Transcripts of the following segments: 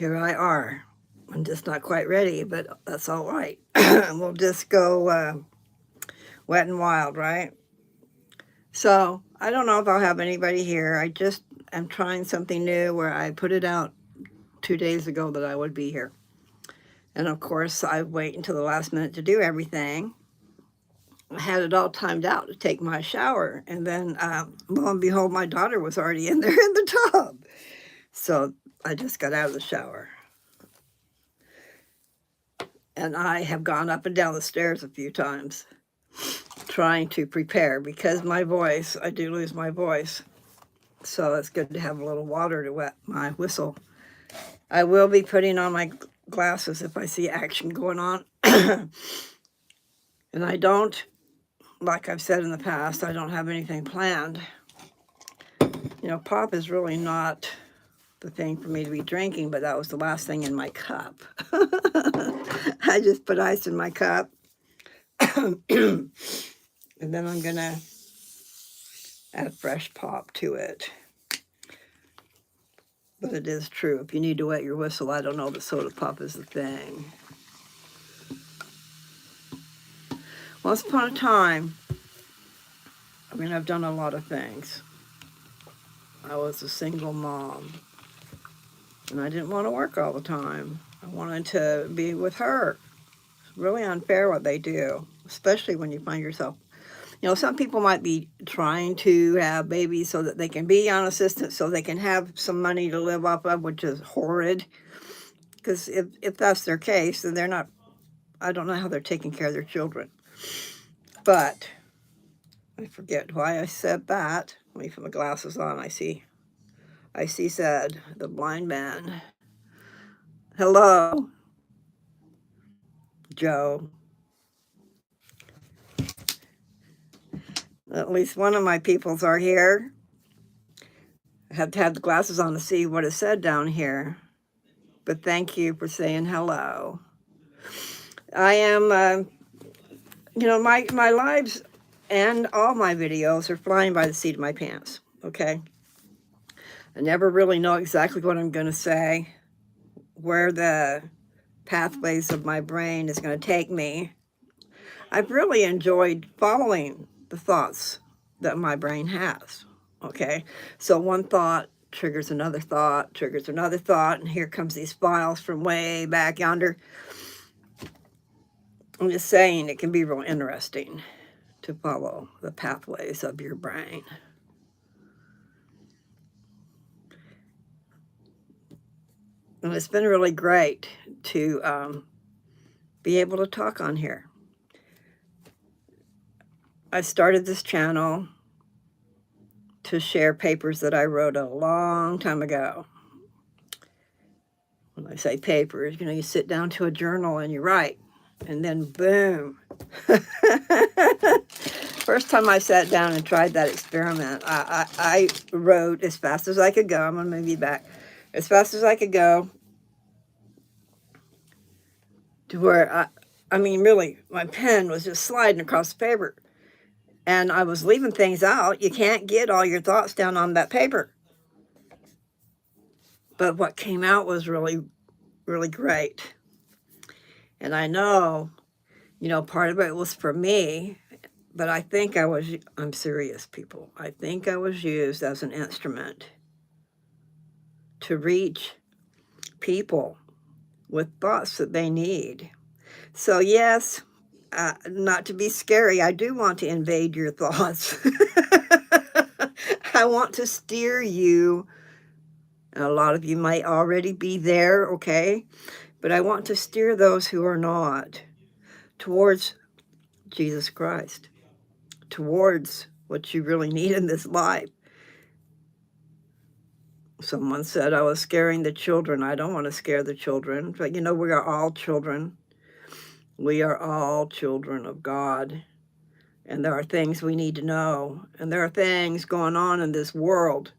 here I are. I'm just not quite ready, but that's all right. We'll just go wet and wild, right? So I don't know if I'll have anybody here. I just am trying something new where I put it out 2 days ago that I would be here. And of course, I wait until the last minute to do everything. I had it all timed out to take my shower. And then, lo and behold, my daughter was already in there in the tub. So I just got out of the shower. And I have gone up and down the stairs a few times trying to prepare because my voice, I do lose my voice. So it's good to have a little water to wet my whistle. I will be putting on my glasses if I see action going on. And I don't, like I've said in the past, I don't have anything planned. Pop is really not the thing for me to be drinking, but that was the last thing in my cup. I just put ice in my cup. And then I'm going to add fresh pop to it. But it is true. If you need to wet your whistle, I don't know that soda pop is the thing. Once upon a time, I've done a lot of things. I was a single mom. And I didn't want to work all the time. I wanted to be with her. It's really unfair what they do, especially when you find yourself. Some people might be trying to have babies so that they can be on assistance, so they can have some money to live off of, which is horrid. Because if that's their case, then they're not, I don't know how they're taking care of their children. But I forget why I said that. Let me put my glasses on. I see said, the blind man. Hello, Joe. At least one of my peoples are here. I have to have the glasses on to see what is said down here. But thank you for saying hello. I am, my lives and all my videos are flying by the seat of my pants, okay? I never really know exactly what I'm going to say, where the pathways of my brain is going to take me. I've really enjoyed following the thoughts that my brain has, okay? So one thought triggers another thought, and here comes these files from way back yonder. I'm just saying it can be real interesting to follow the pathways of your brain. And it's been really great to be able to talk on here. I started this channel to share papers that I wrote a long time ago. When I say papers, you sit down to a journal and you write, and then boom. First time I sat down and tried that experiment, I wrote as fast as I could go. I'm going to move you back. As fast as I could go to where, really, my pen was just sliding across the paper. And I was leaving things out. You can't get all your thoughts down on that paper. But what came out was really, really great. And I know, part of it was for me, but I think I'm serious, people. I think I was used as an instrument to reach people with thoughts that they need. So yes, not to be scary, I do want to invade your thoughts. I want to steer you. And a lot of you might already be there, okay? But I want to steer those who are not towards Jesus Christ, towards what you really need in this life. Someone said I was scaring the children. I don't want to scare the children, but we are all children. We are all children of God. And there are things we need to know. And there are things going on in this world.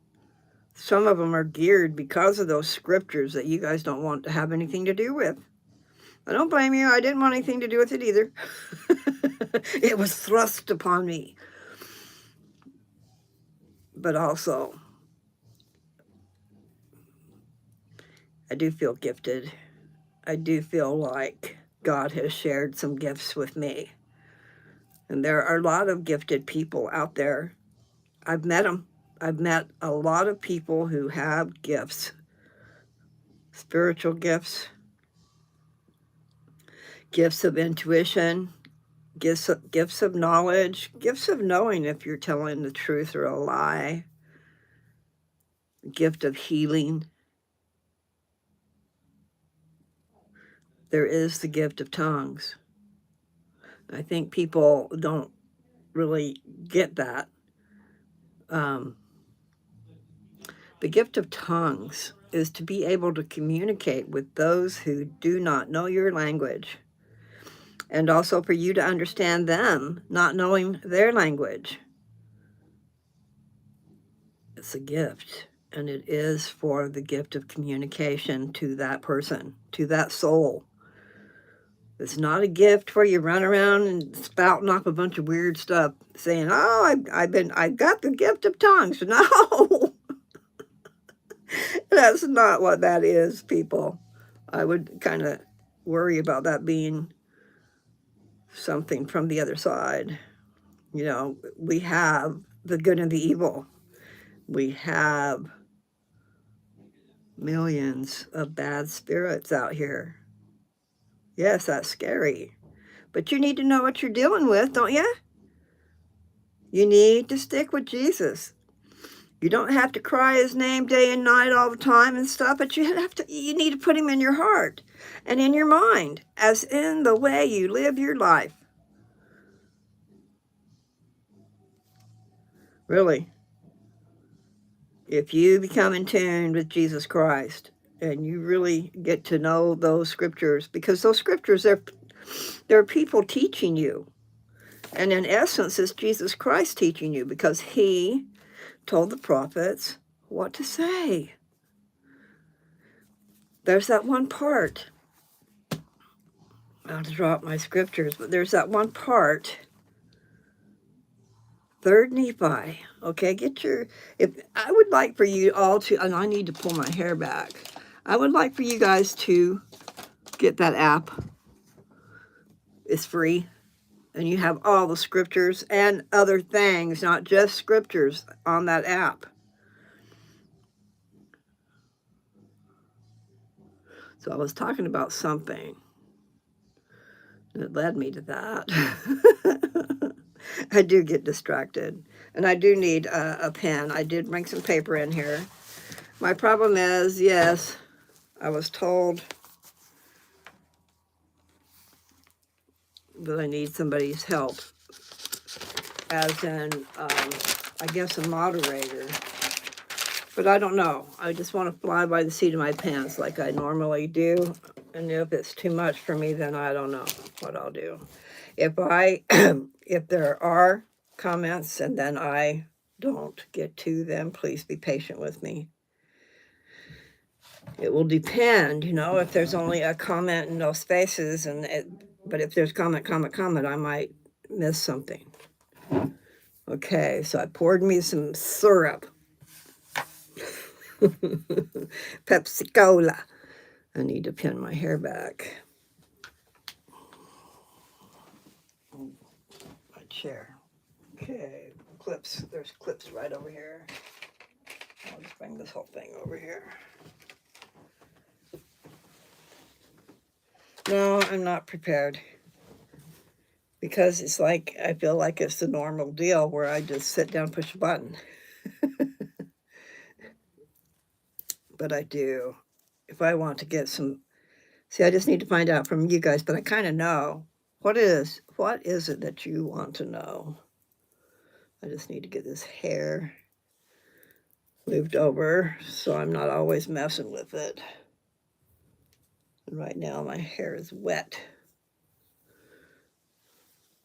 Some of them are geared because of those scriptures that you guys don't want to have anything to do with. I don't blame you. I didn't want anything to do with it either. It was thrust upon me. But also, I do feel gifted. I do feel like God has shared some gifts with me. And there are a lot of gifted people out there. I've met them. I've met a lot of people who have gifts, spiritual gifts, gifts of intuition, gifts of knowledge, gifts of knowing if you're telling the truth or a lie, gift of healing. There is the gift of tongues. I think people don't really get that. The gift of tongues is to be able to communicate with those who do not know your language, and also for you to understand them not knowing their language. It's a gift, and it is for the gift of communication to that person, to that soul. It's not a gift where you run around and spouting off a bunch of weird stuff saying, oh, I've got the gift of tongues. No, that's not what that is, people. I would kind of worry about that being something from the other side. You know, we have the good and the evil. We have millions of bad spirits out here. Yes, that's scary. But you need to know what you're dealing with, don't you? You need to stick with Jesus. You don't have to cry his name day and night all the time and stuff, but you need to put him in your heart and in your mind, as in the way you live your life. Really. If you become in tune with Jesus Christ and you really get to know those scriptures, because those scriptures, they're people teaching you. And in essence, it's Jesus Christ teaching you, because he told the prophets what to say. There's that one part. I'll drop my scriptures, but there's that one part. 3rd Nephi. Okay, I would like for you all to, and I need to pull my hair back. I would like for you guys to get that app. It's free. And you have all the scriptures and other things, not just scriptures, on that app. So I was talking about something that led me to that. I do get distracted. And I do need a pen. I did bring some paper in here. My problem is, yes, I was told that I need somebody's help, as in, I guess, a moderator. But I don't know. I just want to fly by the seat of my pants like I normally do. And if it's too much for me, then I don't know what I'll do. If if there are comments and then I don't get to them, please be patient with me. It will depend, if there's only a comment and no spaces, but if there's comment, I might miss something. Okay, so I poured me some syrup. Pepsi Cola. I need to pin my hair back. My chair. Okay, clips. There's clips right over here. I'll just bring this whole thing over here. No, I'm not prepared. Because it's like, I feel like it's the normal deal where I just sit down, push a button. But I do. If I want to get some, see, I just need to find out from you guys, but I kind of know. What is it that you want to know? I just need to get this hair moved over so I'm not always messing with it. And right now my hair is wet.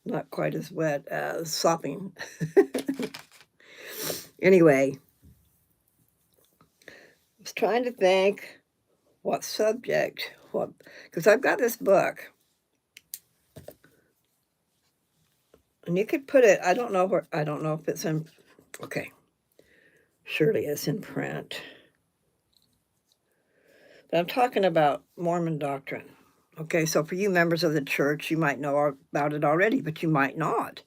Not quite as wet as sopping. Anyway, I was trying to think what subject, because I've got this book. And you could put it, I don't know if it's in, okay, surely it's in print. But I'm talking about Mormon doctrine. Okay, so for you members of the church, you might know about it already, but you might not.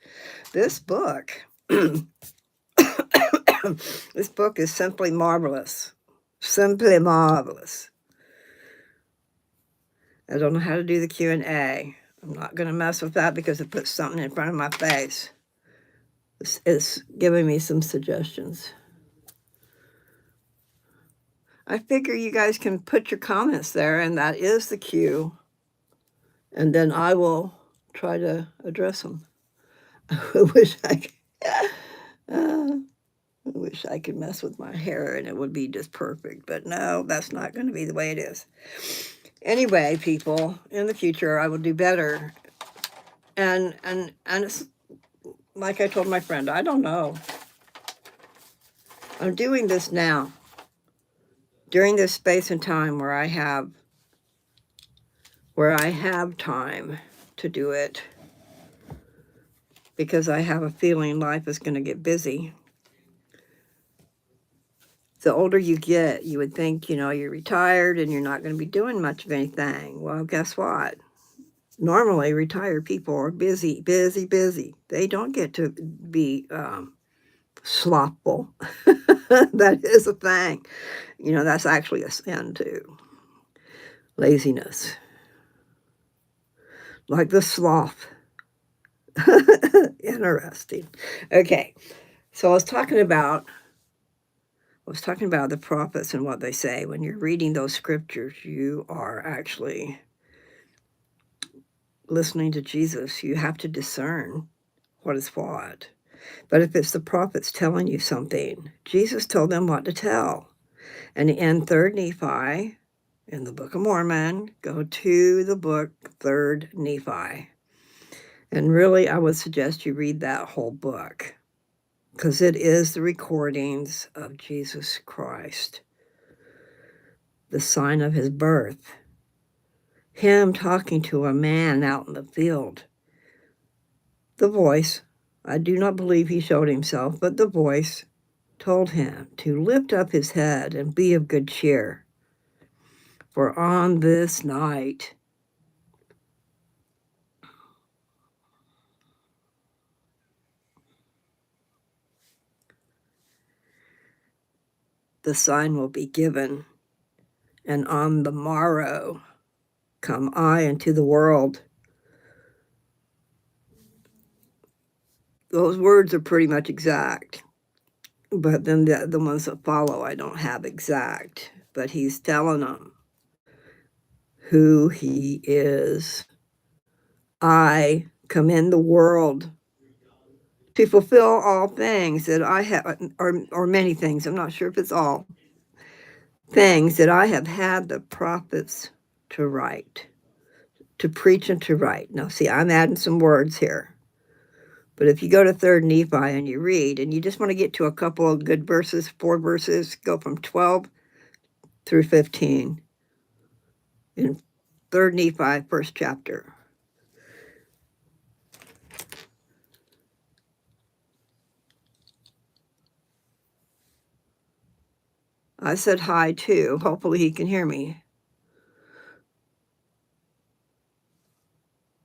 This book, this book is simply marvelous. Simply marvelous. I don't know how to do the Q&A. I'm not going to mess with that because it puts something in front of my face. It's giving me some suggestions. I figure you guys can put your comments there, and that is the Q. And then I will try to address them. I wish I could mess with my hair and it would be just perfect. But no, that's not going to be the way it is. Anyway, people, in the future, I will do better. And it's like I told my friend, I don't know. I'm doing this now during this space and time where I have time to do it, because I have a feeling life is going to get busy. The older you get, you would think, you're retired and you're not going to be doing much of anything. Well, guess what? Normally, retired people are busy, busy, busy. They don't get to be slothful. That is a thing. That's actually a sin too. Laziness. Like the sloth. Interesting. Okay. So I was talking about the prophets and what they say. When you're reading those scriptures, you are actually listening to Jesus. You have to discern what is what. But if it's the prophets telling you something, Jesus told them what to tell. And in 3rd Nephi, in the Book of Mormon, go to the book 3rd Nephi. And really, I would suggest you read that whole book, because it is the recordings of Jesus Christ, the sign of his birth, him talking to a man out in the field. The voice, I do not believe he showed himself, but the voice told him to lift up his head and be of good cheer. For on this night, the sign will be given, and on the morrow come I into the world. Those words are pretty much exact, but then the ones that follow I don't have exact. But he's telling them who he is. I come in the world to fulfill all things that I have, or many things, I'm not sure if it's all, things that I have had the prophets to write, to preach and to write. Now, see, I'm adding some words here. But if you go to 3rd Nephi and you read, and you just want to get to a couple of good verses, 4 verses, go from 12 through 15 in 3rd Nephi, 1st chapter. I said hi too. Hopefully he can hear me.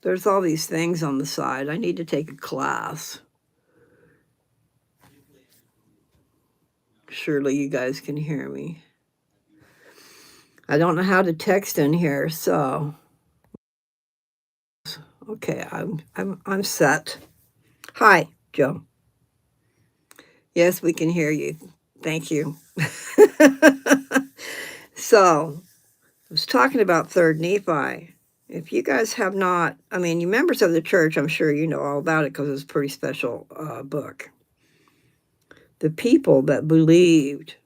There's all these things on the side. I need to take a class. Surely you guys can hear me. I don't know how to text in here, so okay, I'm set. Hi, Joe. Yes, we can hear you. Thank you. So, I was talking about 3rd Nephi. If you guys have not, you members of the church, I'm sure you know all about it because it's a pretty special book. The people that believed,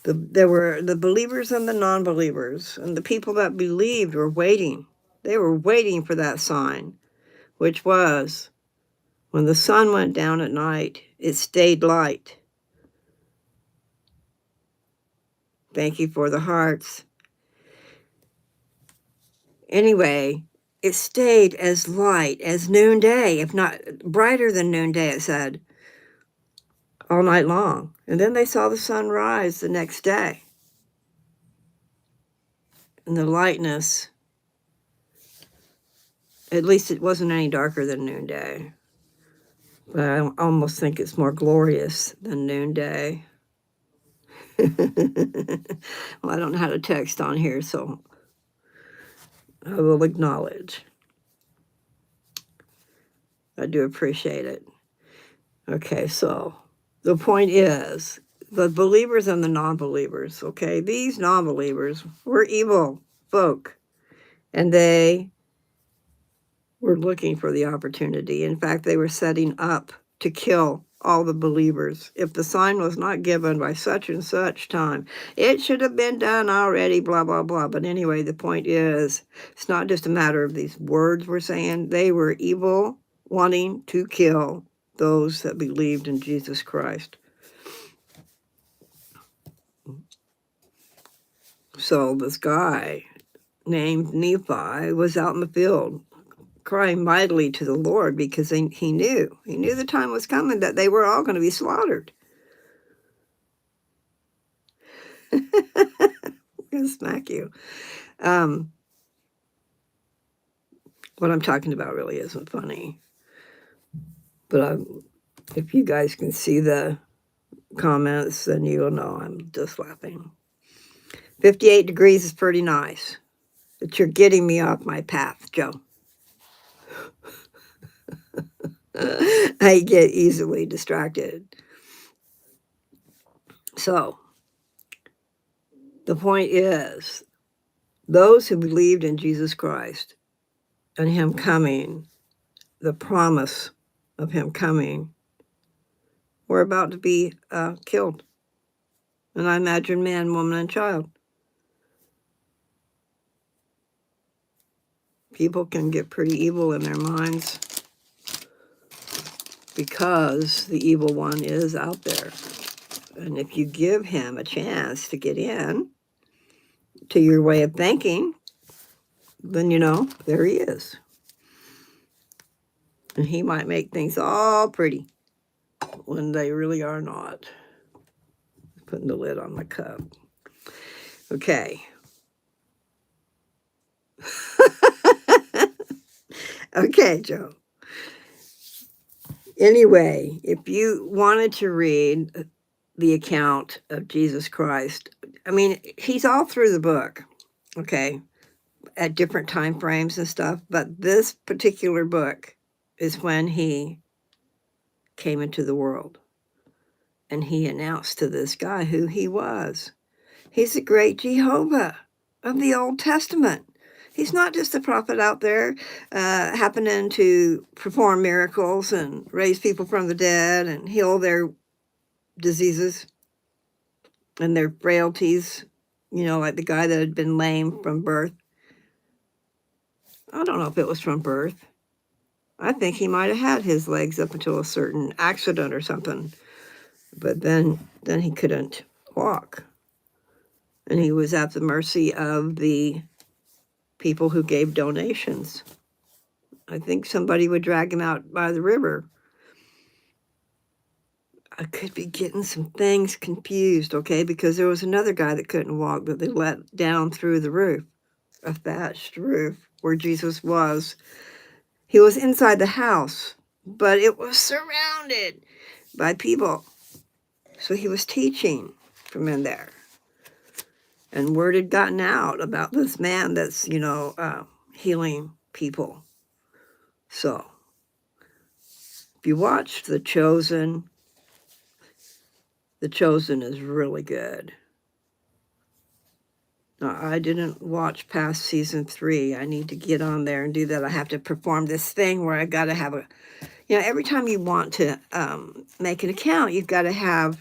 there were the believers and the non-believers, and the people that believed were waiting. They were waiting for that sign, which was when the sun went down at night, it stayed light. Thank you for the hearts. Anyway, it stayed as light as noonday, if not brighter than noonday, it said, all night long. And then they saw the sun rise the next day. and the lightness, at least it wasn't any darker than noonday. But I almost think it's more glorious than noonday. Well, I don't know how to text on here, so I will acknowledge. I do appreciate it. Okay, so the point is, the believers and the non-believers, okay, these non-believers were evil folk, and they were looking for the opportunity. In fact, they were setting up to kill all the believers. If the sign was not given by such and such time, it should have been done already, blah, blah, blah. But anyway, the point is, it's not just a matter of these words we're saying. They were evil, wanting to kill those that believed in Jesus Christ. So this guy named Nephi was out in the field crying mightily to the Lord because he knew the time was coming that they were all going to be slaughtered. I'm going to smack you. What I'm talking about really isn't funny. But if you guys can see the comments, then you'll know I'm just laughing. 58 degrees is pretty nice. But you're getting me off my path, Joe. I get easily distracted. So, the point is, those who believed in Jesus Christ and him coming, the promise of him coming, were about to be killed. And I imagine man, woman, and child. People can get pretty evil in their minds because the evil one is out there. And if you give him a chance to get in to your way of thinking, then there he is. And he might make things all pretty when they really are not. Putting the lid on my cup. Okay. Okay, Joe. Anyway, if you wanted to read the account of Jesus Christ, I mean, he's all through the book, okay, at different time frames and stuff, but this particular book is when he came into the world, and he announced to this guy who he was. He's the great Jehovah of the Old Testament. He's not just a prophet out there happening to perform miracles and raise people from the dead and heal their diseases and their frailties, like the guy that had been lame from birth. I don't know if it was from birth. I think he might have had his legs up until a certain accident or something. But then he couldn't walk. And he was at the mercy of the people who gave donations. I think somebody would drag him out by the river. I could be getting some things confused, okay? Because there was another guy that couldn't walk that they let down through the roof, a thatched roof where Jesus was. He was inside the house, but it was surrounded by people. So he was teaching from in there. And word had gotten out about this man that's, healing people. So, if you watched The Chosen is really good. Now, I didn't watch past season 3. I need to get on there and do that. I have to perform this thing where I got to have every time you want to make an account, you've got to have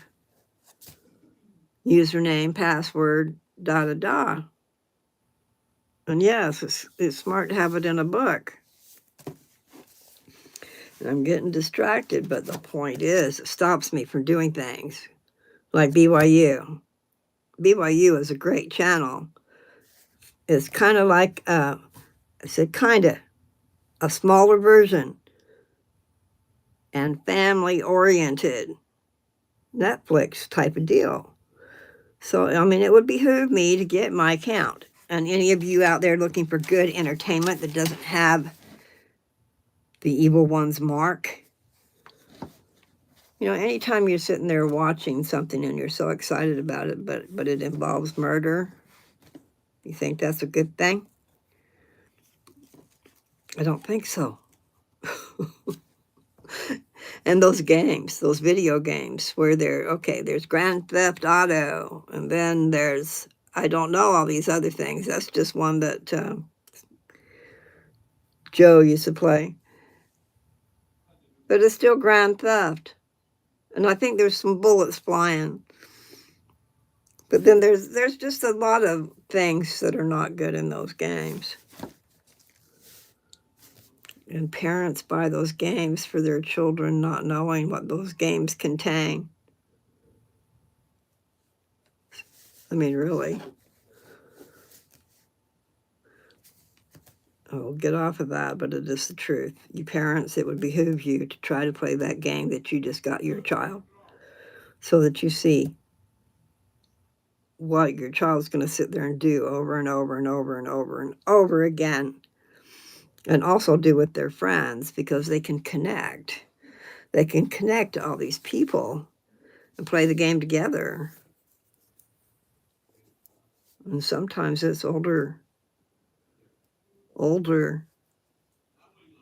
username, password, da-da-da. And yes, it's smart to have it in a book. And I'm getting distracted, but the point is, it stops me from doing things like BYU. BYU is a great channel. It's kind of like, I said kind of, a smaller version and family-oriented Netflix type of deal. So, I mean, it would behoove me to get my account. And any of you out there looking for good entertainment that doesn't have the evil one's mark, you know, anytime you're sitting there watching something and you're so excited about it, but it involves murder, you think that's a good thing? I don't think so. And those games, those video games where there's Grand Theft Auto, and then there's, I don't know, all these other things. That's just one that Joe used to play. But it's still Grand Theft. And I think there's some bullets flying. But then there's just a lot of things that are not good in those games. And parents buy those games for their children, not knowing what those games contain. I mean, really. Oh, get off of that, but it is the truth. You parents, it would behoove you to try to play that game that you just got your child so that you see what your child's going to sit there and do over and over and over and over and over again. And also do with their friends, because they can connect. They can connect to all these people and play the game together. And sometimes it's older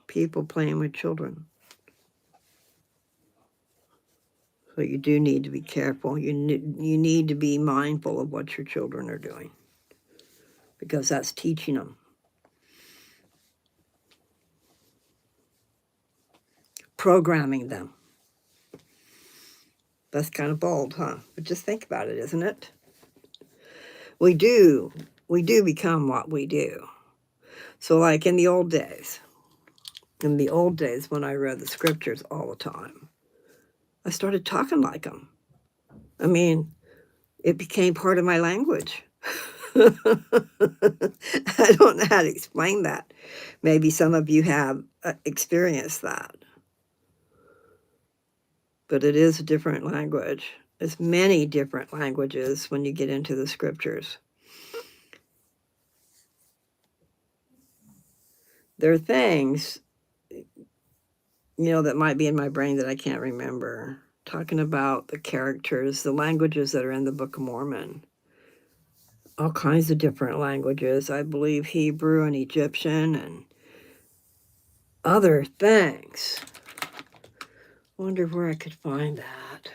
people playing with children. So you do need to be careful. You need to be mindful of what your children are doing, because that's teaching them. Programming them. That's kind of bold, huh? But just think about it, isn't it? We do become what we do. So like in the old days when I read the scriptures all the time, I started talking like them. I mean, it became part of my language. I don't know how to explain that. Maybe some of you have experienced that. But it is a different language. It's many different languages when you get into the scriptures. There are things, that might be in my brain that I can't remember. Talking about the characters, the languages that are in the Book of Mormon. All kinds of different languages. I believe Hebrew and Egyptian and other things. Wonder where I could find that.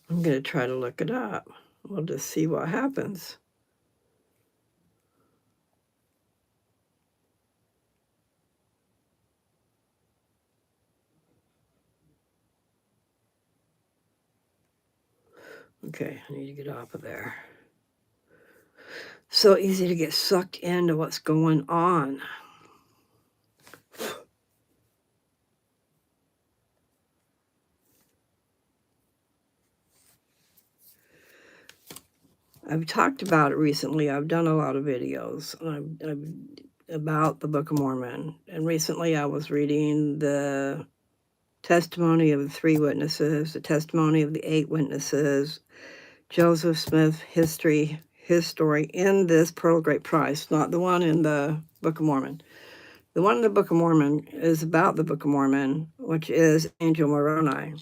I'm going to try to look it up. We'll just see what happens. Okay, I need to get off of there. So easy to get sucked into what's going on. I've talked about it recently. I've done a lot of videos about the Book of Mormon. And recently I was reading the testimony of the 3 witnesses, the testimony of the 8 witnesses, Joseph Smith his story in this Pearl of Great Price, not the one in the Book of Mormon. The one in the Book of Mormon is about the Book of Mormon, which is Angel Moroni.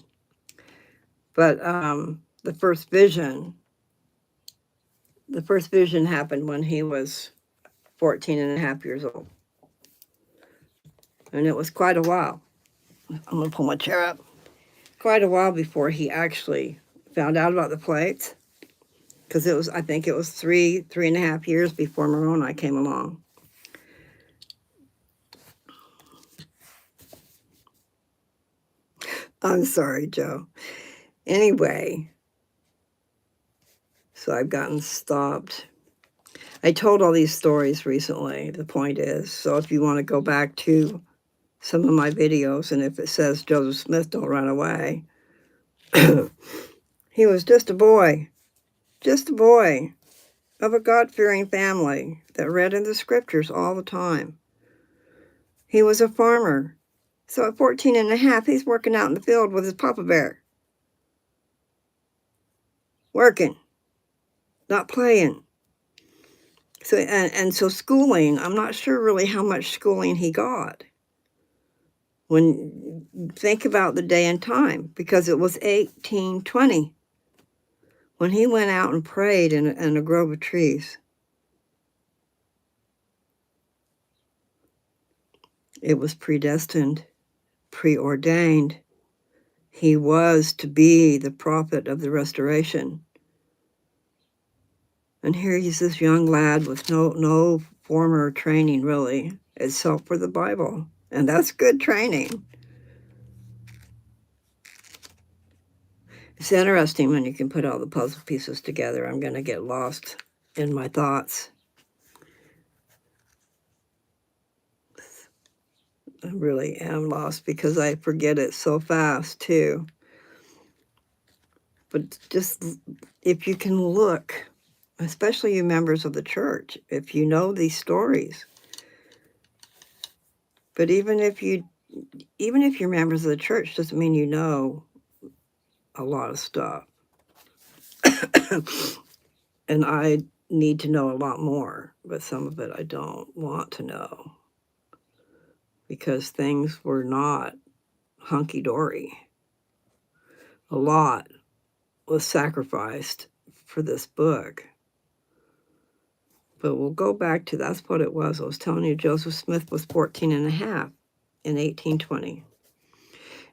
But the first vision happened when he was 14 and a half years old. And it was quite a while. I'm going to pull my chair up. Quite a while before he actually found out about the plates. Because I think it was 3.5 years before Moroni came along. I'm sorry, Joe. Anyway, so I've gotten stopped. I told all these stories recently. The point is, so if you want to go back to some of my videos, and if it says Joseph Smith, don't run away. He was just a boy of a God-fearing family that read in the scriptures all the time. He was a farmer. So at 14 and a half, he's working out in the field with his papa bear. working, not playing. So and so schooling, I'm not sure really how much schooling he got. When think about the day and time, because it was 1820 when he went out and prayed in a grove of trees. It was predestined, preordained. He was to be the prophet of the restoration. And here he's this young lad with no former training, really, except for the Bible. And that's good training. It's interesting when you can put all the puzzle pieces together. I'm going to get lost in my thoughts. I really am lost because I forget it so fast, too. But just if you can look, especially you members of the church, if you know these stories. But even if you're members of the church, doesn't mean you know a lot of stuff. And I need to know a lot more, but some of it I don't want to know because things were not hunky-dory. A lot was sacrificed for this book. But we'll go back to, that's what it was. I was telling you, Joseph Smith was 14 and a half in 1820.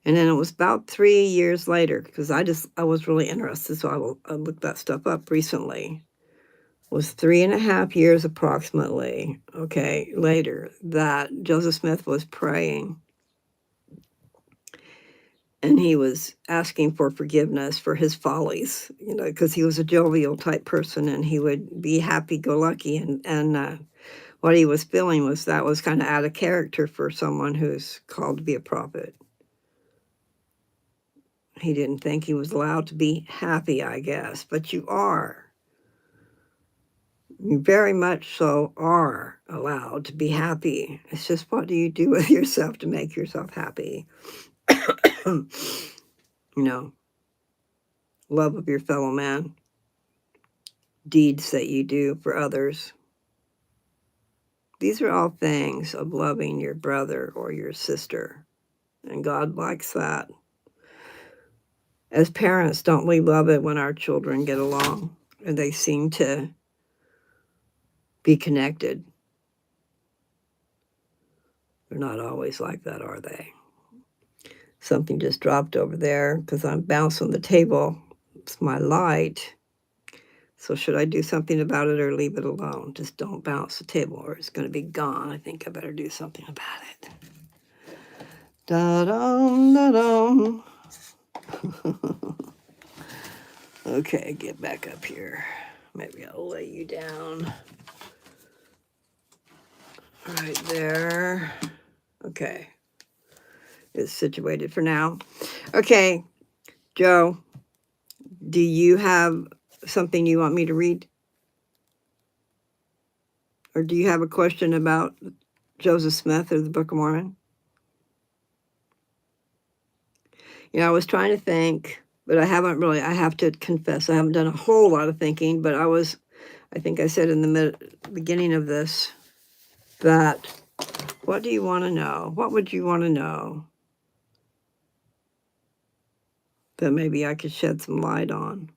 And then it was about 3 years later, because I was really interested, so I looked that stuff up recently. It was 3.5 years approximately, okay, later, that Joseph Smith was praying. And he was asking for forgiveness for his follies, because he was a jovial type person and he would be happy-go-lucky. And what he was feeling was that was kind of out of character for someone who's called to be a prophet. He didn't think he was allowed to be happy, I guess, but you are. You very much so are allowed to be happy. It's just, what do you do with yourself to make yourself happy? Love of your fellow man, deeds that you do for others. These are all things of loving your brother or your sister, and God likes that. As parents, don't we love it when our children get along and they seem to be connected? They're not always like that, are they? Something just dropped over there because I'm bouncing the table. It's my light. So should I do something about it or leave it alone? Just don't bounce the table or it's going to be gone. I think I better do something about it. Da-dum, da-dum. Okay, get back up here. Maybe I'll lay you down. Right there. Okay. It's situated for now. Okay, Joe, do you have something you want me to read? Or do you have a question about Joseph Smith or the Book of Mormon? I was trying to think, but I have to confess, I haven't done a whole lot of thinking, but I think I said in the beginning of this that, what do you want to know? What would you want to know that maybe I could shed some light on?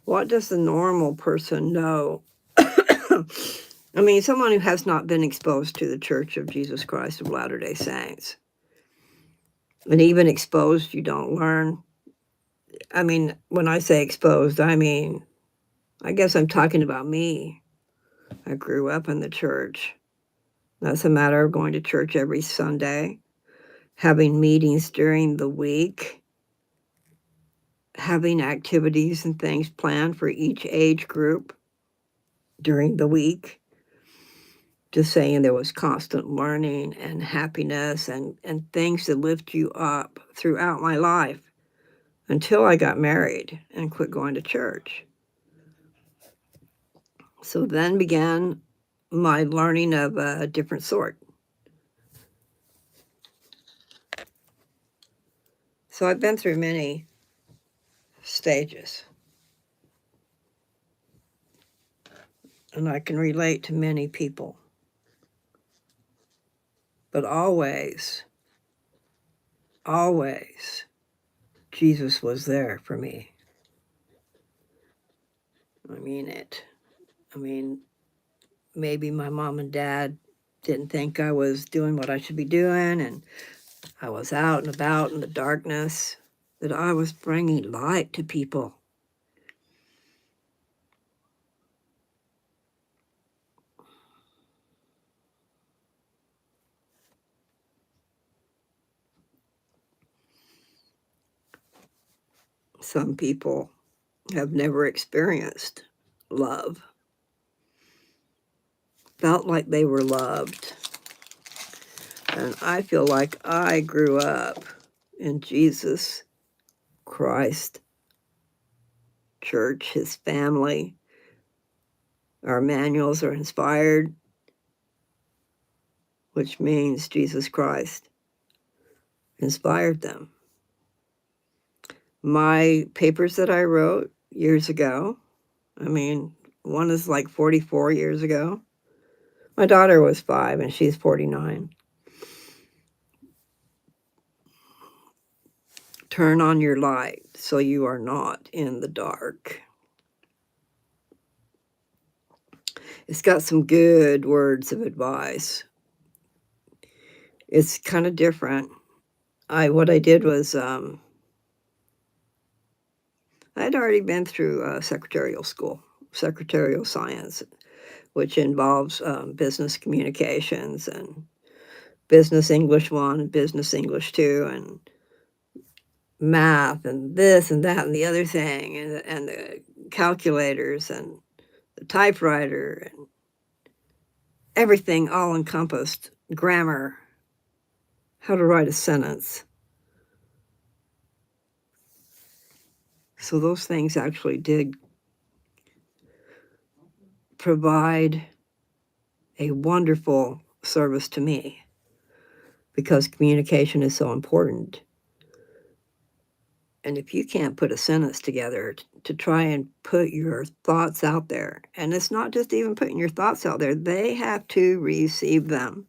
What does the normal person know? I mean, someone who has not been exposed to the Church of Jesus Christ of Latter-day Saints. And even exposed, you don't learn. I mean, when I say exposed, I guess I'm talking about me. I grew up in the church. That's a matter of going to church every Sunday, having meetings during the week, having activities and things planned for each age group during the week. Just saying, there was constant learning and happiness and things that lift you up throughout my life until I got married and quit going to church. So then began my learning of a different sort. So I've been through many stages. and I can relate to many people. But always, always, Jesus was there for me. I mean it. I mean, maybe my mom and dad didn't think I was doing what I should be doing, and I was out and about in the darkness, that I was bringing light to people. Some people have never experienced love, felt like they were loved. And I feel like I grew up in Jesus Christ Church, his family. Our manuals are inspired, which means Jesus Christ inspired them. My papers that I wrote years ago, I mean, one is like 44 years ago. My daughter was 5 and she's 49. Turn on your light so you are not in the dark. It's got some good words of advice. It's kind of different. What I did was I'd already been through secretarial school, secretarial science, which involves business communications and business English 1 and business English 2 and math and this and that and the other thing and the calculators and the typewriter and everything all encompassed, grammar, how to write a sentence. So those things actually did provide a wonderful service to me because communication is so important. And if you can't put a sentence together to try and put your thoughts out there, and it's not just even putting your thoughts out there, they have to receive them.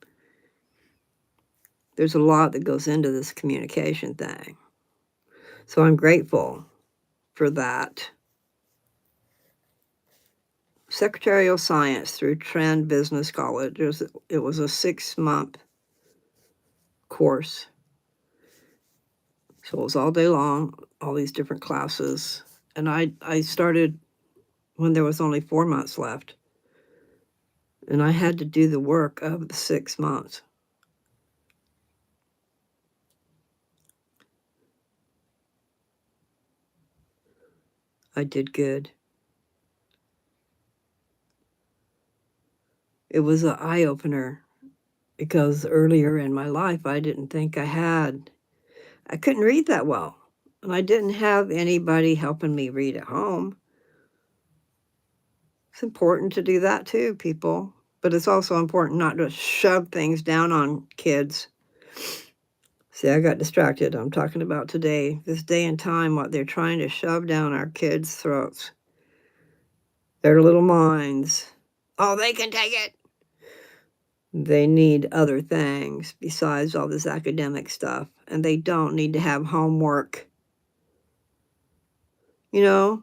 There's a lot that goes into this communication thing. So I'm grateful for that. Secretarial Science through Trend Business College. It was a 6-month course. So it was all day long, all these different classes. And I started when there was only 4 months left. And I had to do the work of the 6 months. I did good. It was an eye-opener because earlier in my life, I didn't think I couldn't read that well. And I didn't have anybody helping me read at home. It's important to do that too, people. But it's also important not to shove things down on kids. See, I got distracted. I'm talking about today, this day and time, what they're trying to shove down our kids' throats. Their little minds. Oh, they can take it. They need other things besides all this academic stuff, and they don't need to have homework. You know,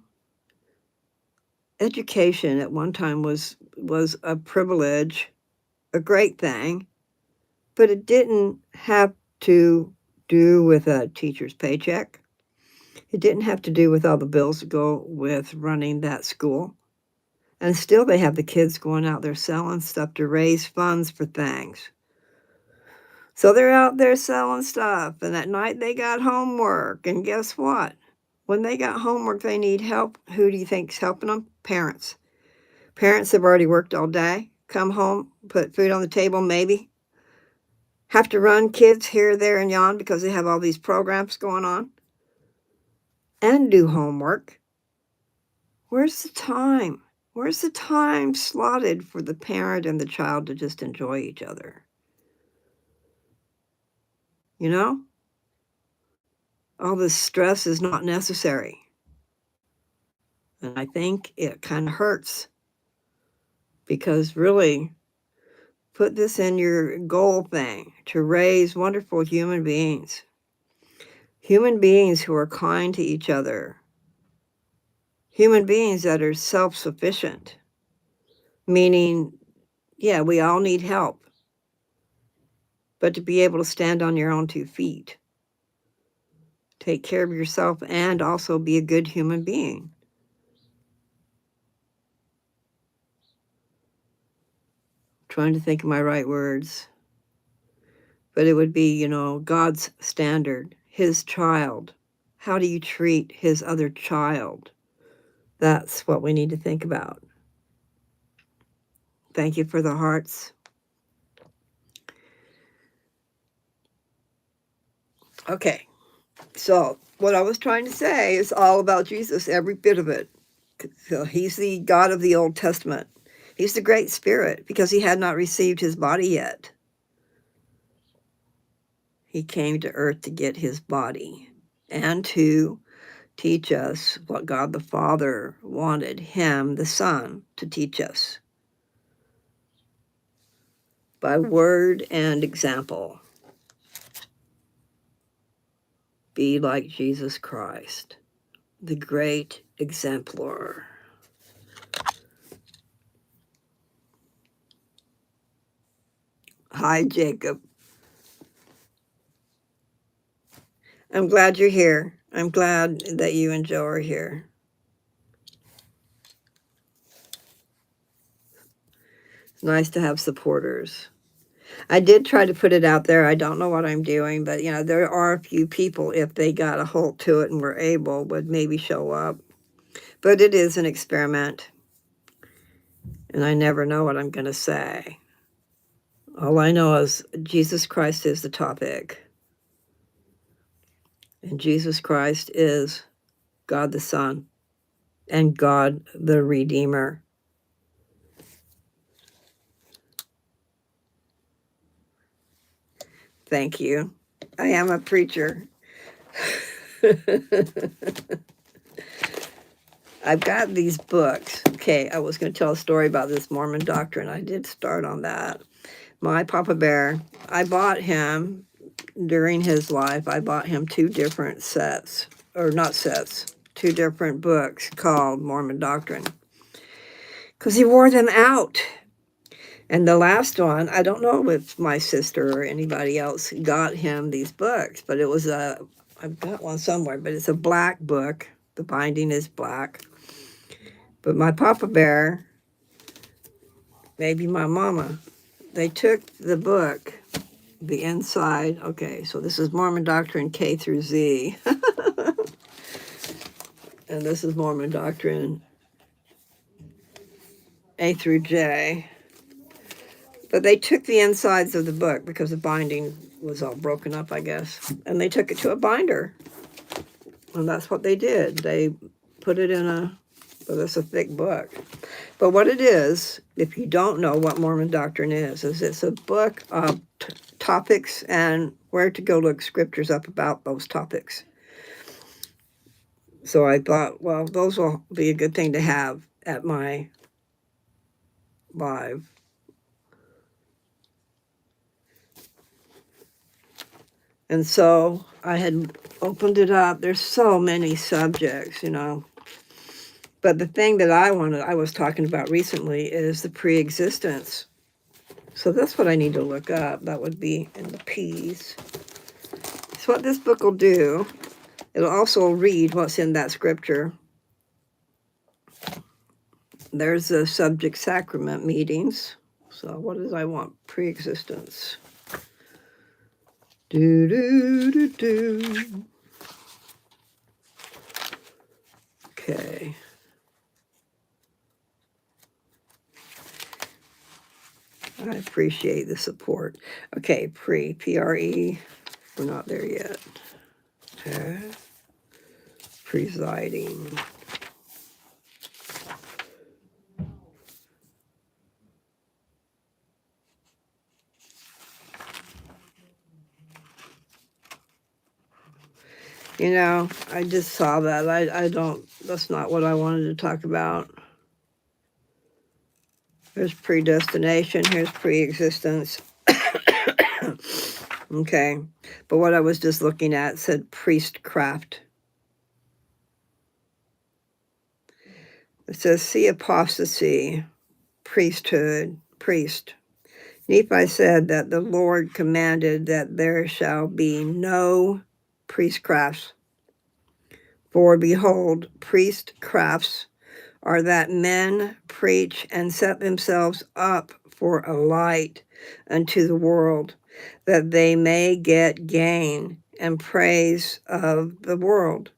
education at one time was a privilege, a great thing, but it didn't have to do with a teacher's paycheck. It didn't have to do with all the bills that go with running that school. And still they have the kids going out there selling stuff to raise funds for things. So they're out there selling stuff, and at night they got homework. And guess what? When they got homework, they need help. Who do you think's helping them? Parents. Parents have already worked all day, come home, put food on the table, maybe. Have to run kids here, there, and yon because they have all these programs going on. And do homework. Where's the time? Where's the time slotted for the parent and the child to just enjoy each other? You know? All this stress is not necessary. And I think it kind of hurts because really put this in your goal thing, to raise wonderful human beings who are kind to each other, human beings that are self-sufficient, meaning, yeah, we all need help, but to be able to stand on your own 2 feet, take care of yourself, and also be a good human being. Trying to think of my right words. But it would be, God's standard, his child. How do you treat his other child? That's what we need to think about. Thank you for the hearts. Okay, so what I was trying to say is all about Jesus, every bit of it. So he's the God of the Old Testament. He's the Great Spirit because he had not received his body yet. He came to earth to get his body and to teach us what God the Father wanted him, the Son, to teach us by word and example. Be like Jesus Christ, the great exemplar. Hi, Jacob. I'm glad you're here. I'm glad that you and Joe are here. It's nice to have supporters. I did try to put it out there. I don't know what I'm doing, but there are a few people, if they got a hold to it and were able, would maybe show up. But it is an experiment, and I never know what I'm going to say. All I know is Jesus Christ is the topic, and Jesus Christ is God the Son and God the Redeemer. Thank you. I am a preacher. I've got these books. Okay, I was going to tell a story about this Mormon doctrine. I did start on that. My Papa Bear, I bought him during his life. I bought him 2 different sets, or not sets, 2 different books called Mormon Doctrine, because he wore them out. And the last one, I don't know if my sister or anybody else got him these books, but it was I've got one somewhere, but it's a black book. The binding is black. But my Papa Bear, maybe my mama, they took the book, the inside. Okay, so this is Mormon Doctrine K through Z. And this is Mormon Doctrine A through J. But they took the insides of the book because the binding was all broken up, I guess. And they took it to a binder. And that's what they did. They put it in well, it's a thick book. But what it is, if you don't know what Mormon Doctrine is it's a book of topics and where to go look scriptures up about those topics. So I thought, well, those will be a good thing to have at my live. And so I had opened it up. There's so many subjects, But the thing that I was talking about recently is the pre-existence. So that's what I need to look up. That would be in the P's. So what this book will do, it'll also read what's in that scripture. There's the subject sacrament meetings. So what did I want? Pre-existence. Do, do, do, do. Okay. I appreciate the support. Okay, P-R-E. We're not there yet. Okay. Presiding. I just saw that. I don't, that's not what I wanted to talk about. Here's predestination. Here's pre-existence. Okay. But what I was just looking at said priestcraft. It says, see apostasy, priesthood, priest. Nephi said that the Lord commanded that there shall be no priestcrafts. For behold, priestcrafts are that men preach and set themselves up for a light unto the world, that they may get gain and praise of the world.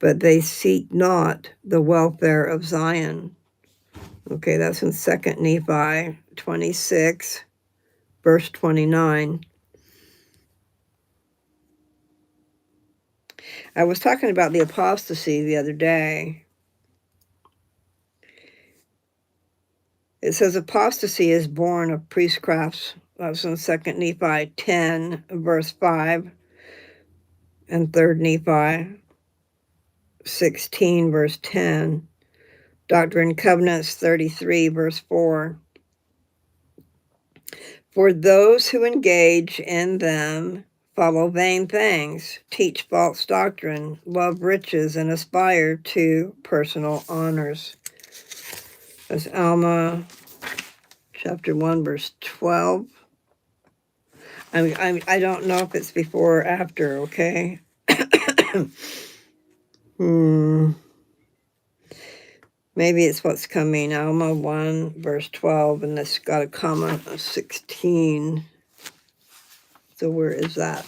But they seek not the welfare of Zion. Okay, that's in 2 Nephi 26, verse 29. I was talking about the apostasy the other day. It says apostasy is born of priestcrafts. That's in 2 Nephi 10, verse 5, and 3 Nephi 16, verse 10. Doctrine and Covenants 33, verse 4. For those who engage in them follow vain things, teach false doctrine, love riches, and aspire to personal honors. That's Alma chapter 1, verse 12. I don't know if it's before or after, okay? Maybe it's what's coming. Alma 1, verse 12, and it's got a comma of 16. So where is that?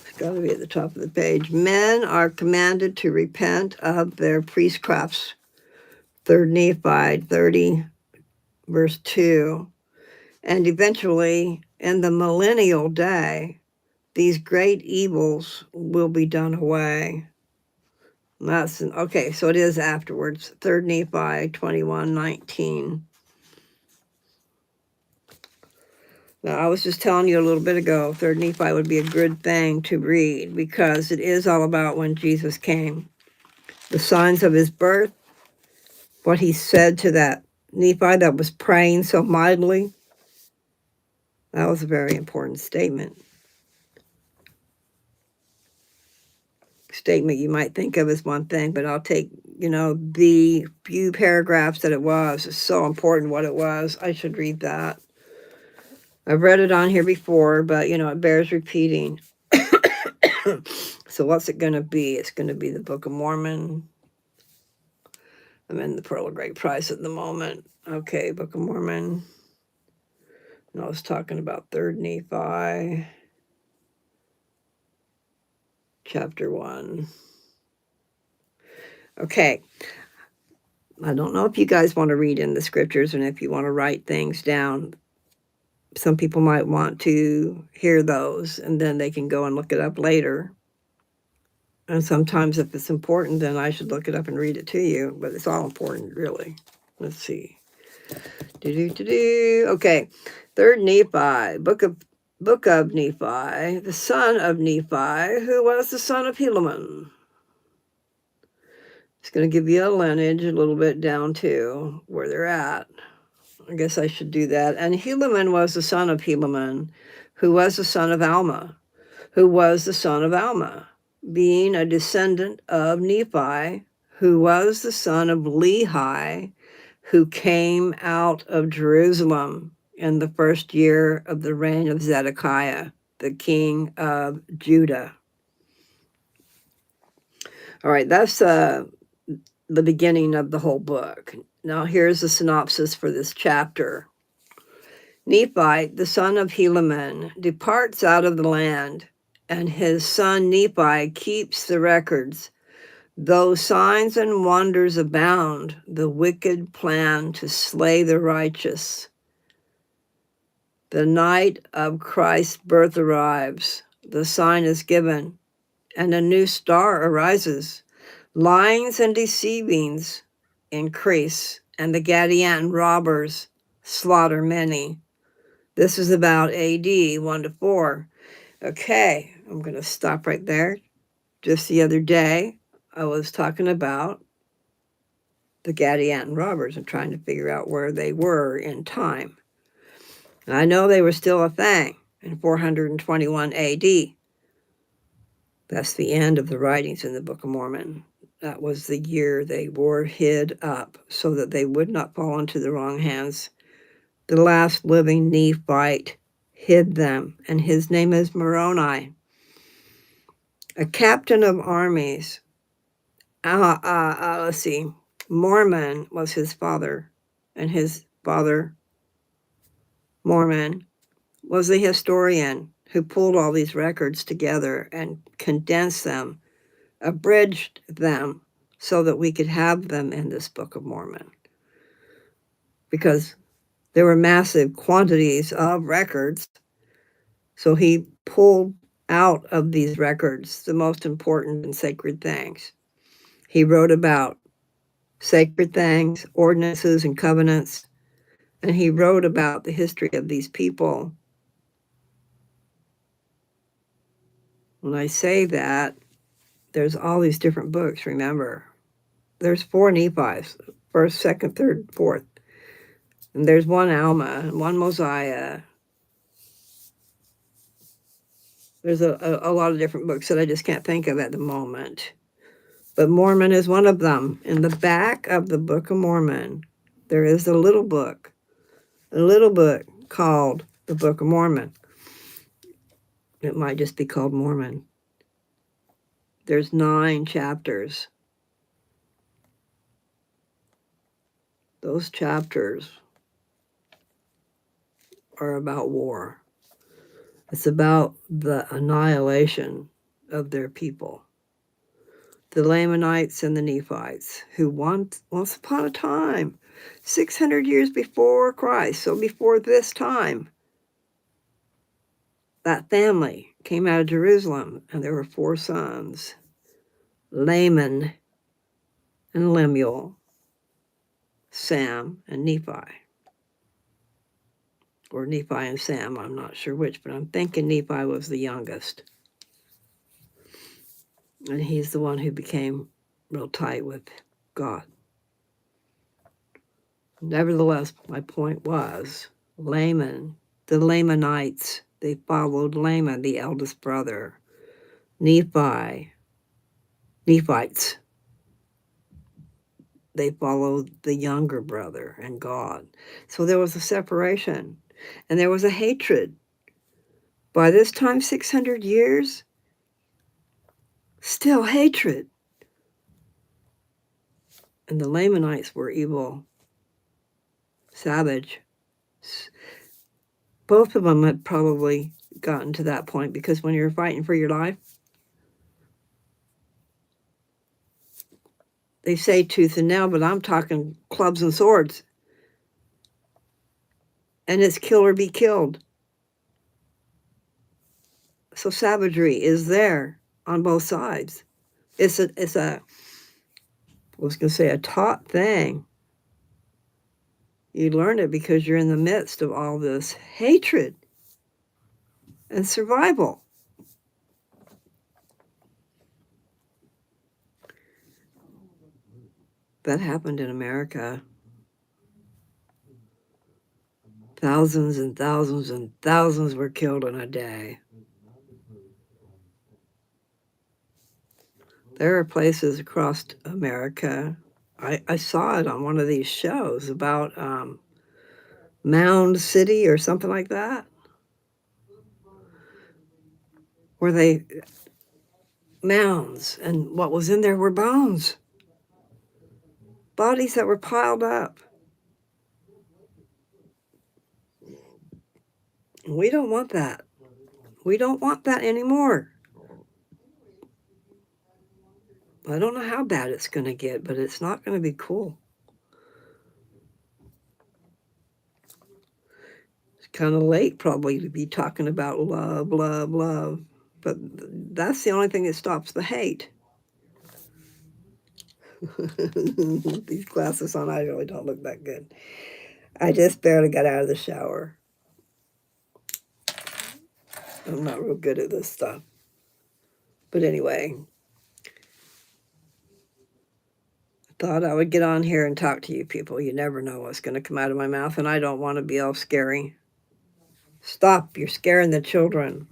It's got to be at the top of the page. Men are commanded to repent of their priestcrafts. 3 Nephi 30, verse 2. And eventually, in the millennial day, these great evils will be done away. That's okay, so it is afterwards. 3 Nephi 21:19. Now, I was just telling you a little bit ago, 3 Nephi would be a good thing to read because it is all about when Jesus came. The signs of his birth, what he said to that Nephi that was praying so mightily. That was a very important statement. Statement you might think of as one thing, but I'll take, the few paragraphs that it was. It's so important what it was. I should read that. I've read it on here before, but, it bears repeating. So what's it going to be? It's going to be the Book of Mormon. I'm in the Pearl of Great Price at the moment. Okay, Book of Mormon. And I was talking about 3 Nephi, chapter 1. Okay. I don't know if you guys want to read in the scriptures and if you want to write things down. Some people might want to hear those and then they can go and look it up later. And sometimes if it's important, then I should look it up and read it to you. But it's all important, really. Let's see. Okay. 3 Nephi, book of Nephi, the son of Nephi, who was the son of Helaman. It's going to give you a lineage a little bit down to where they're at. I guess I should do that. And Helaman was the son of Helaman, who was the son of Alma, who was the son of Alma, being a descendant of Nephi, who was the son of Lehi, who came out of Jerusalem in the first year of the reign of Zedekiah, the king of Judah. All right, that's the beginning of the whole book. Now here's a synopsis for this chapter. Nephi, the son of Helaman, departs out of the land, and his son Nephi keeps the records. Though signs and wonders abound, the wicked plan to slay the righteous. The night of Christ's birth arrives. The sign is given, and a new star arises. Lyings and deceivings increase, and the Gadian robbers slaughter many. This is about AD 1 to 4. Okay, I'm going to stop right there. Just the other day, I was talking about the Gadianton robbers and trying to figure out where they were in time. And I know they were still a thing in 421 AD. That's the end of the writings in the Book of Mormon. That was the year they were hid up so that they would not fall into the wrong hands. The last living Nephite hid them, and his name is Moroni, a captain of armies. Let's see. Mormon was his father, and his father, Mormon, was the historian who pulled all these records together and condensed them, abridged them, so that we could have them in this Book of Mormon. Because there were massive quantities of records, so he pulled out of these records the most important and sacred things. He wrote about sacred things, ordinances, and covenants, and he wrote about the history of these people. When I say that, there's all these different books, remember. There's 4 Nephis, 1st, 2nd, 3rd, 4th. And there's 1 Alma and 1 Mosiah. There's a lot of different books that I just can't think of at the moment. But Mormon is one of them. In the back of the Book of Mormon, there is a little book called the Book of Mormon. It might just be called Mormon. There's 9 chapters. Those chapters are about war. It's about the annihilation of their people. The Lamanites and the Nephites, who once upon a time, 600 years before Christ, so before this time, that family came out of Jerusalem, and there were 4 sons, Laman and Lemuel, Sam and Nephi. Or Nephi and Sam, I'm not sure which, but I'm thinking Nephi was the youngest. And he's the one who became real tight with God. Nevertheless, my point was, Laman, the Lamanites, they followed Laman, the eldest brother. Nephites, they followed the younger brother and God. So there was a separation, and there was a hatred. By this time, 600 years, still hatred. And the Lamanites were evil, savage. Both of them had probably gotten to that point, because when you're fighting for your life, they say tooth and nail, but I'm talking clubs and swords. And it's kill or be killed. So savagery is there on both sides. It's a taught thing. You learn it because you're in the midst of all this hatred and survival. That happened in America. Thousands and thousands and thousands were killed in a day. There are places across America. I saw it on one of these shows about Mound City or something like that, where mounds, and what was in there were bones. Bodies that were piled up. We don't want that. We don't want that anymore. I don't know how bad it's going to get, but it's not going to be cool. It's kind of late probably to be talking about love, love, love. But that's the only thing that stops the hate. These glasses on, I really don't look that good. I just barely got out of the shower. I'm not real good at this stuff. But anyway, I thought I would get on here and talk to you people. You never know what's going to come out of my mouth, and I don't want to be all scary. Stop, you're scaring the children.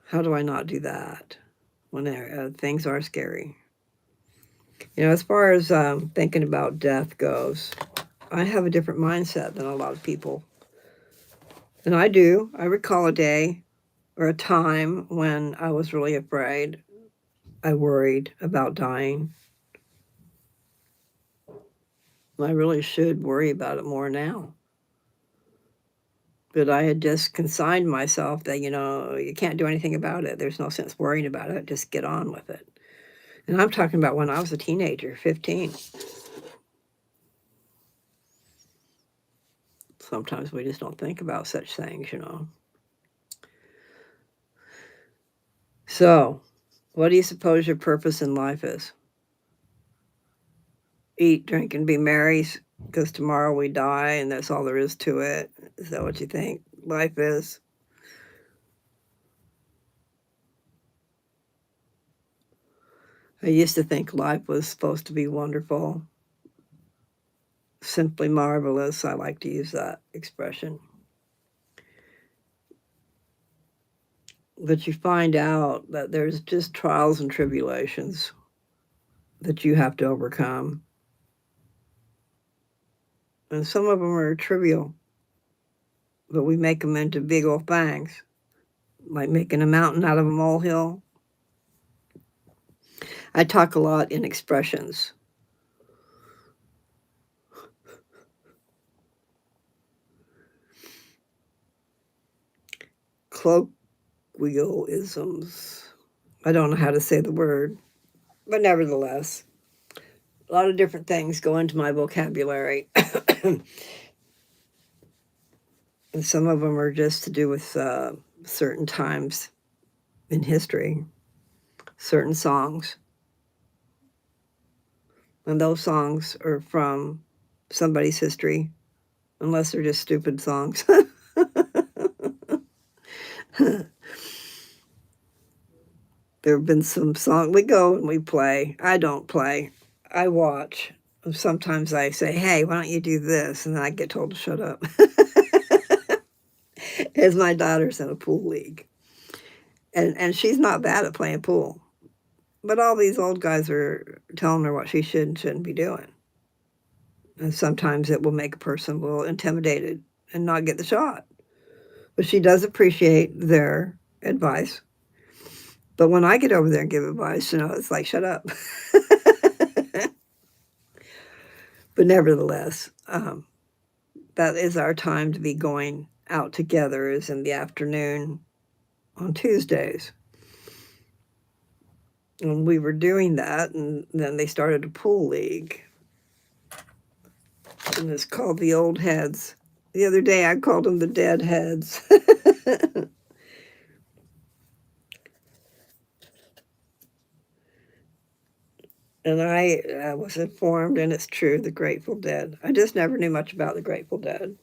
How do I not do that when things are scary? As far as thinking about death goes, I have a different mindset than a lot of people. And I do. I recall a day or a time when I was really afraid. I worried about dying. I really should worry about it more now. But I had just consigned myself that, you can't do anything about it. There's no sense worrying about it. Just get on with it. And I'm talking about when I was a teenager, 15. Sometimes we just don't think about such things, So, what do you suppose your purpose in life is? Eat, drink, and be merry, because tomorrow we die and that's all there is to it. Is that what you think life is? I used to think life was supposed to be wonderful, simply marvelous. I like to use that expression. But you find out that there's just trials and tribulations that you have to overcome. And some of them are trivial, but we make them into big old things, like making a mountain out of a molehill. I talk a lot in expressions. Colloquialisms. I don't know how to say the word, but nevertheless, a lot of different things go into my vocabulary. And some of them are just to do with certain times in history, certain songs. And those songs are from somebody's history, unless they're just stupid songs. There have been some songs, we go and we play. I don't play, I watch. Sometimes I say, hey, why don't you do this? And then I get told to shut up. As my daughter's in a pool league. And she's not bad at playing pool. But all these old guys are telling her what she should and shouldn't be doing. And sometimes it will make a person a little intimidated and not get the shot. But she does appreciate their advice. But when I get over there and give advice, it's like, shut up. But nevertheless, that is our time to be going out together, is in the afternoon on Tuesdays. And we were doing that, and then they started a pool league. And it's called the Old Heads. The other day I called them the Dead Heads. And I was informed, and it's true, the Grateful Dead. I just never knew much about the Grateful Dead.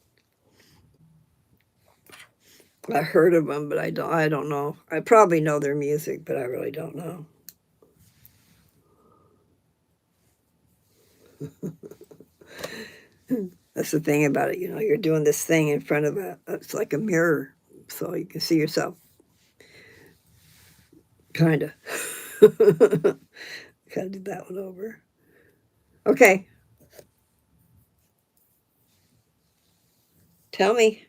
I heard of them, but I don't know. I probably know their music, but I really don't know. That's the thing about it, you're doing this thing in front of it's like a mirror, so you can see yourself. Kinda. Gotta do that one over. Okay. Tell me.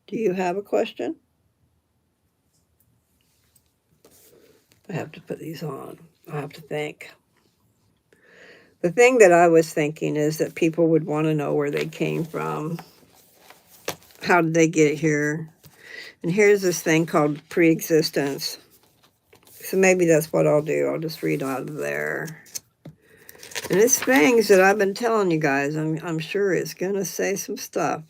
Do you have a question? I have to put these on. I have to think. The thing that I was thinking is that people would want to know where they came from. How did they get here? And here's this thing called pre-existence. So maybe that's what I'll do. I'll just read out of there. And it's things that I've been telling you guys. I'm sure it's going to say some stuff.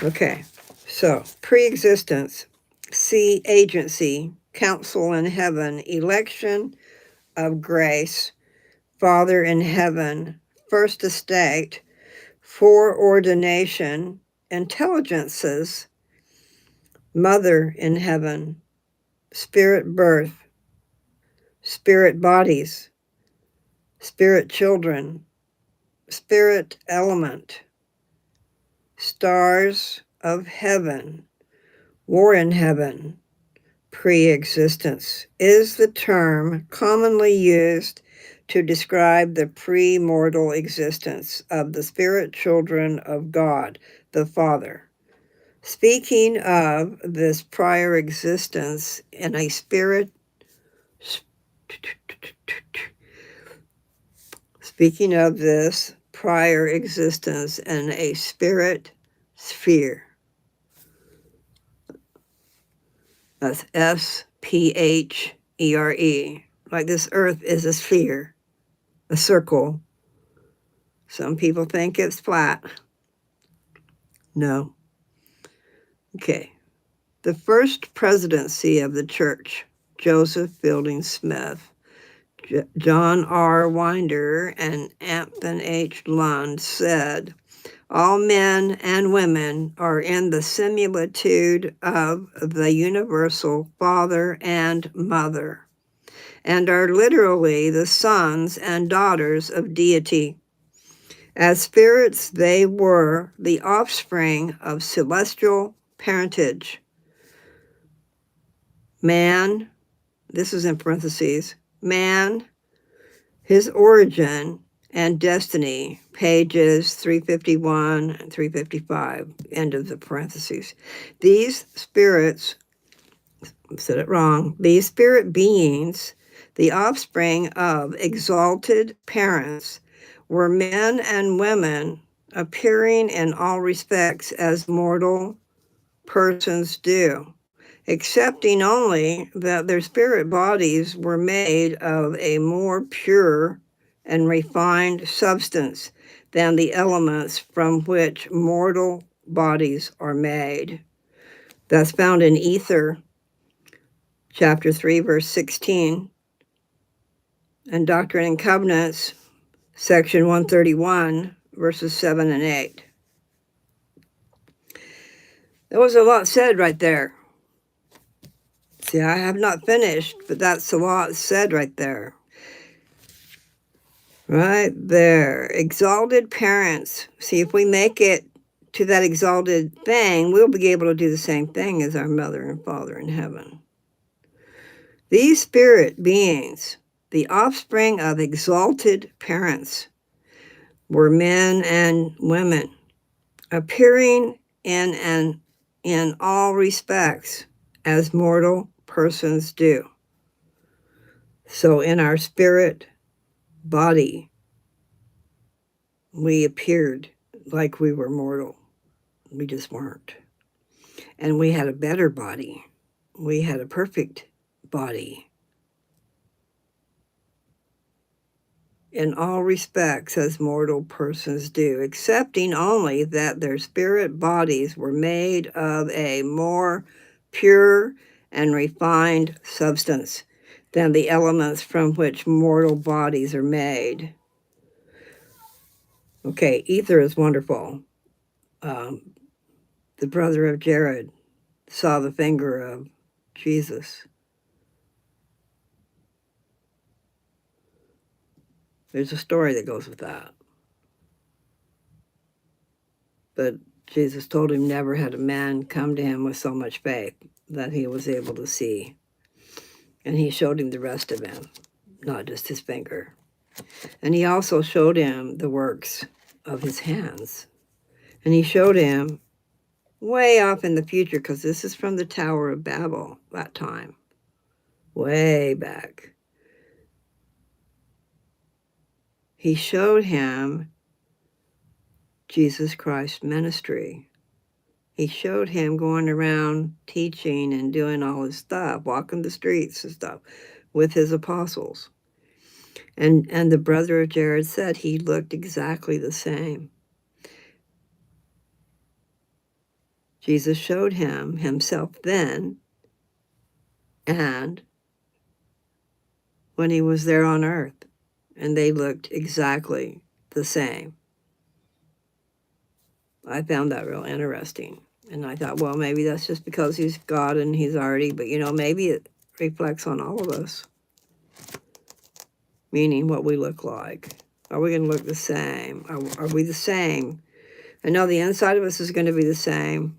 Okay, so pre-existence, see agency, counsel in heaven, election of grace, Father in heaven, first estate, foreordination, intelligences, Mother in heaven, spirit birth, spirit bodies, spirit children, spirit element, stars of heaven, war in heaven, pre-existence is the term commonly used to describe the pre-mortal existence of the spirit children of God, the Father. Speaking of this prior existence in a spirit, speaking of this prior existence in a spirit sphere. That's S-P-H-E-R-E. Like this earth is a sphere, a circle. Some people think it's flat. No. Okay. The first presidency of the church, Joseph Fielding Smith, John R. Winder, and Anthony H. Lund said, all men and women are in the similitude of the universal Father and Mother, and are literally the sons and daughters of deity. As spirits, they were the offspring of celestial parentage. Man, this is in parentheses, man, his origin and destiny, pages 351 and 355, end of the parentheses. These spirits, I said it wrong, these spirit beings, the offspring of exalted parents, were men and women appearing in all respects as mortal persons do, accepting only that their spirit bodies were made of a more pure and refined substance than the elements from which mortal bodies are made. That's found in Ether, chapter 3, verse 16, and Doctrine and Covenants, section 131, verses 7 and 8. There was a lot said right there. See, I have not finished, but that's a lot said right there. Right there. Exalted parents. See, if we make it to that exalted thing, we'll be able to do the same thing as our mother and father in heaven. These spirit beings, the offspring of exalted parents, were men and women, appearing in all respects as mortal persons do. So in our spirit body, we appeared like we were mortal. We just weren't. And we had a better body. We had a perfect body. In all respects, as mortal persons do, excepting only that their spirit bodies were made of a more pure and refined substance than the elements from which mortal bodies are made. Okay, ether is wonderful. The brother of Jared saw the finger of Jesus. There's a story that goes with that. But Jesus told him never had a man come to him with so much faith that he was able to see. And he showed him the rest of him, not just his finger. And he also showed him the works of his hands. And he showed him way off in the future, because this is from the Tower of Babel, that time, way back. He showed him Jesus Christ's ministry. He showed him going around teaching and doing all his stuff, walking the streets and stuff with his apostles. And the brother of Jared said he looked exactly the same. Jesus showed him himself then and when he was there on earth, and they looked exactly the same. I found that real interesting. And I thought, well, maybe that's just because he's God and he's already, but maybe reflects on all of us, meaning what we look like. Are we going to look the same? Are we the same? I know the inside of us is going to be the same.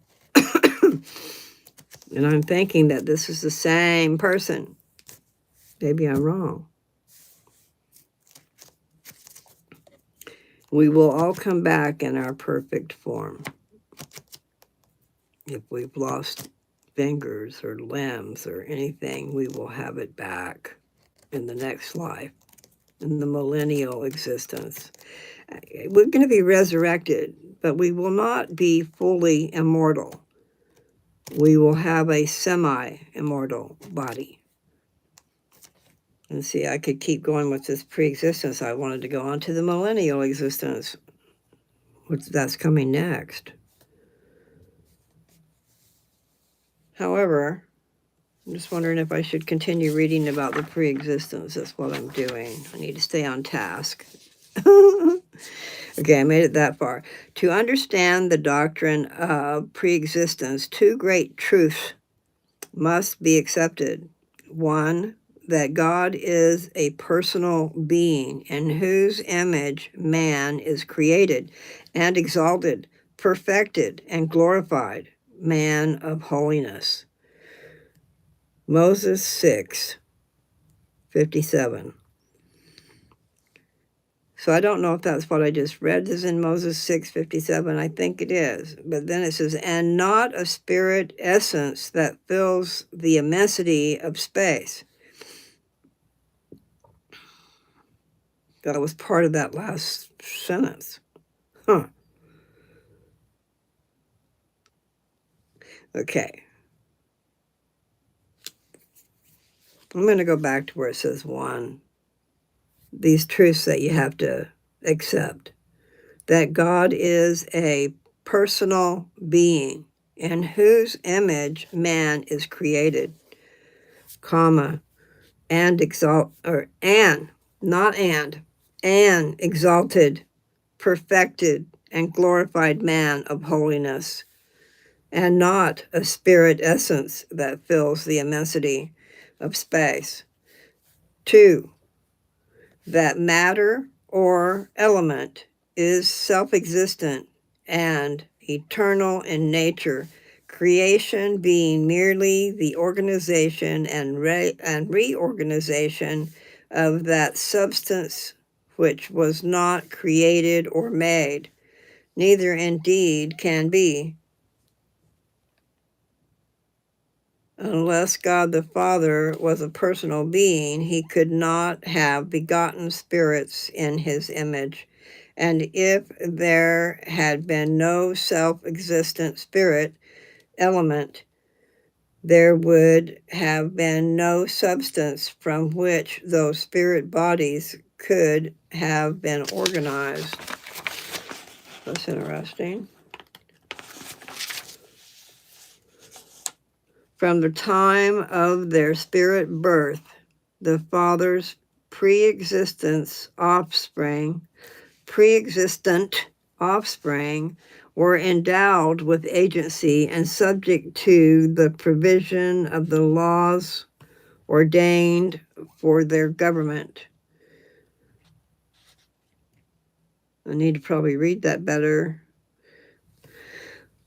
And I'm thinking that this is the same person. Maybe I'm wrong. We will all come back in our perfect form. If we've lost fingers or limbs or anything, we will have it back in the next life, in the millennial existence. We're going to be resurrected, but we will not be fully immortal. We will have a semi-immortal body. And see, I could keep going with this pre-existence. I wanted to go on to the millennial existence, which that's coming next. However, I'm just wondering if I should continue reading about the pre-existence. That's what I'm doing. I need to stay on task. Okay, I made it that far. To understand the doctrine of pre-existence, two great truths must be accepted. One, that God is a personal being in whose image man is created and exalted, perfected, and glorified, man of holiness. Moses 6:57. So I don't know if that's what I just read is in Moses 6:57. I think it is. But then it says, and not a spirit essence that fills the immensity of space. That was part of that last sentence. Huh. Okay. I'm going to go back to where it says 1. These truths that you have to accept. That God is a personal being in whose image man is created, comma, and exalted, perfected, and glorified man of holiness, and not a spirit essence that fills the immensity of space. 2, that matter or element is self-existent and eternal in nature, creation being merely the organization and reorganization of that substance which was not created or made, neither indeed can be. Unless God the Father was a personal being, he could not have begotten spirits in his image. And if there had been no self-existent spirit element, there would have been no substance from which those spirit bodies could have been organized. That's interesting. From the time of their spirit birth, the Father's pre-existent offspring were endowed with agency and subject to the provision of the laws ordained for their government. I need to probably read that better.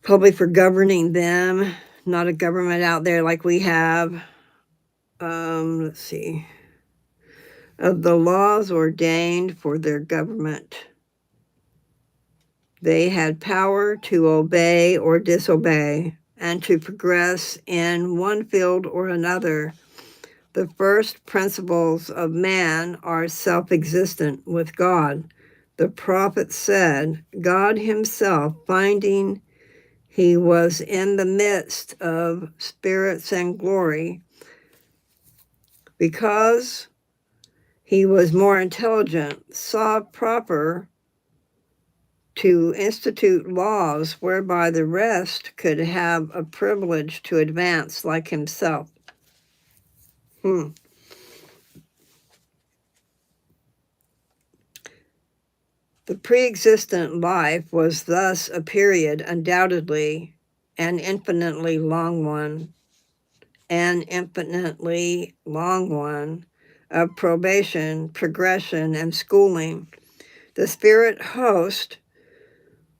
Probably for governing them, not a government out there like we have. Let's see. Of the laws ordained for their government. They had power to obey or disobey and to progress in one field or another. The first principles of man are self-existent with God. The prophet said, God himself, finding he was in the midst of spirits and glory, because he was more intelligent, saw proper to institute laws whereby the rest could have a privilege to advance like himself. The pre-existent life was thus a period, undoubtedly, an infinitely long one, and infinitely long one of probation, progression, and schooling. The spirit host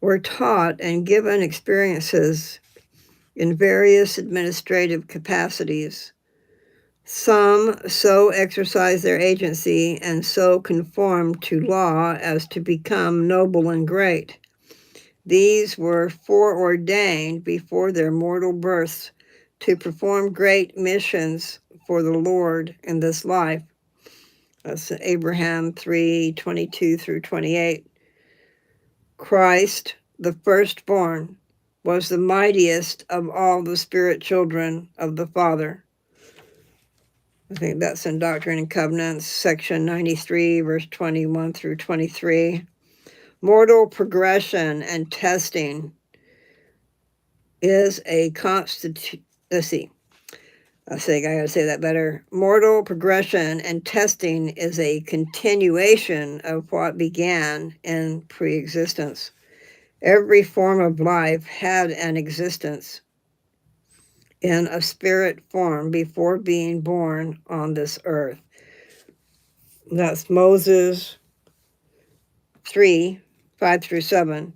were taught and given experiences in various administrative capacities. Some so exercised their agency and so conformed to law as to become noble and great. These were foreordained before their mortal births to perform great missions for the Lord in this life. That's Abraham 3:22 through 28. Christ, the firstborn, was the mightiest of all the spirit children of the Father. I think that's in Doctrine and Covenants, section 93, verse 21 through 23. Mortal progression and testing is a let's see. I think I gotta say that better. Mortal progression and testing is a continuation of what began in pre-existence. Every form of life had an existence in a spirit form before being born on this earth. That's Moses 3:5 through 7.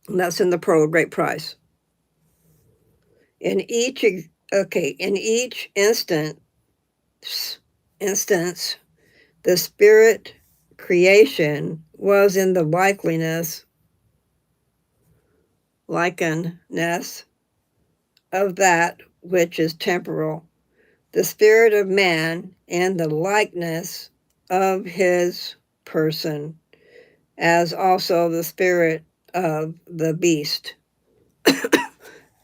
And that's in the Pearl of Great Price. In each instance, the spirit creation was in the likeness of that which is temporal, the spirit of man and the likeness of his person, as also the spirit of the beast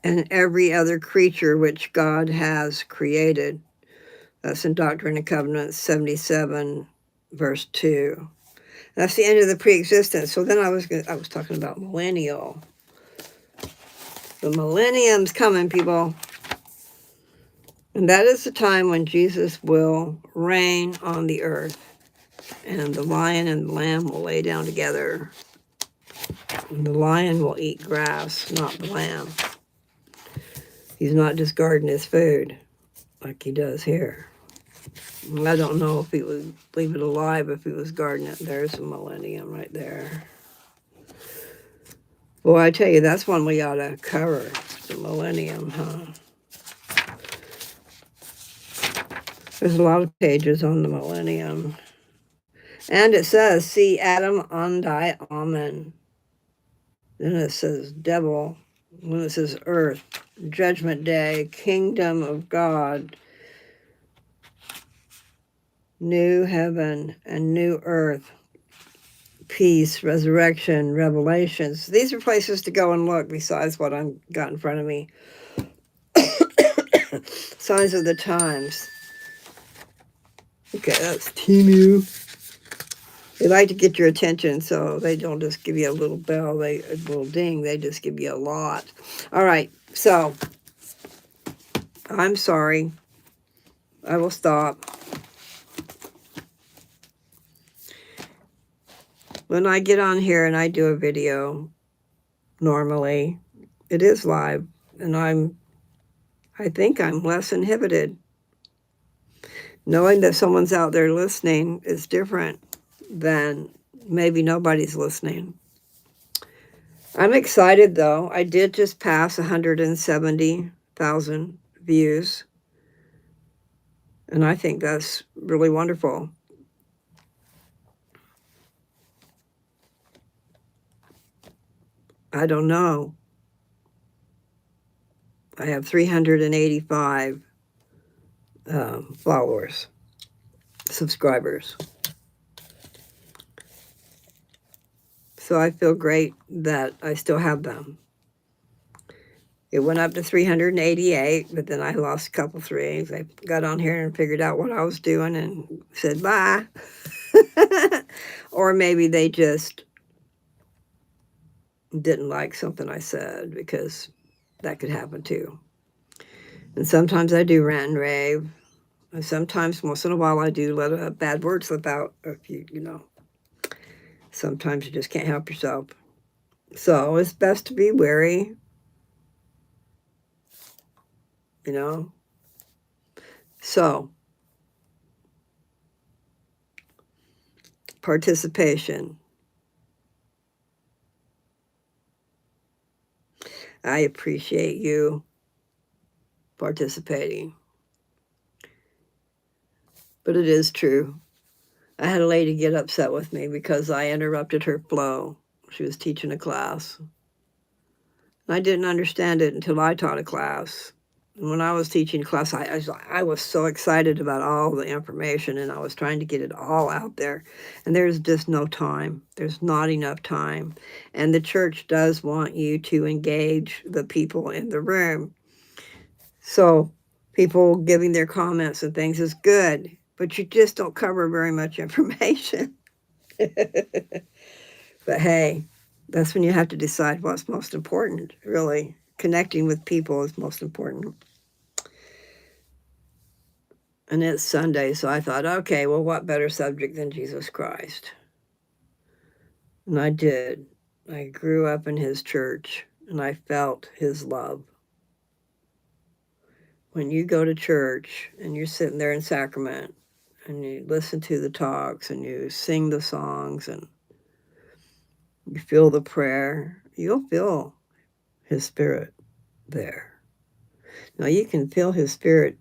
and every other creature which God has created. That's in Doctrine and Covenants 77, verse 2. That's the end of the pre-existence. So then I was talking about millennial. The millennium's coming, people. And that is the time when Jesus will reign on the earth. And the lion and the lamb will lay down together. And the lion will eat grass, not the lamb. He's not just guarding his food like he does here. I don't know if he would leave it alive if he was guarding it. There's a millennium right there. Well, I tell you, that's one we ought to cover, the millennium, huh? There's a lot of pages on the millennium. And it says, see Adam Undai Amen. Then it says devil. Then it says earth, judgment day, kingdom of God, new heaven and new earth, peace, resurrection, revelations. These are places to go and look besides what I've got in front of me. Signs of the times. Okay, that's Temu. They like to get your attention, so they don't just give you a little bell, a little ding, they just give you a lot. All right, so I'm sorry. I will stop. When I get on here and I do a video, normally, it is live, and I think I'm less inhibited. Knowing that someone's out there listening is different than maybe nobody's listening. I'm excited, though. I did just pass 170,000 views, and I think that's really wonderful. I don't know. I have 385 followers, subscribers. So I feel great that I still have them. It went up to 388, but then I lost a couple threes. I got on here and figured out what I was doing and said bye. Or maybe they just didn't like something I said, because that could happen too. And sometimes I do rant and rave. And sometimes, once in a while, I do let a bad word slip out. If you know, sometimes you just can't help yourself. So it's best to be wary. you know? So, participation. I appreciate you participating. But it is true. I had a lady get upset with me because I interrupted her flow. She was teaching a class. And I didn't understand it until I taught a class. And when I was teaching class, I was so excited about all the information and I was trying to get it all out there. And there's just no time. There's not enough time. And the church does want you to engage the people in the room. So people giving their comments and things is good, but you just don't cover very much information. But hey, that's when you have to decide what's most important, really. Connecting with people is most important. And it's Sunday, so I thought, okay, well, what better subject than Jesus Christ? And I did. I grew up in his church, and I felt his love. When you go to church and you're sitting there in sacrament, and you listen to the talks, and you sing the songs, and you feel the prayer, you'll feel his spirit there. Now, you can feel his spirit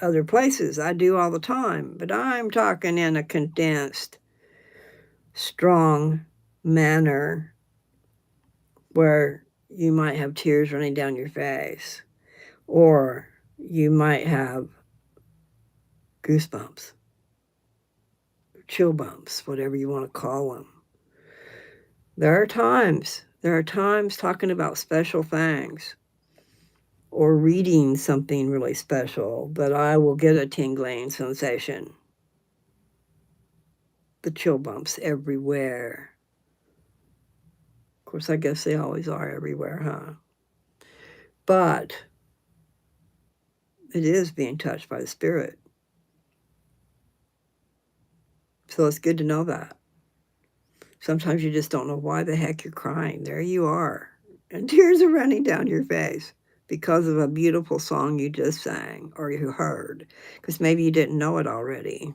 other places. I do all the time, but I'm talking in a condensed, strong manner where you might have tears running down your face, or you might have goosebumps, chill bumps, whatever you want to call them. There are times talking about special things or reading something really special that I will get a tingling sensation. The chill bumps everywhere. Of course, I guess they always are everywhere, huh? But it is being touched by the Spirit. So it's good to know that. Sometimes you just don't know why the heck you're crying. There you are. And tears are running down your face because of a beautiful song you just sang or you heard, because maybe you didn't know it already.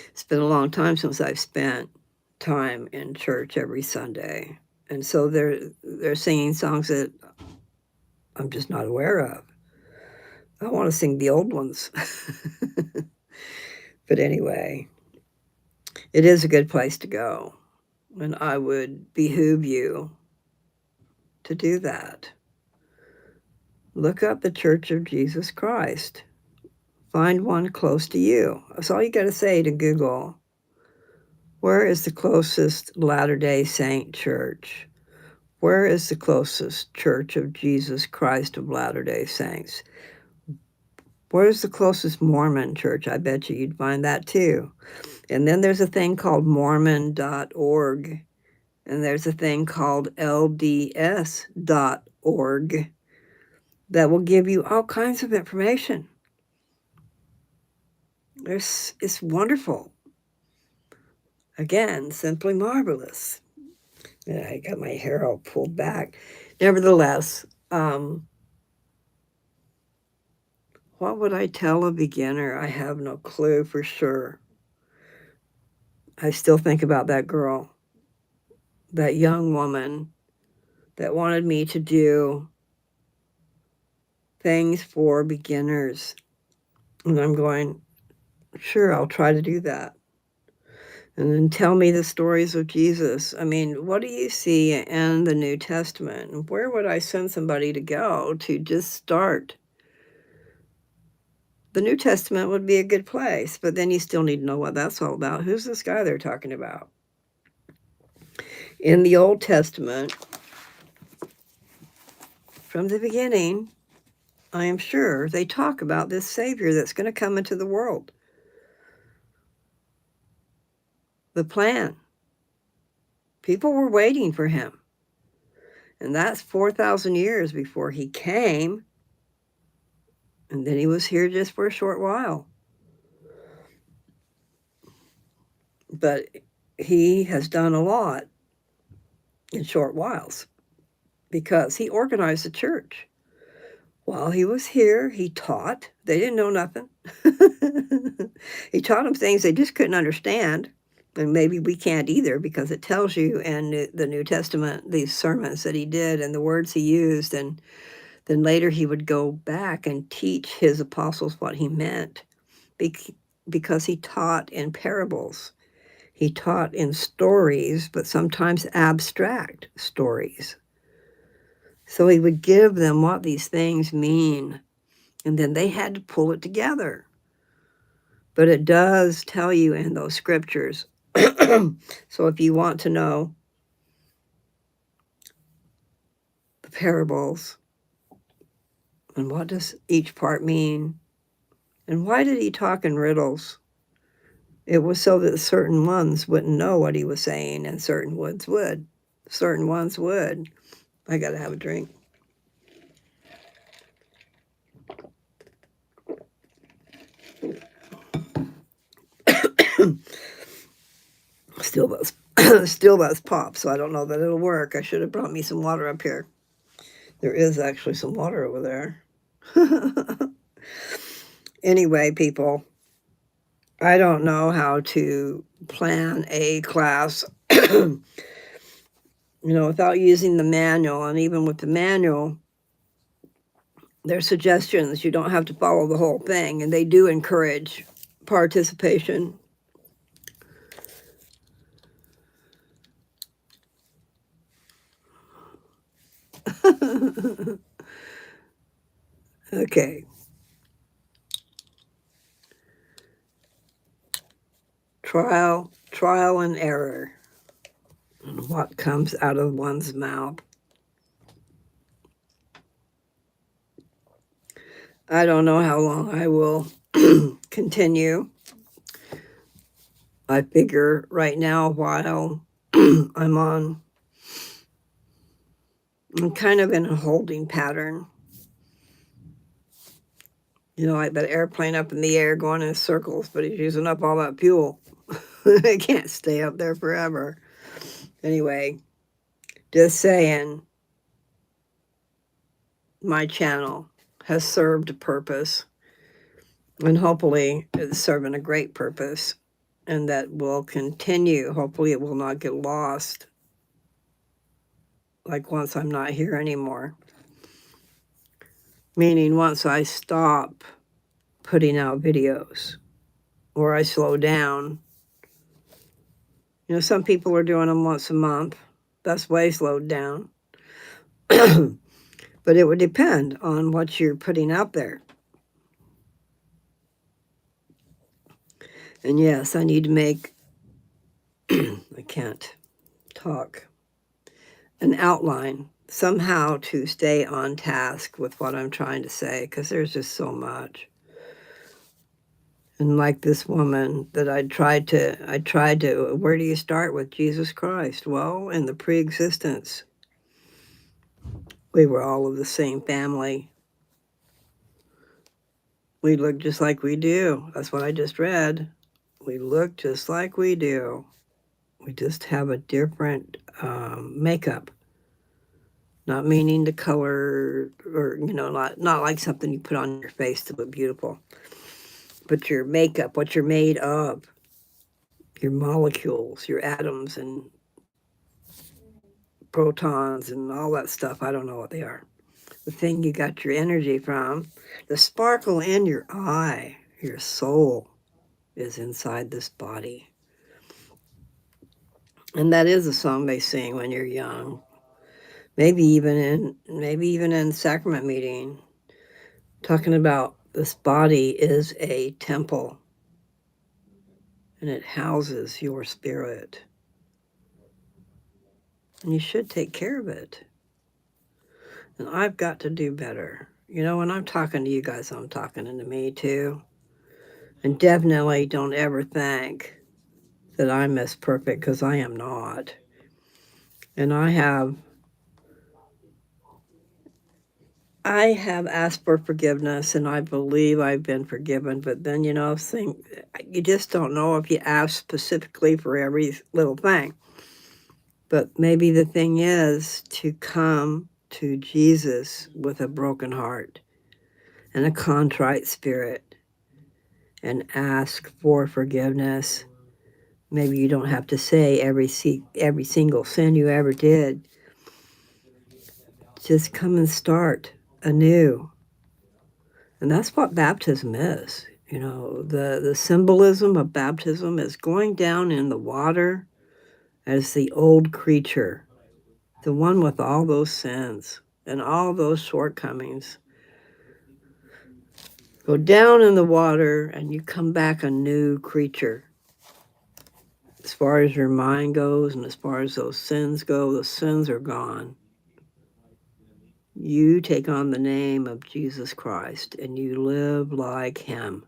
It's been a long time since I've spent time in church every Sunday. And so they're singing songs that I'm just not aware of. I want to sing the old ones. But anyway, it is a good place to go. And I would behoove you to do that. Look up the Church of Jesus Christ. Find one close to you. That's all you got to say to Google. Where is the closest Latter-day Saint church? Where is the closest Church of Jesus Christ of Latter-day Saints? Where's the closest Mormon church? I bet you'd find that too. And then there's a thing called Mormon.org, and there's a thing called LDS.org that will give you all kinds of information. It's wonderful. Again, simply marvelous. Yeah, I got my hair all pulled back. Nevertheless, what would I tell a beginner? I have no clue for sure. I still think about that girl, that young woman that wanted me to do things for beginners. And I'm going, sure, I'll try to do that. And then tell me the stories of Jesus. I mean, what do you see in the New Testament? Where would I send somebody to go to just start? The New Testament would be a good place, but then you still need to know what that's all about. Who's this guy they're talking about? In the Old Testament, from the beginning, I am sure they talk about this Savior that's going to come into the world. The plan. People were waiting for him. And that's 4,000 years before he came. And then he was here just for a short while. But he has done a lot in short whiles because he organized the church. While he was here, he taught. They didn't know nothing. He taught them things they just couldn't understand. And maybe we can't either, because it tells you in the New Testament, these sermons that he did and the words he used. And then later he would go back and teach his apostles what he meant, because he taught in parables. He taught in stories, but sometimes abstract stories. So he would give them what these things mean, and then they had to pull it together. But it does tell you in those scriptures. So if you want to know the parables and what does each part mean, and why did he talk in riddles? It was so that certain ones wouldn't know what he was saying, and certain ones would. Certain ones would. I gotta have a drink. Still does, still does pop, so I don't know that it'll work. I should have brought me some water up here. There is actually some water over there. Anyway, people, I don't know how to plan a class, without using the manual. And even with the manual, there's suggestions. You don't have to follow the whole thing, and they do encourage participation. Okay. Trial and error. And what comes out of one's mouth. I don't know how long I will continue. I figure right now, while I'm kind of in a holding pattern. Like that airplane up in the air going in circles, but he's using up all that fuel. It can't stay up there forever. Anyway, just saying, my channel has served a purpose, and hopefully it's serving a great purpose, and that will continue. Hopefully it will not get lost, like once I'm not here anymore. Meaning once I stop putting out videos, or I slow down. Some people are doing them once a month. That's way slowed down. But it would depend on what you're putting out there. And yes, I need to make, I can't talk, an outline somehow to stay on task with what I'm trying to say, because there's just so much. And like this woman that I tried to, where do you start with Jesus Christ? Well, in the pre-existence, we were all of the same family. We look just like we do. That's what I just read. We look just like we do. We just have a different makeup. Not meaning the color, or, not like something you put on your face to look beautiful. But your makeup, what you're made of, your molecules, your atoms and protons and all that stuff. I don't know what they are. The thing you got your energy from, the sparkle in your eye, your soul is inside this body. And that is a song they sing when you're young. Maybe even in sacrament meeting, talking about this body is a temple, and it houses your spirit. And you should take care of it. And I've got to do better. When I'm talking to you guys, I'm talking to me too. And definitely don't ever think that I'm as perfect, because I am not. And I have asked for forgiveness, and I believe I've been forgiven. But then, you just don't know if you ask specifically for every little thing. But maybe the thing is to come to Jesus with a broken heart and a contrite spirit and ask for forgiveness. Maybe you don't have to say every single sin you ever did. Just come and start anew. And that's what baptism is. You know, the symbolism of baptism is going down in the water as the old creature, the one with all those sins and all those shortcomings. Go down in the water and you come back a new creature. As far as your mind goes and as far as those sins go, the sins are gone. You take on the name of Jesus Christ and you live like him.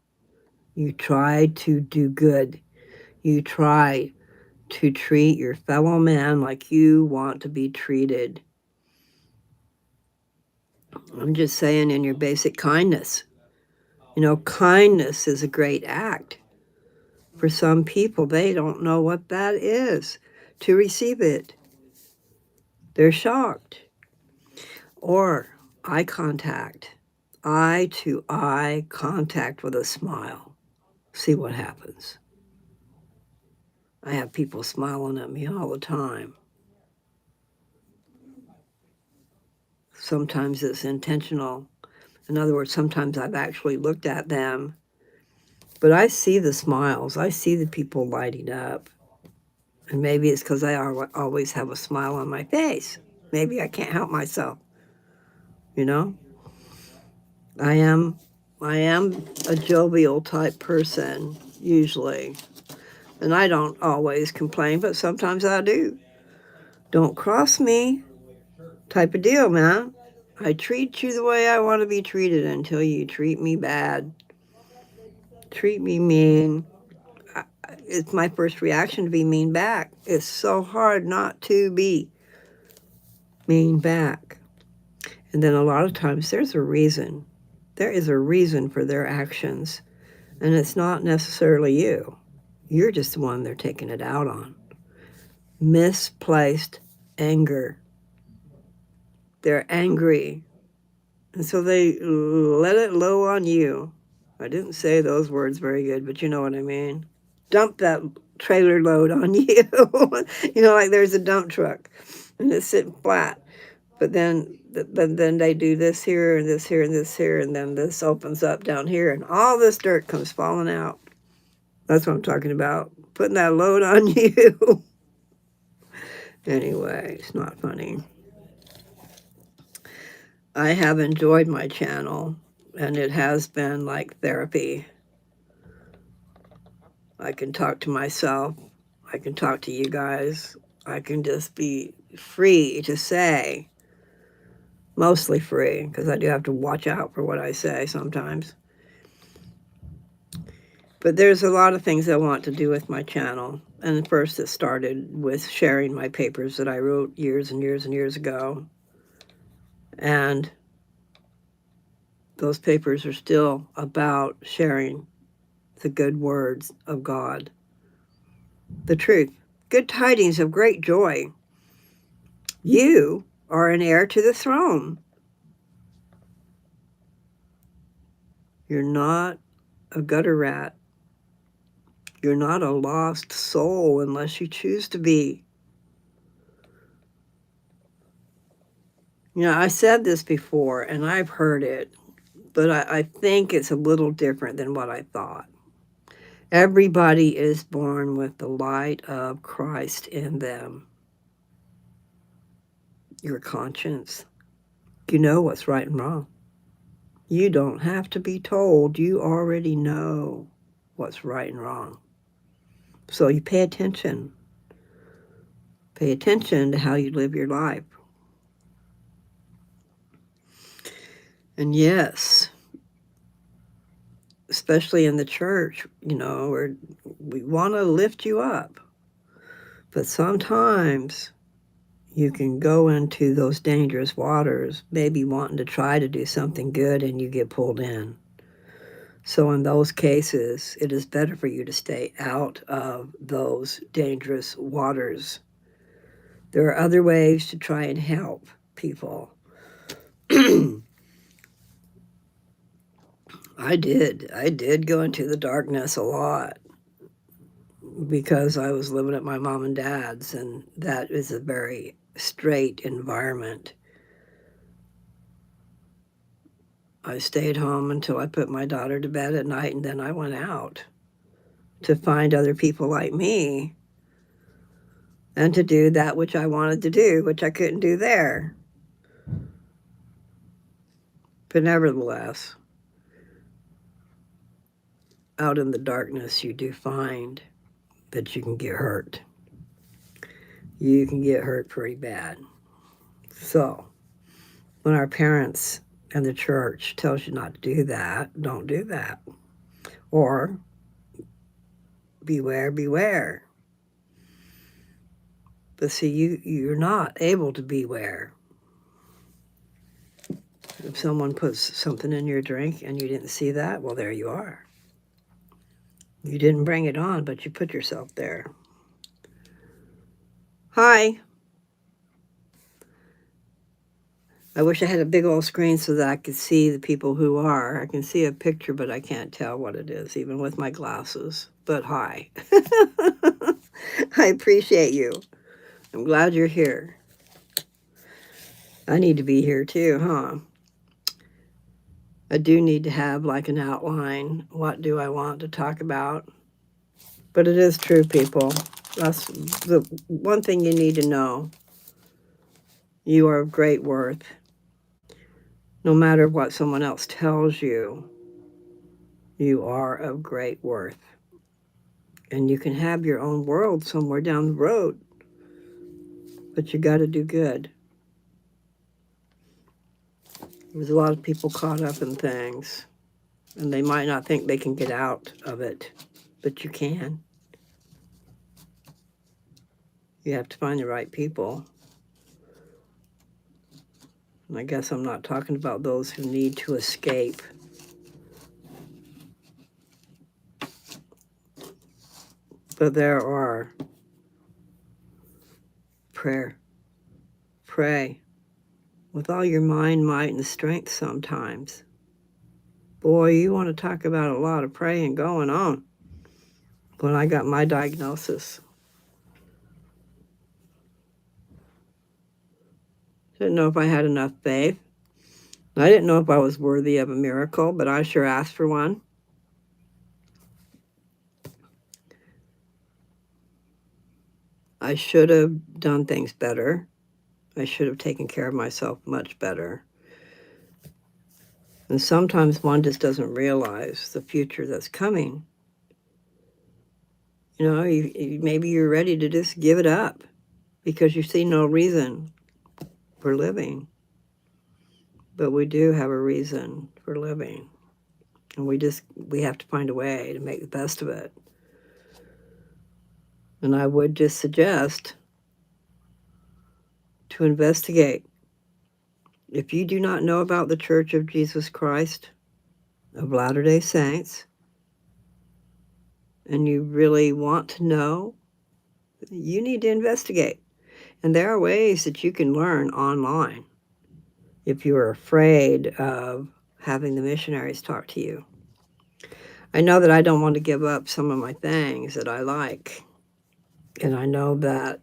You try to do good. You try to treat your fellow man like you want to be treated. I'm just saying, in your basic kindness. You know, kindness is a great act. For some people, they don't know what that is to receive it. They're shocked. Or eye contact. Eye to eye contact with a smile. See what happens. I have people smiling at me all the time. Sometimes it's intentional. In other words, sometimes I've actually looked at them, but I see the smiles. I see the people lighting up. And maybe it's because I always have a smile on my face. Maybe I can't help myself. You know, I am a jovial type person usually, and I don't always complain, but sometimes I do. Don't cross me, type of deal, man. I treat you the way I want to be treated until you treat me bad, treat me mean. It's my first reaction to be mean back. It's so hard not to be mean back. And then a lot of times there's a reason. There is a reason for their actions, and it's not necessarily you. You're just the one they're taking it out on. Misplaced anger. They're angry, and so they let it low on you. I didn't say those words very good, but you know what I mean. Dump that trailer load on you. You know, like there's a dump truck, and it's sitting flat. But then they do this here and this here and this here, and then this opens up down here, and all this dirt comes falling out. That's what I'm talking about. Putting that load on you. Anyway, it's not funny. I have enjoyed my channel, and it has been like therapy. I can talk to myself. I can talk to you guys. I can just be free to say. Mostly free, because I do have to watch out for what I say sometimes. But there's a lot of things I want to do with my channel. And first it started with sharing my papers that I wrote years and years and years ago. And those papers are still about sharing the good words of God. The truth. Good tidings of great joy. You are an heir to the throne. You're not a gutter rat. You're not a lost soul unless you choose to be. You know, I said this before, and I've heard it, but I think it's a little different than what I thought. Everybody is born with the light of Christ in them. Your conscience. You know what's right and wrong. You don't have to be told. You already know what's right and wrong. So you pay attention. Pay attention to how you live your life. And yes, especially in the church, you know, we want to lift you up. But sometimes you can go into those dangerous waters, maybe wanting to try to do something good, and you get pulled in. So in those cases, it is better for you to stay out of those dangerous waters. There are other ways to try and help people. I did go into the darkness a lot because I was living at my mom and dad's, and that is a very straight environment. I stayed home until I put my daughter to bed at night, and then I went out to find other people like me and to do that which I wanted to do, which I couldn't do there. But nevertheless, out in the darkness, you do find that you can get hurt. You can get hurt pretty bad. So, when our parents and the church tells you not to do that, don't do that. Or, beware, beware. But see, you're not able to beware. If someone puts something in your drink and you didn't see that, well, there you are. You didn't bring it on, but you put yourself there. Hi. I wish I had a big old screen so that I could see the people who are. I can see a picture, but I can't tell what it is, even with my glasses. But hi. I appreciate you. I'm glad you're here. I need to be here too, huh? I do need to have like an outline. What do I want to talk about? But it is true, people. That's the one thing you need to know. You are of great worth. No matter what someone else tells you, you are of great worth. And you can have your own world somewhere down the road, but you got to do good. There's a lot of people caught up in things, and they might not think they can get out of it, but you can. You have to find the right people. And I guess I'm not talking about those who need to escape. But there are. Prayer. Pray with all your mind, might, and strength sometimes. Boy, you want to talk about a lot of praying going on. When I got my diagnosis, didn't know if I had enough faith. I didn't know if I was worthy of a miracle, but I sure asked for one. I should have done things better. I should have taken care of myself much better. And sometimes one just doesn't realize the future that's coming. You know, maybe you're ready to just give it up because you see no reason for living. But we do have a reason for living. And we have to find a way to make the best of it. And I would just suggest to investigate. If you do not know about the Church of Jesus Christ of Latter-day Saints, and you really want to know, you need to investigate. And there are ways that you can learn online if you are afraid of having the missionaries talk to you. I know that I don't want to give up some of my things that I like. And I know that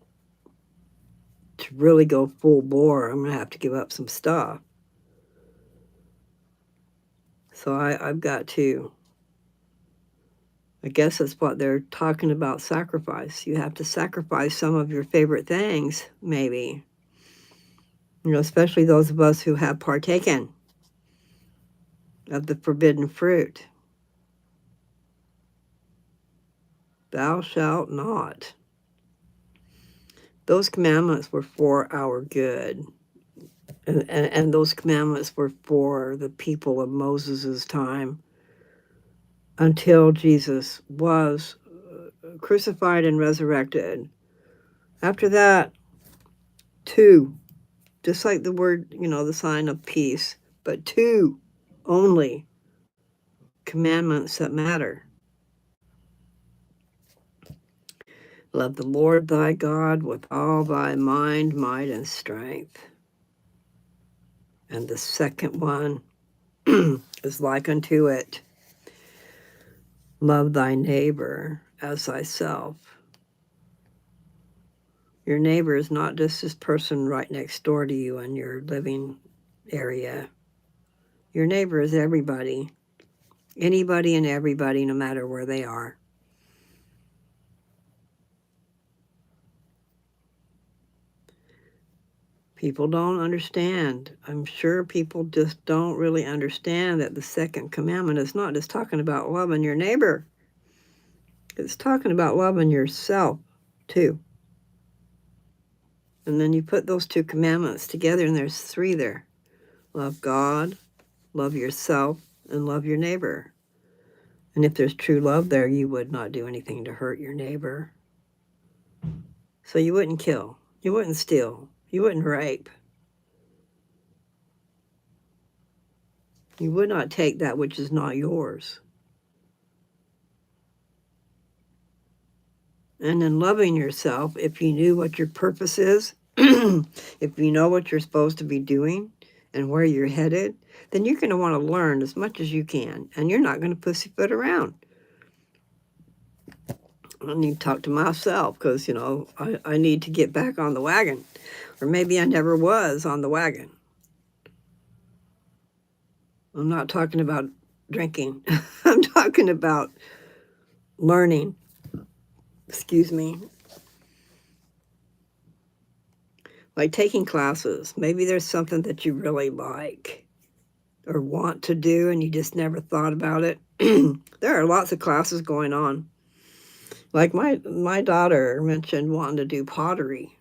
to really go full bore, I'm going to have to give up some stuff. So I've got to. I guess that's what they're talking about, sacrifice. You have to sacrifice some of your favorite things, maybe. You know, especially those of us who have partaken of the forbidden fruit. Thou shalt not. Those commandments were for our good. And those commandments were for the people of Moses' time until Jesus was crucified and resurrected. After that, two, just like the word, you know, the sign of peace, but two only commandments that matter. Love the Lord thy God with all thy mind, might, and strength. And the second one is like unto it. Love thy neighbor as thyself. Your neighbor is not just this person right next door to you in your living area. Your neighbor is everybody. Anybody and everybody, no matter where they are. People don't understand. I'm sure people just don't really understand that the second commandment is not just talking about loving your neighbor. It's talking about loving yourself, too. And then you put those two commandments together, and there's three there. Love God, love yourself, and love your neighbor. And if there's true love there, you would not do anything to hurt your neighbor. So you wouldn't kill. You wouldn't steal. You wouldn't rape. You would not take that which is not yours. And in loving yourself, if you knew what your purpose is, if you know what you're supposed to be doing and where you're headed, then you're going to want to learn as much as you can. And you're not going to pussyfoot around. I need to talk to myself because, I need to get back on the wagon. Or maybe I never was on the wagon. I'm not talking about drinking. I'm talking about learning. Excuse me. Like taking classes. Maybe there's something that you really like or want to do and you just never thought about it. There are lots of classes going on. Like my daughter mentioned wanting to do pottery.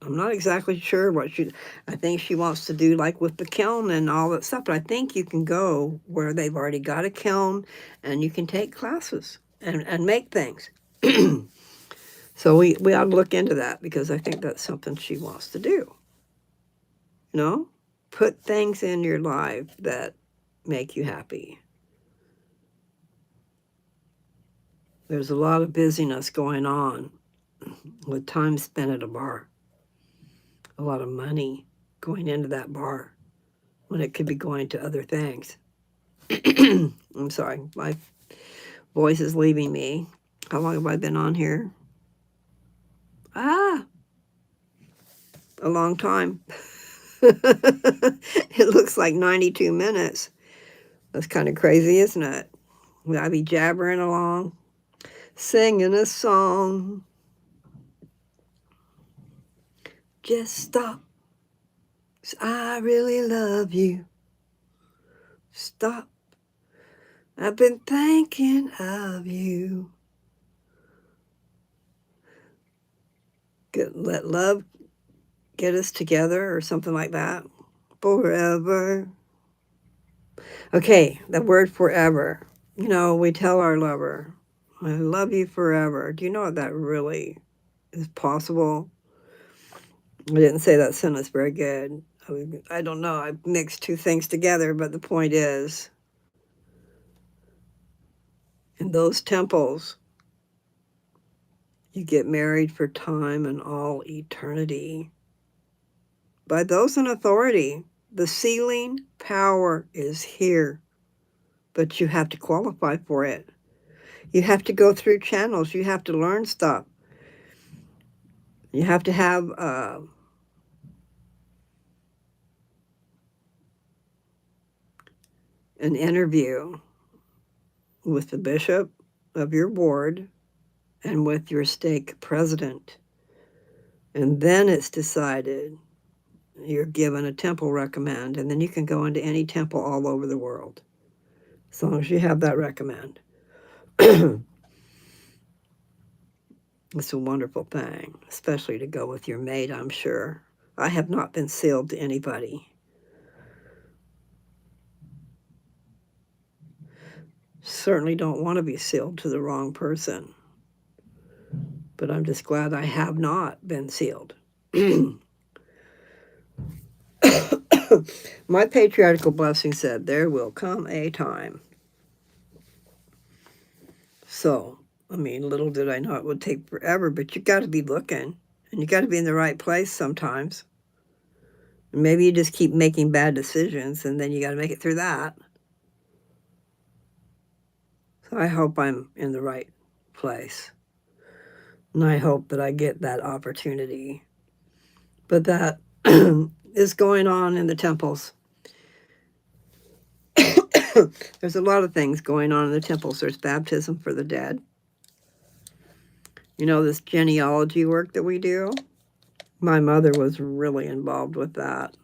I'm not exactly sure I think she wants to do like with the kiln and all that stuff, but I think you can go where they've already got a kiln and you can take classes and make things. So we ought to look into that because I think that's something she wants to do. Put things in your life that make you happy. There's a lot of busyness going on with time spent at a bar. A lot of money going into that bar when it could be going to other things. I'm sorry, my voice is leaving me. How long have I been on here? A long time. It looks like 92 minutes. That's kind of crazy, isn't it? I'll be jabbering along, singing a song. Just stop, 'cause I really love you. Stop, I've been thinking of you. Let love get us together or something like that. Forever. Okay, the word forever. We tell our lover, I love you forever. Do you know what that really is possible? I didn't say that sentence very good. I don't know. I mixed two things together, but the point is, in those temples, you get married for time and all eternity. By those in authority, the sealing power is here, but you have to qualify for it. You have to go through channels. You have to learn stuff. You have to have an interview with the bishop of your ward and with your stake president. And then it's decided you're given a temple recommend, and then you can go into any temple all over the world as long as you have that recommend. It's a wonderful thing, especially to go with your mate, I'm sure. I have not been sealed to anybody. Certainly don't want to be sealed to the wrong person. But I'm just glad I have not been sealed. My patriarchal blessing said, there will come a time. So, little did I know it would take forever, but you got to be looking, and you got to be in the right place sometimes. And maybe you just keep making bad decisions, and then you got to make it through that. So I hope I'm in the right place. And I hope that I get that opportunity. But that is going on in the temples. There's a lot of things going on in the temples. There's baptism for the dead. You know, this genealogy work that we do. My mother was really involved with that.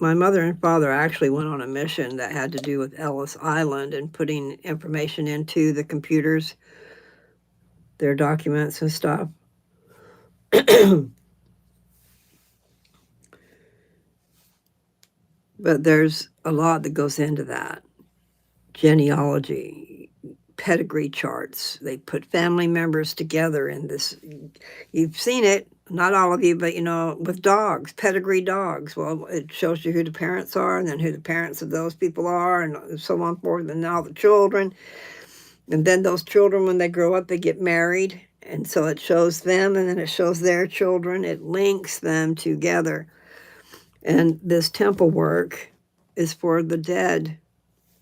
My mother and father actually went on a mission that had to do with Ellis Island and putting information into the computers, their documents and stuff. But there's a lot that goes into that. Genealogy, pedigree charts. They put family members together in this. You've seen it, not all of you, but you know, with dogs, pedigree dogs. Well, it shows you who the parents are and then who the parents of those people are and so on forth, and now the children. And then those children, when they grow up, they get married. And so it shows them and then it shows their children. It links them together. And this temple work is for the dead.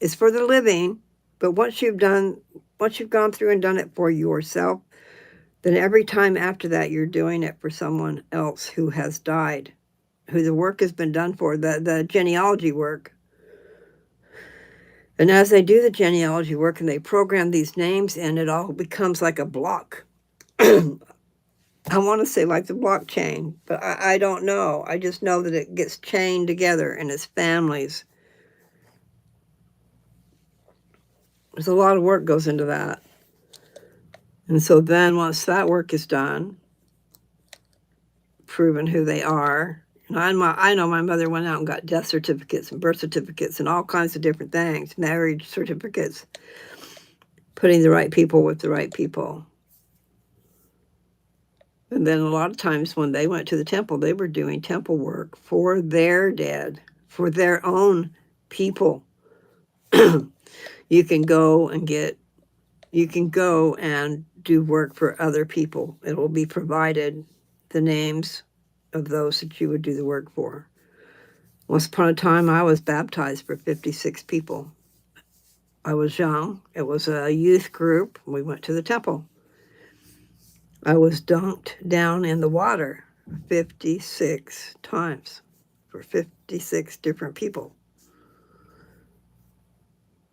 It's for the living. But once you've gone through and done it for yourself, then every time after that, you're doing it for someone else who has died, who the work has been done for, the genealogy work. And as they do the genealogy work and they program these names in, it all becomes like a block. I want to say like the blockchain, but I don't know. I just know that it gets chained together and it's families. There's a lot of work goes into that. And so then once that work is done, proven who they are, and I know my mother went out and got death certificates and birth certificates and all kinds of different things, marriage certificates, putting the right people with the right people. And then a lot of times when they went to the temple, they were doing temple work for their dead, for their own people. You can go and do work for other people. It will be provided the names of those that you would do the work for. Once upon a time, I was baptized for 56 people. I was young. It was a youth group. We went to the temple. I was dunked down in the water 56 times for 56 different people.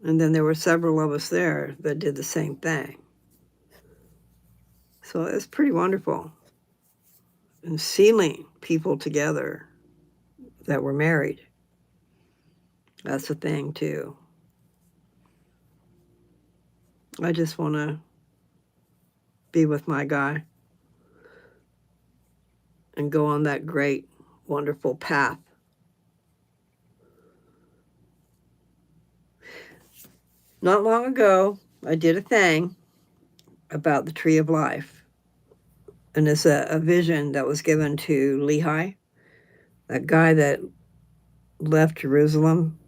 And then there were several of us there that did the same thing. So it's pretty wonderful. And sealing people together that were married. That's a thing too. I just want to be with my guy and go on that great, wonderful path. Not long ago, I did a thing about the tree of life. And it's a vision that was given to Lehi, that guy that left Jerusalem.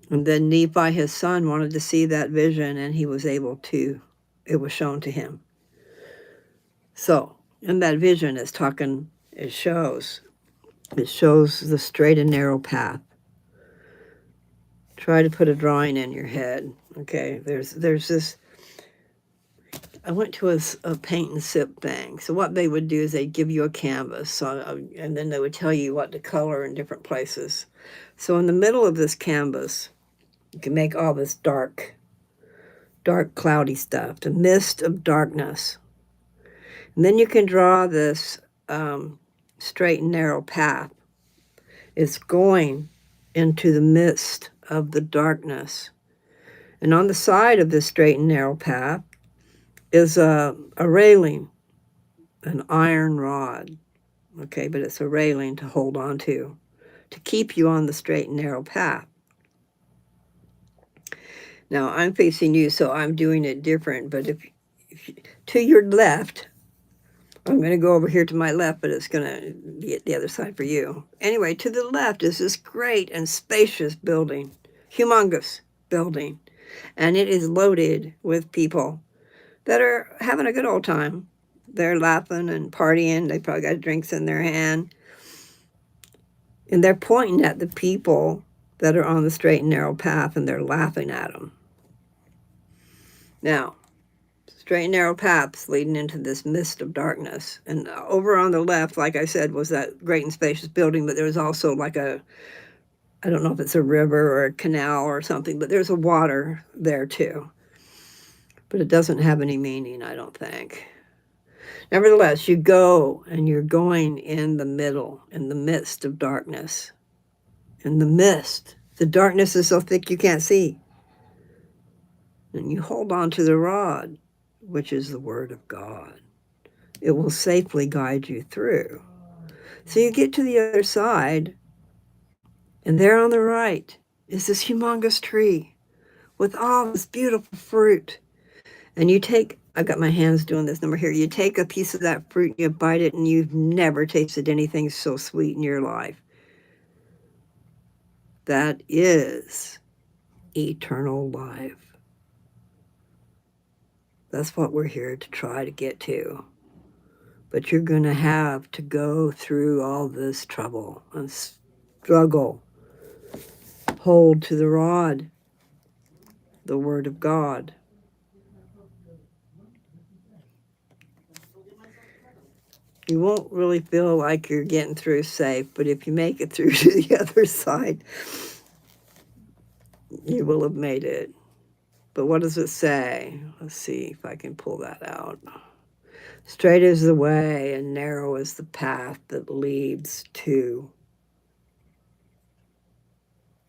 And then Nephi, his son, wanted to see that vision, and he was able to. It was shown to him. So, in that vision, it shows the straight and narrow path. Try to put a drawing in your head. Okay, there's this. I went to a paint and sip thing. So what they would do is they'd give you a canvas, and then they would tell you what to color in different places. So in the middle of this canvas, you can make all this dark, cloudy stuff, the mist of darkness. And then you can draw this straight and narrow path. It's going into the midst of the darkness. And on the side of this straight and narrow path is a railing, an iron rod. Okay, but it's a railing to hold on to keep you on the straight and narrow path. Now, I'm facing you, so I'm doing it different, but if to your left, I'm going to go over here to my left, but it's going to be at the other side for you. Anyway, to the left is this great and spacious building, humongous building, and it is loaded with people that are having a good old time. They're laughing and partying. They probably got drinks in their hand. And they're pointing at the people that are on the straight and narrow path, and they're laughing at them. Now, straight and narrow paths leading into this mist of darkness. And over on the left, like I said, was that great and spacious building, but there was also like I don't know if it's a river or a canal or something, but there's a water there too. But it doesn't have any meaning, I don't think. Nevertheless, you go and you're going in the middle, in the midst of darkness. In the mist. The darkness is so thick you can't see. And you hold on to the rod, which is the Word of God. It will safely guide you through. So you get to the other side, and there on the right is this humongous tree with all this beautiful fruit. And you take, I've got my hands doing this number here, you take a piece of that fruit, you bite it, and you've never tasted anything so sweet in your life. That is eternal life. That's what we're here to try to get to. But you're going to have to go through all this trouble and struggle. Hold to the rod, the Word of God. You won't really feel like you're getting through safe, but if you make it through to the other side, you will have made it. But what does it say? Let's see if I can pull that out. Straight is the way and narrow is the path that leads to,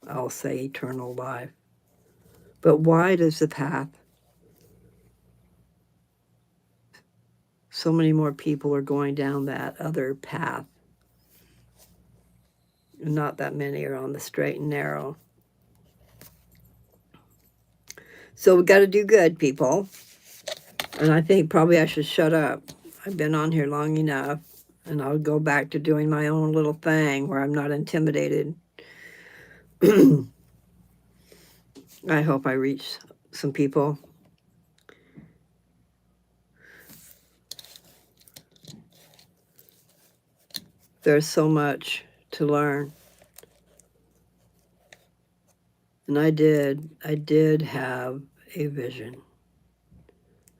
I'll say, eternal life. But wide is the path. So many more people are going down that other path. And not that many are on the straight and narrow. So we got to do good, people. And I think probably I should shut up. I've been on here long enough. And I'll go back to doing my own little thing where I'm not intimidated. I hope I reach some people. There's so much to learn. And I did have a vision.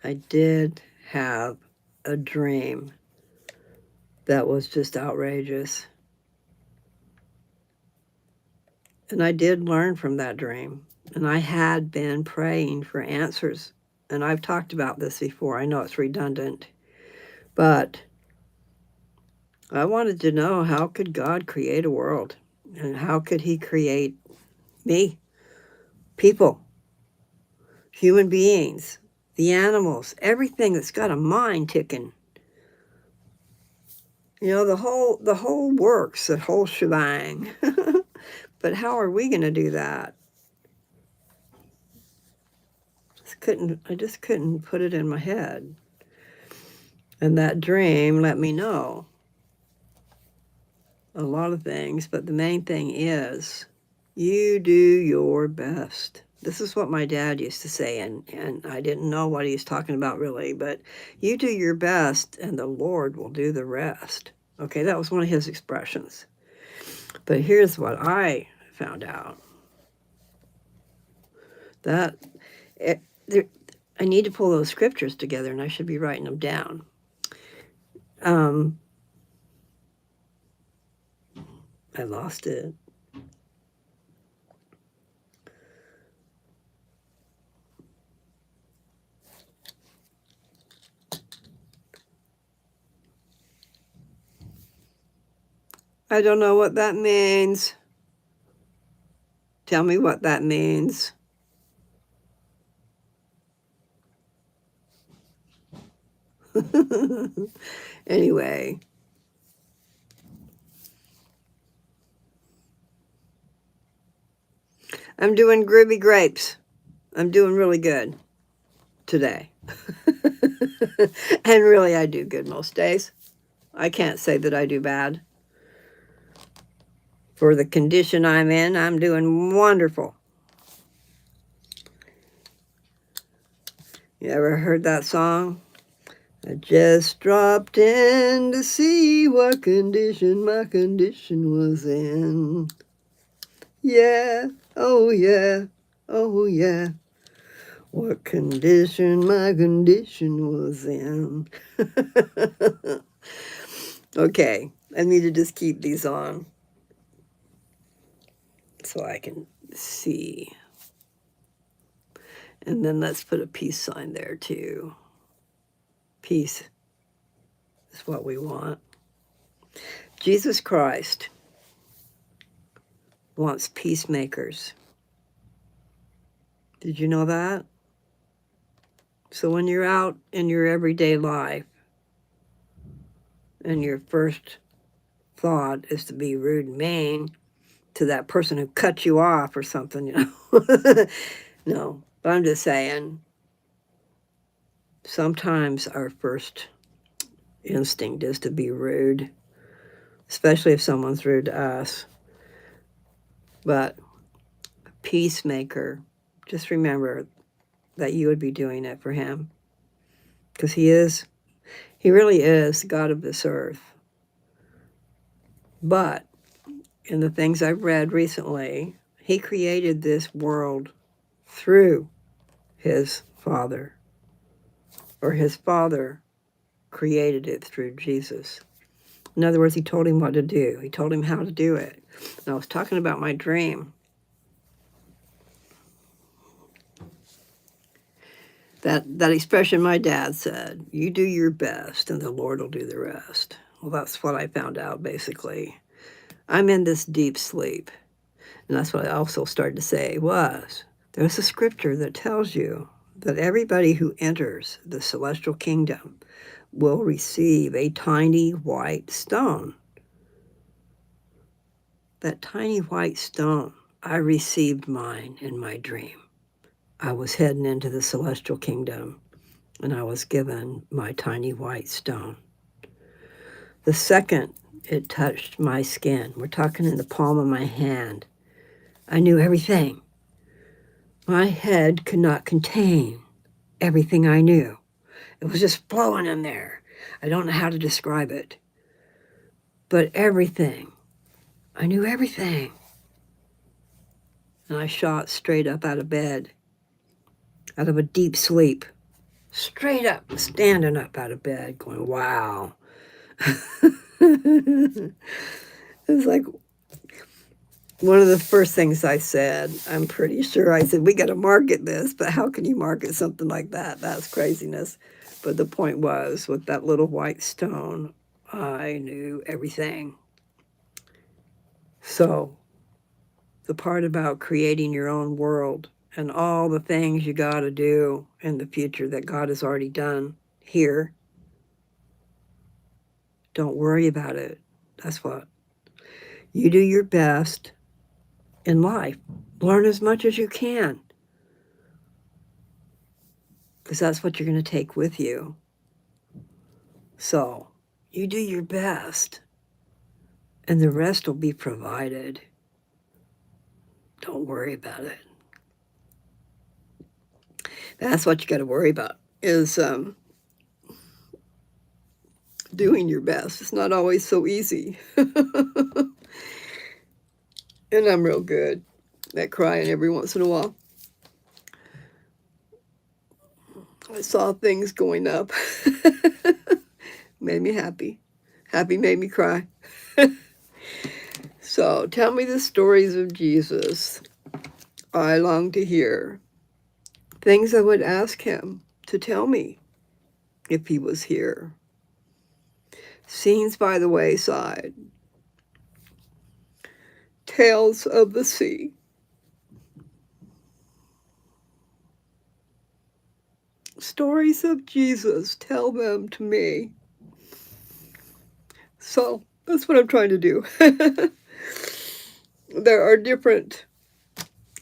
I did have a dream that was just outrageous. And I did learn from that dream. And I had been praying for answers. And I've talked about this before. I know it's redundant. But I wanted to know, how could God create a world? And how could he create me? People, human beings, the animals, everything that's got a mind ticking. You know, the whole works, the whole shebang. But how are we going to do that? I just couldn't put it in my head. And that dream let me know a lot of things, but the main thing is you do your best. This is what my dad used to say, and I didn't know what he was talking about really, but you do your best and the Lord will do the rest. Okay, that was one of his expressions. But here's what I found out. I need to pull those scriptures together, and I should be writing them down. I lost it. I don't know what that means. Tell me what that means. Anyway. I'm doing Groovy Grapes. I'm doing really good today. And really, I do good most days. I can't say that I do bad. For the condition I'm in, I'm doing wonderful. You ever heard that song? I just dropped in to see what condition my condition was in. Yeah, oh yeah, oh yeah. What condition my condition was in. Okay, I need to just keep these on so I can see. And then let's put a peace sign there too. Peace is what we want. Jesus Christ wants peacemakers. Did you know that? So when you're out in your everyday life and your first thought is to be rude and mean to that person who cut you off or something, you know. No, but I'm just saying, sometimes our first instinct is to be rude, especially if someone's rude to us. But a peacemaker, just remember that you would be doing it for him, because he really is the God of this earth. But in the things I've read recently, he created this world through his Father, or his Father created it through Jesus. In other words, he told him what to do. He told him how to do it. And I was talking about my dream. That expression my dad said, you do your best and the Lord will do the rest. Well, that's what I found out, basically. I'm in this deep sleep. And that's what I also started to say was, there's a scripture that tells you that everybody who enters the celestial kingdom will receive a tiny white stone. That tiny white stone, I received mine in my dream. I was heading into the celestial kingdom, and I was given my tiny white stone. The second it touched my skin, we're talking in the palm of my hand, I knew everything. My head could not contain everything I knew. It was just flowing in there. I don't know how to describe it. But everything, I knew everything. And I shot straight up out of bed, out of a deep sleep, straight up, standing up out of bed, going, wow. It was like one of the first things I said, I'm pretty sure I said, we got to market this, but how can you market something like that? That's craziness. But the point was, with that little white stone, I knew everything. So the part about creating your own world and all the things you got to do in the future that God has already done here, don't worry about it. That's what. You do your best in life. Learn as much as you can, because that's what you're going to take with you. So you do your best, and the rest will be provided. Don't worry about it. That's what you got to worry about, is doing your best. It's not always so easy. And I'm real good at crying every once in a while. I saw things going up. Made me happy. Happy made me cry. So tell me the stories of Jesus. I long to hear things I would ask him to tell me if he was here. Scenes by the wayside. Tales of the sea. Stories of Jesus, tell them to me. So that's what I'm trying to do. There are different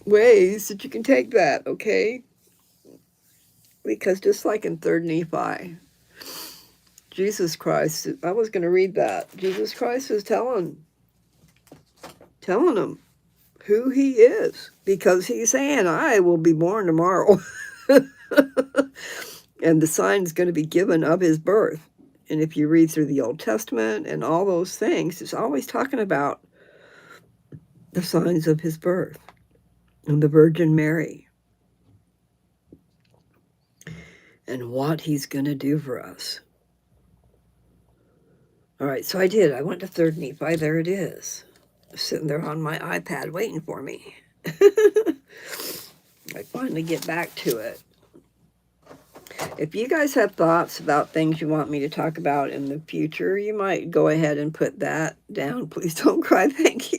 ways that you can take that, okay? Because just like in 3rd Nephi, Jesus Christ, I was going to read that. Jesus Christ is telling them who he is, because he's saying, I will be born tomorrow. And the sign is going to be given of his birth. And if you read through the Old Testament and all those things, it's always talking about the signs of his birth and the Virgin Mary. and what he's going to do for us. All right, so I did. I went to 3rd Nephi. There it is. Sitting there on my iPad waiting for me. I finally get back to it. If you guys have thoughts about things you want me to talk about in the future, you might go ahead and put that down. Please don't cry. Thank you.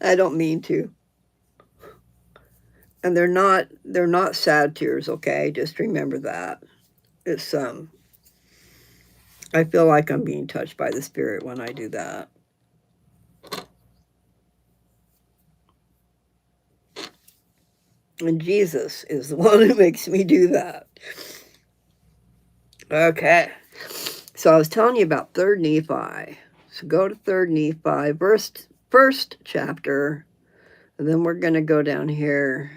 I don't mean to. And they're not sad tears, okay? Just remember that. It's I feel like I'm being touched by the Spirit when I do that. And Jesus is the one who makes me do that. Okay. So I was telling you about 3rd Nephi. So go to 3rd Nephi, first chapter, and then we're going to go down here.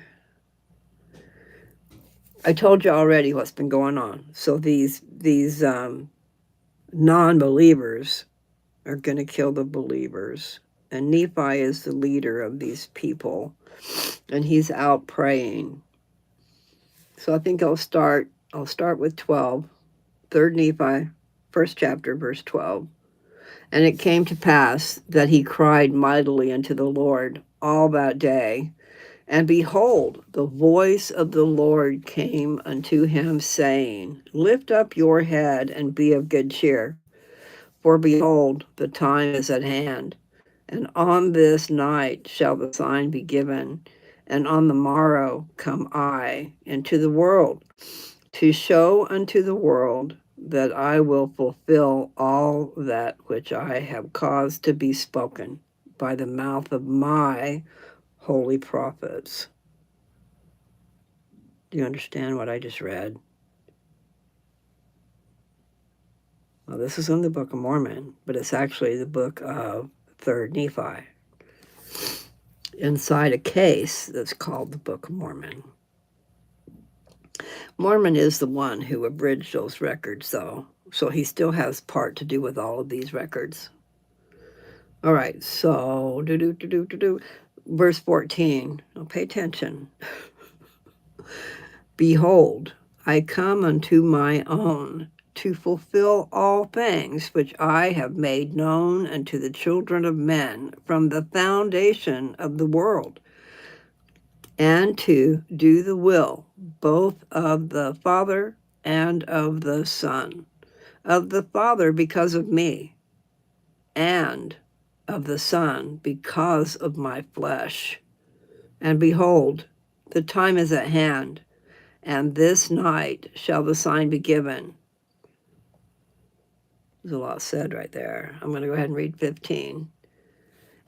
I told you already what's been going on. So these non-believers are going to kill the believers. And Nephi is the leader of these people. And he's out praying. So I think I'll start with 12. 3rd Nephi, first chapter, verse 12. And it came to pass that he cried mightily unto the Lord all that day. And behold, the voice of the Lord came unto him, saying, Lift up your head and be of good cheer. For behold, the time is at hand. And on this night shall the sign be given. And on the morrow come I into the world, to show unto the world that I will fulfill all that which I have caused to be spoken by the mouth of my holy prophets. Do you understand what I just read? Well, this is in the Book of Mormon, but it's actually the book of 3rd Nephi, inside a case that's called the Book of Mormon. Mormon is the one who abridged those records, though, so he still has part to do with all of these records. All right, so verse 14. Now pay attention. Behold, I come unto my own, to fulfill all things which I have made known unto the children of men from the foundation of the world, and to do the will both of the Father and of the Son, of the Father because of me, and of the Son because of my flesh. And behold, the time is at hand, and this night shall the sign be given. There's a lot said right there. I'm going to go ahead and read 15.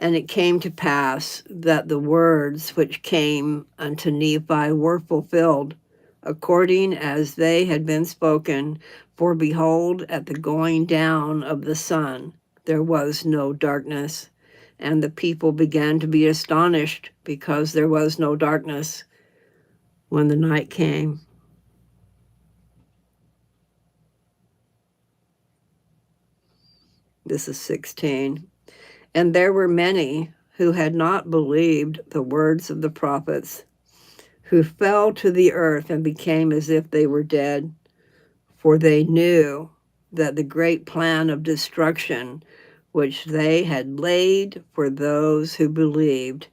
And it came to pass that the words which came unto Nephi were fulfilled, according as they had been spoken. For behold, at the going down of the sun, there was no darkness. And the people began to be astonished, because there was no darkness when the night came. This is 16. And there were many who had not believed the words of the prophets, who fell to the earth and became as if they were dead. For they knew that the great plan of destruction which they had laid for those who believed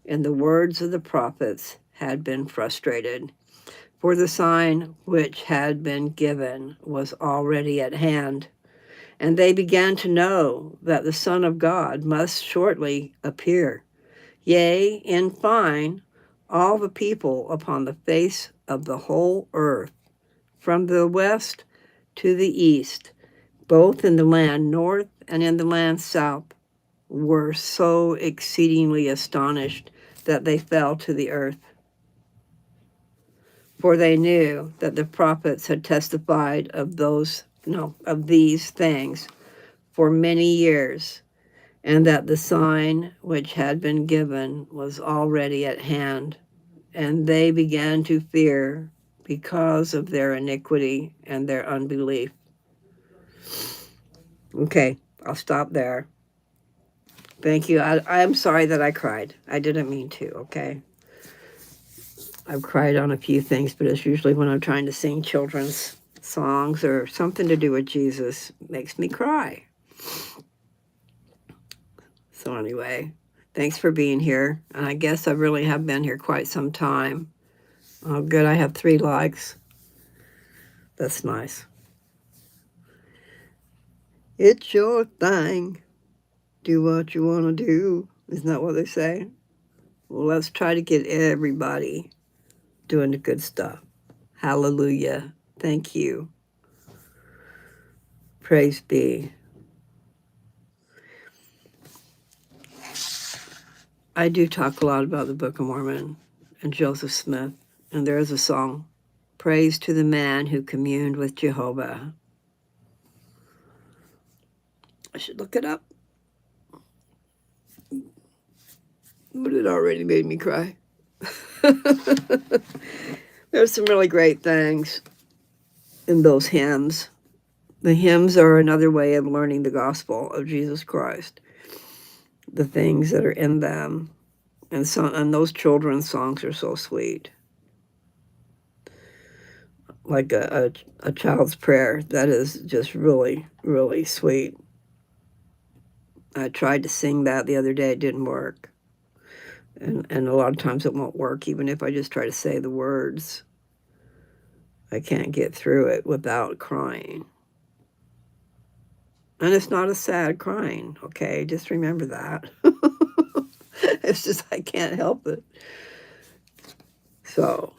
in the words of the prophets had been frustrated. For the sign which had been given was already at hand. And they began to know that the Son of God must shortly appear. Yea, in fine, all the people upon the face of the whole earth, from the west to the east, both in the land north and in the land south, were so exceedingly astonished that they fell to the earth. For they knew that the prophets had testified of these things for many years, and that the sign which had been given was already at hand. And they began to fear because of their iniquity and their unbelief. Okay, I'll stop there. Thank you. I'm sorry that I cried. I didn't mean to, okay? I've cried on a few things, but it's usually when I'm trying to sing children's songs or something to do with Jesus. It makes me cry. So anyway, thanks for being here. And I guess I really have been here quite some time. Oh, good. I have 3 likes. That's nice. It's your thing. Do what you want to do. Isn't that what they say? Well, let's try to get everybody doing the good stuff. Hallelujah. Thank you. Praise be. I do talk a lot about the Book of Mormon and Joseph Smith, and there is a song, Praise to the Man Who Communed with Jehovah. I should look it up, but it already made me cry. There's some really great things in those hymns. The hymns are another way of learning the gospel of Jesus Christ, the things that are in them. And those children's songs are so sweet. Like a child's prayer, that is just really, really sweet. I tried to sing that the other day. It didn't work. And a lot of times it won't work, even if I just try to say the words. I can't get through it without crying. And it's not a sad crying, okay? Just remember that. It's just I can't help it. So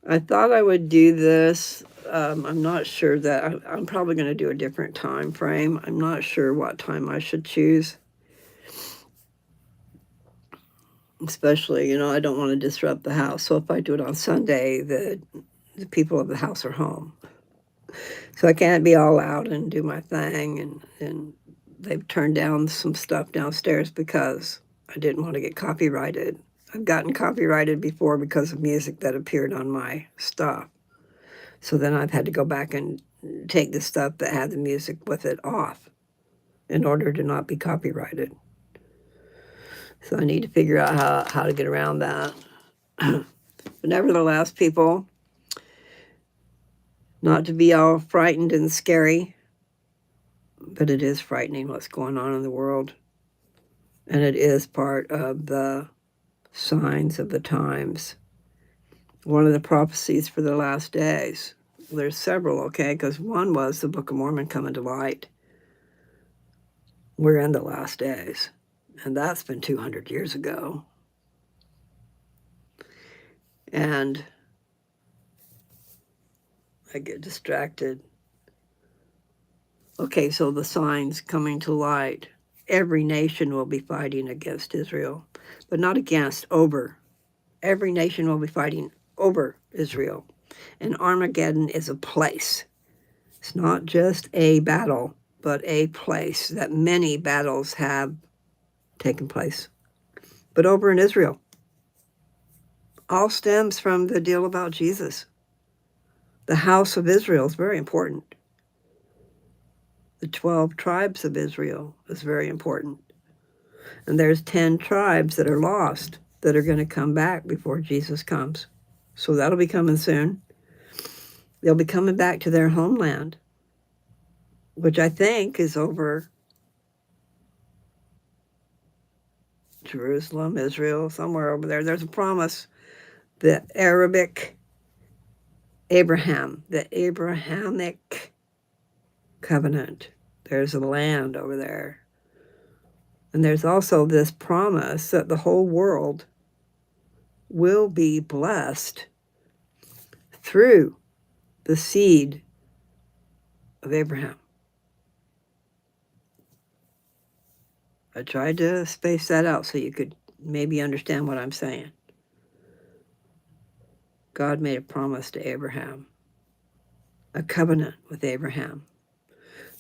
I thought I would do this. I'm not sure that I'm probably going to do a different time frame. I'm not sure what time I should choose. Especially, I don't want to disrupt the house. So if I do it on Sunday, the people of the house are home. So I can't be all out and do my thing. And they've turned down some stuff downstairs because I didn't want to get copyrighted. I've gotten copyrighted before because of music that appeared on my stuff. So then I've had to go back and take the stuff that had the music with it off in order to not be copyrighted. So I need to figure out how to get around that. But nevertheless, people, not to be all frightened and scary, but it is frightening what's going on in the world. And it is part of the signs of the times. One of the prophecies for the last days. There's several, okay? Because one was the Book of Mormon coming to light. We're in the last days. And that's been 200 years ago. And I get distracted. Okay, so the signs coming to light. Every nation will be fighting against Israel, but not against, over. Every nation will be fighting over Israel. And Armageddon is a place. It's not just a battle, but a place that many battles have taken place. But over in Israel. All stems from the deal about Jesus. The house of Israel is very important. The 12 tribes of Israel is very important. And there's 10 tribes that are lost that are going to come back before Jesus comes. So that'll be coming soon. They'll be coming back to their homeland, which I think is over Jerusalem, Israel, somewhere over there. There's a promise. The Abrahamic covenant. There's a land over there. And there's also this promise that the whole world will be blessed through the seed of Abraham. I tried to space that out so you could maybe understand what I'm saying. God made a promise to Abraham, a covenant with Abraham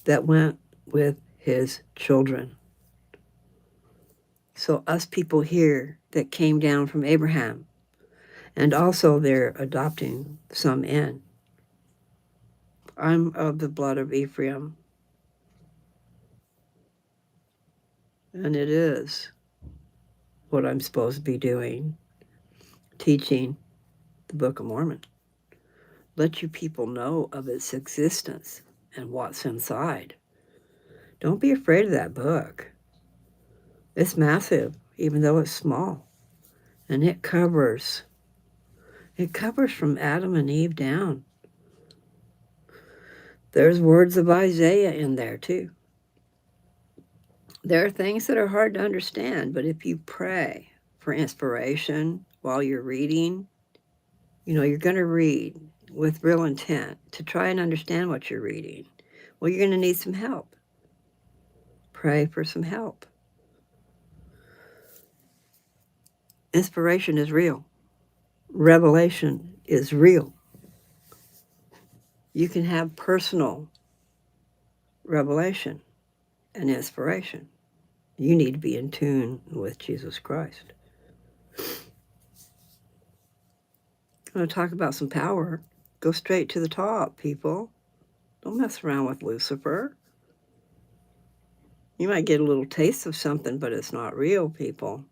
that went with his children. So us people here that came down from Abraham, and also they're adopting some in. I'm of the blood of Ephraim, and it is what I'm supposed to be doing. teaching the Book of Mormon. Let you people know of its existence and what's inside. Don't be afraid of that book. It's massive, even though it's small. And it covers from Adam and Eve down. There's words of Isaiah in there too. There are things that are hard to understand, but if you pray for inspiration while you're reading, you're going to read with real intent to try and understand what you're reading. Well, you're going to need some help. Pray for some help. Inspiration is real. Revelation is real. You can have personal revelation and inspiration. You need to be in tune with Jesus Christ. I'm going to talk about some power. Go straight to the top, people. Don't mess around with Lucifer. You might get a little taste of something, but it's not real, people.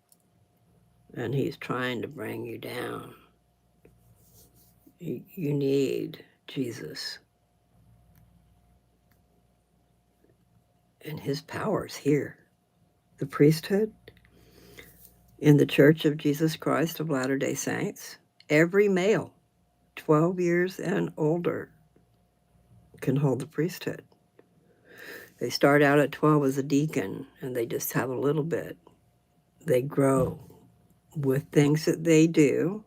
And he's trying to bring you down. You need Jesus. And his power's here. The priesthood in the Church of Jesus Christ of Latter-day Saints, every male 12 years and older can hold the priesthood. They start out at 12 as a deacon, and they just have a little bit. They grow with things that they do,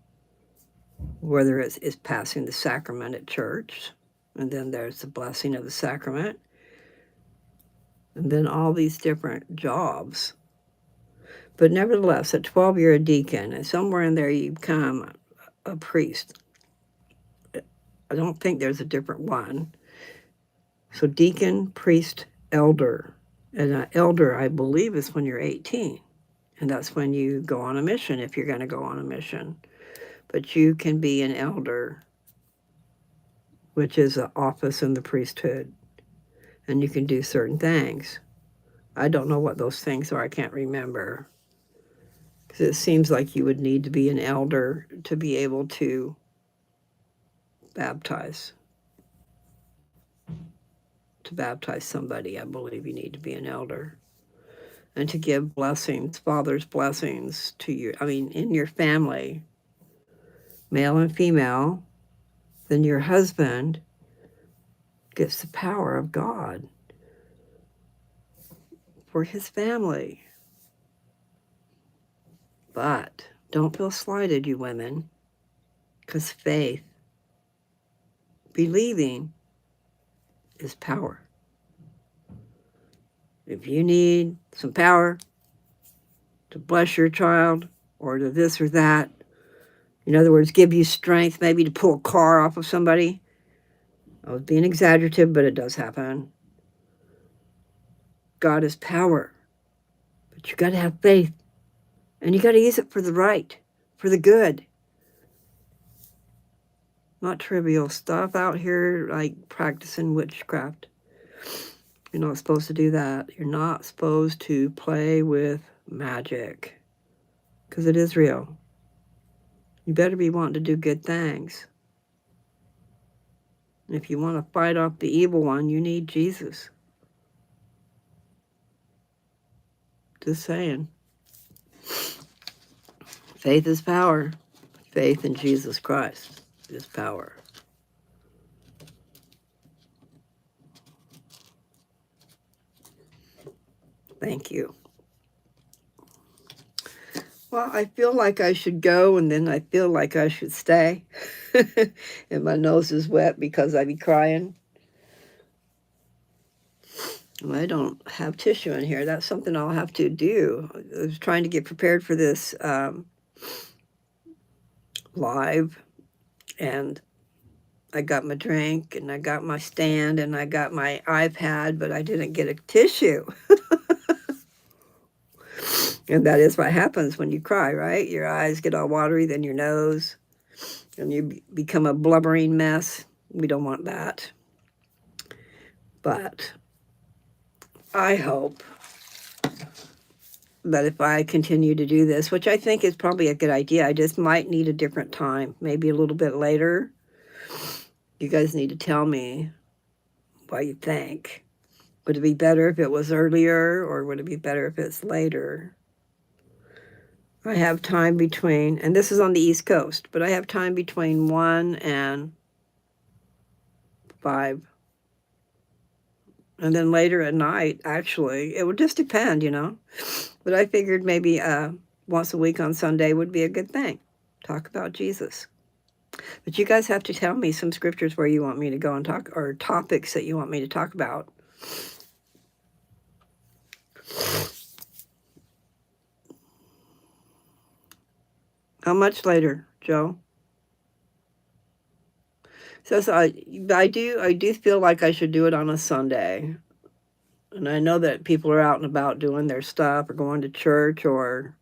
whether it's passing the sacrament at church, and then there's the blessing of the sacrament, and then all these different jobs. But nevertheless, at 12 you're a deacon, and somewhere in there you become a priest. I don't think there's a different one. So deacon, priest, elder. And an elder, I believe, is when you're 18. And that's when you go on a mission, if you're going to go on a mission. But you can be an elder, which is an office in the priesthood. And you can do certain things. I don't know what those things are. I can't remember. Because it seems like you would need to be an elder to be able to baptize. To baptize somebody, I believe you need to be an elder. And to give blessings, Father's blessings to you. I mean, in your family, male and female, then your husband gets the power of God for his family. But don't feel slighted, you women, because faith, believing, is power. If you need some power to bless your child or to this or that, in other words, give you strength maybe to pull a car off of somebody. I was being exaggerative, but it does happen. God is power. But you got to have faith. And you got to use it for the right, for the good. Not trivial stuff out here like practicing witchcraft. You're not supposed to do that. You're not supposed to play with magic. Because it is real. You better be wanting to do good things. And if you want to fight off the evil one, you need Jesus. Just saying. Faith is power. Faith in Jesus Christ is power. Thank you. Well, I feel like I should go, and then I feel like I should stay. And my nose is wet because I be crying. Well, I don't have tissue in here. That's something I'll have to do. I was trying to get prepared for this live, and I got my drink, and I got my stand, and I got my iPad, but I didn't get a tissue. And that is what happens when you cry, right? Your eyes get all watery, then your nose, and you become a blubbering mess. We don't want that. But I hope But if I continue to do this, which I think is probably a good idea, I just might need a different time, maybe a little bit later. You guys need to tell me what you think. Would it be better if it was earlier, or would it be better if it's later? I have time between, and this is on the East Coast, but I have time between 1 and 5. And then later at night, actually, it would just depend, But I figured maybe once a week on Sunday would be a good thing. Talk about Jesus. But you guys have to tell me some scriptures where you want me to go and talk, or topics that you want me to talk about. How much later, Joe? Says I do feel like I should do it on a Sunday. And I know that people are out and about doing their stuff, or going to church, or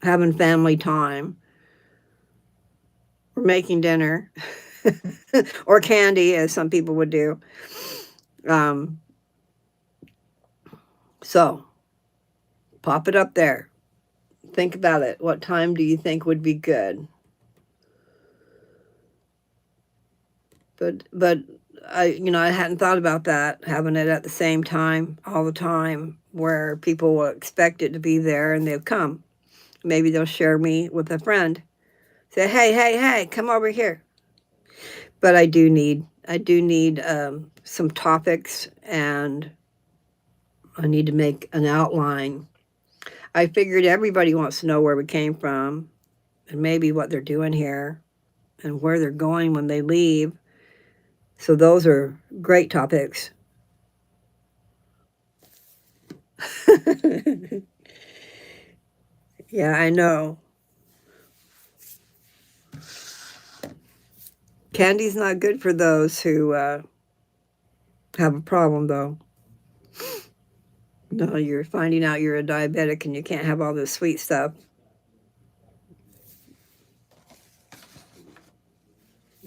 having family time, or making dinner, or candy, as some people would do. So, pop it up there. Think about it. What time do you think would be good? But I hadn't thought about that, having it at the same time all the time, where people will expect it to be there and they'll come. Maybe they'll share me with a friend. Say, hey, come over here. But I do need some topics, and I need to make an outline. I figured everybody wants to know where we came from, and maybe what they're doing here, and where they're going when they leave. So those are great topics. Yeah, I know. Candy's not good for those who have a problem, though. No, you're finding out you're a diabetic and you can't have all this sweet stuff.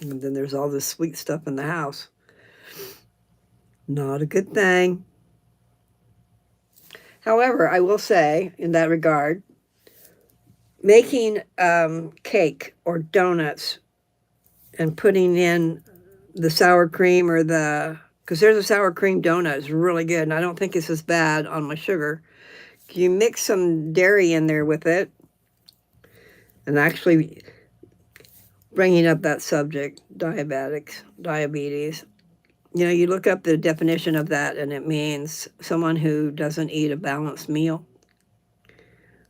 And then there's all this sweet stuff in the house. Not a good thing. However, I will say, in that regard, making cake or donuts and putting in the sour cream, or because there's a sour cream donut, it's really good, and I don't think it's as bad on my sugar. You mix some dairy in there with it, and actually, bringing up that subject, diabetes, you look up the definition of that, and it means someone who doesn't eat a balanced meal.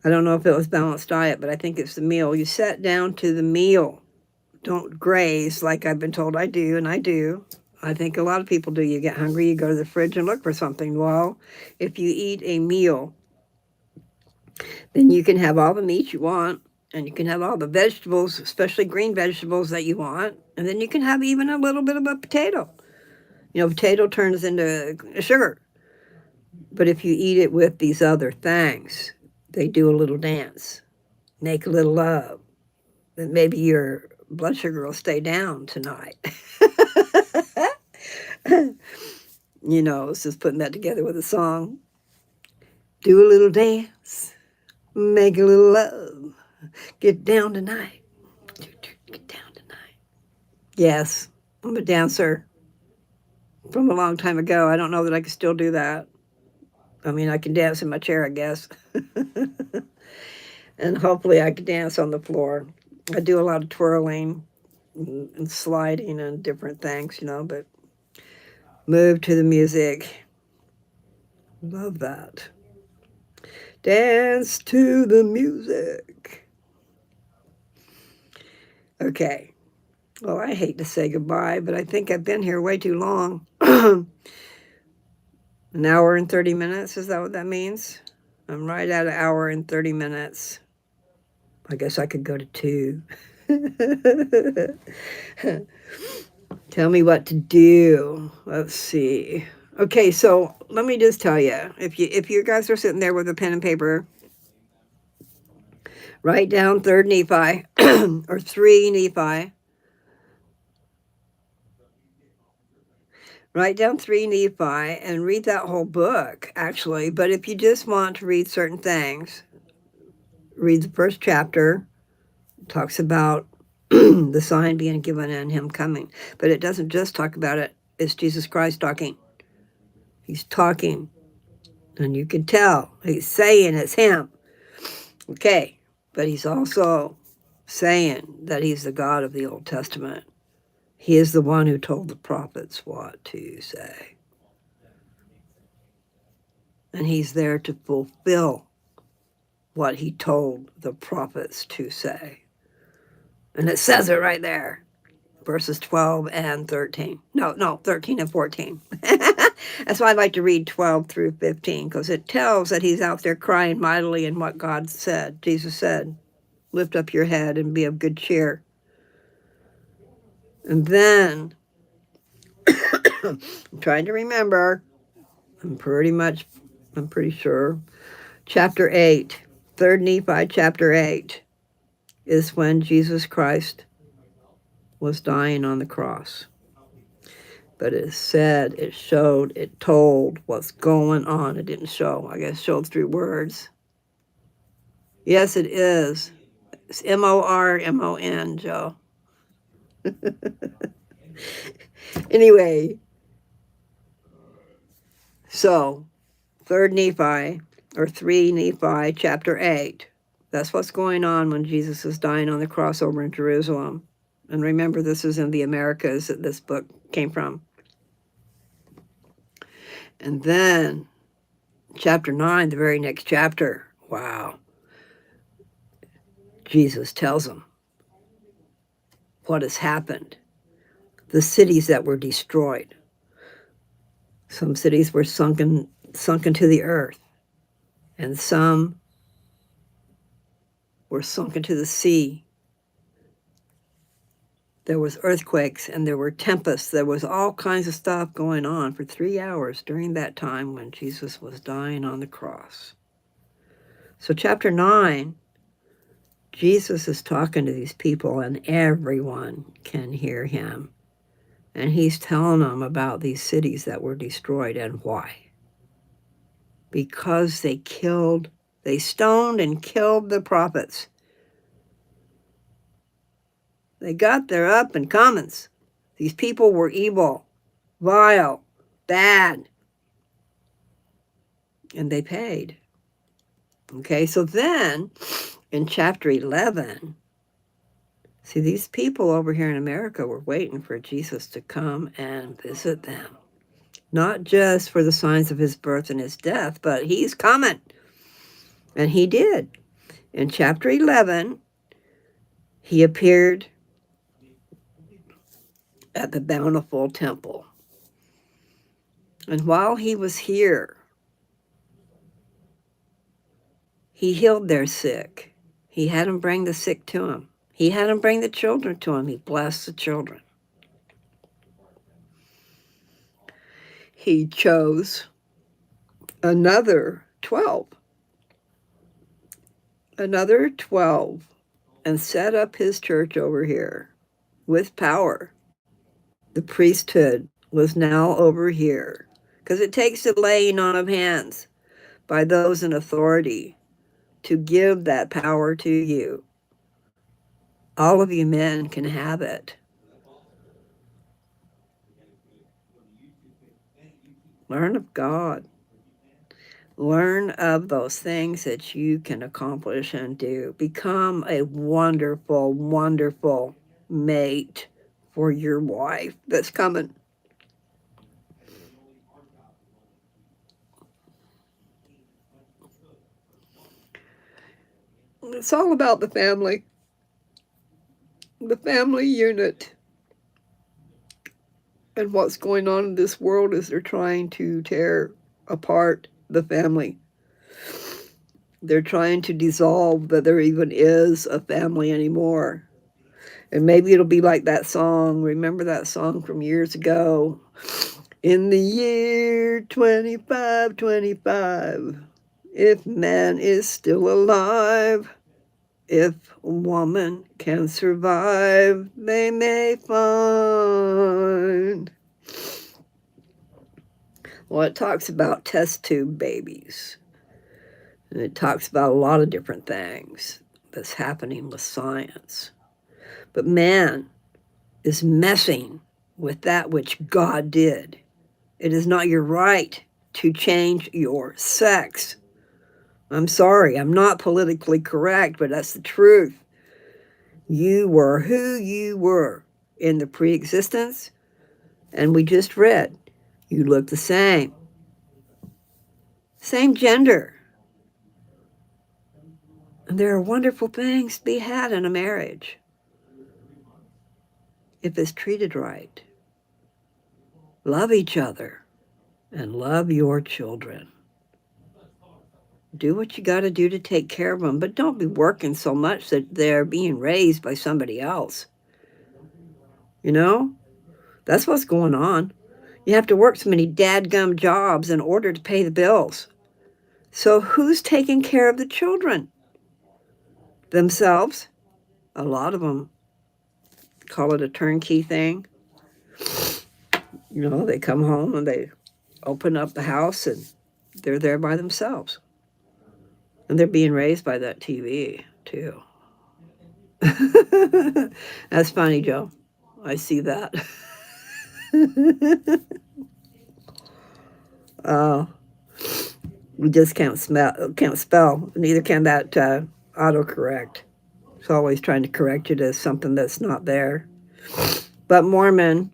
I don't know if it was balanced diet, but I think it's the meal. You sit down to the meal. Don't graze like I've been told I do, and I do. I think a lot of people do. You get hungry, you go to the fridge and look for something. Well, if you eat a meal, then you can have all the meat you want, and you can have all the vegetables, especially green vegetables, that you want, and then you can have even a little bit of a potato. Potato turns into sugar. But if you eat it with these other things, they do a little dance, make a little love, then maybe your blood sugar will stay down tonight. It's just putting that together with a song. Do a little dance, make a little love, get down tonight. Get down tonight. Yes, I'm a dancer from a long time ago. I don't know that I can still do that. I mean, I can dance in my chair, I guess. And hopefully I can dance on the floor. I do a lot of twirling and sliding and different things, but move to the music. Love that. Dance to the music. Okay. Well, I hate to say goodbye, but I think I've been here way too long. An hour and 30 minutes, is that what that means? I'm right at an hour and 30 minutes. I guess I could go to 2. Tell me what to do. Let's see. Okay, so let me just tell you, if you guys are sitting there with a pen and paper, write down 3rd Nephi or 3 Nephi. Write down 3 Nephi and read that whole book, actually. But if you just want to read certain things, read the first chapter. It talks about the sign being given and him coming. But it doesn't just talk about it. It's Jesus Christ talking. He's talking. And you can tell he's saying it's him. Okay. But he's also saying that he's the God of the Old Testament. He is the one who told the prophets what to say. And he's there to fulfill what he told the prophets to say. And it says it right there, verses 12 and 13. No, 13 and 14. That's why I like to read 12 through 15, because it tells that he's out there crying mightily in what God said. Jesus said, lift up your head and be of good cheer. And then, I'm trying to remember, I'm pretty sure, chapter 8, 3rd Nephi chapter 8, is when Jesus Christ was dying on the cross. But it said, it showed, it told what's going on. It didn't show. I guess showed through words. Yes, it is. It's Mormon, Joe. Anyway, so 3rd Nephi, or 3 Nephi, chapter 8. That's what's going on when Jesus is dying on the cross over in Jerusalem. And remember, this is in the Americas that this book came from. And then chapter 9, the very next chapter, wow. Jesus tells them what has happened. The cities that were destroyed. Some cities were sunk into the earth, and some were sunk into the sea. There was earthquakes and there were tempests. There was all kinds of stuff going on for 3 hours during that time when Jesus was dying on the cross. So chapter 9, Jesus is talking to these people and everyone can hear him. And he's telling them about these cities that were destroyed and why. Because they stoned and killed the prophets. They got their up and comings. These people were evil, vile, bad. And they paid. Okay, so then in chapter 11, see, these people over here in America were waiting for Jesus to come and visit them. Not just for the signs of his birth and his death, but he's coming. And he did. In chapter 11, he appeared at the Bountiful Temple. And while he was here, he healed their sick. He had them bring the sick to him. He had them bring the children to him. He blessed the children. He chose another 12. Another 12, and set up his church over here with power. The priesthood was now over here, because it takes the laying on of hands by those in authority to give that power to you. All of you men can have it. Learn of God. Learn of those things that you can accomplish and do. Become a wonderful, wonderful mate for your wife that's coming. It's all about the family unit. And what's going on in this world is they're trying to tear apart the family. They're trying to dissolve that there even is a family anymore. And maybe it'll be like that song. Remember that song from years ago? In the year 2525, if man is still alive, if woman can survive, they may find Well, it talks about test tube babies. And it talks about a lot of different things that's happening with science. But man is messing with that which God did. It is not your right to change your sex. I'm sorry, I'm not politically correct, but that's the truth. You were who you were in the pre-existence, and we just read, you look the same. Same gender. And there are wonderful things to be had in a marriage if it's treated right. Love each other and love your children. Do what you got to do to take care of them, but don't be working so much that they're being raised by somebody else. You know, that's what's going on. You have to work so many dadgum jobs in order to pay the bills. So who's taking care of the children? Themselves. A lot of them call it a turnkey thing. You know, they come home and they open up the house and they're there by themselves. And they're being raised by that TV, too. That's funny, Joe. I see that. We just can't spell. Neither can that autocorrect. It's always trying to correct you to something that's not there. But Mormon,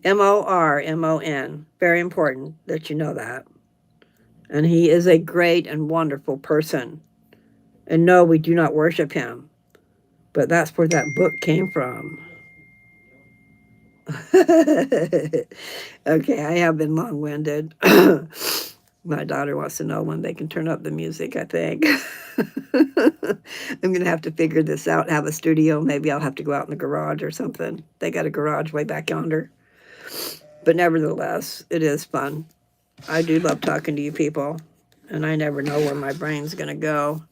Mormon, very important that you know that. And he is a great and wonderful person. And no, we do not worship him. But that's where that book came from. Okay, I have been long-winded. My daughter wants to know when they can turn up the music, I think. I'm going to have to figure this out, have a studio. Maybe I'll have to go out in the garage or something. They got a garage way back yonder. But nevertheless, it is fun. I do love talking to you people, and I never know where my brain's going to go.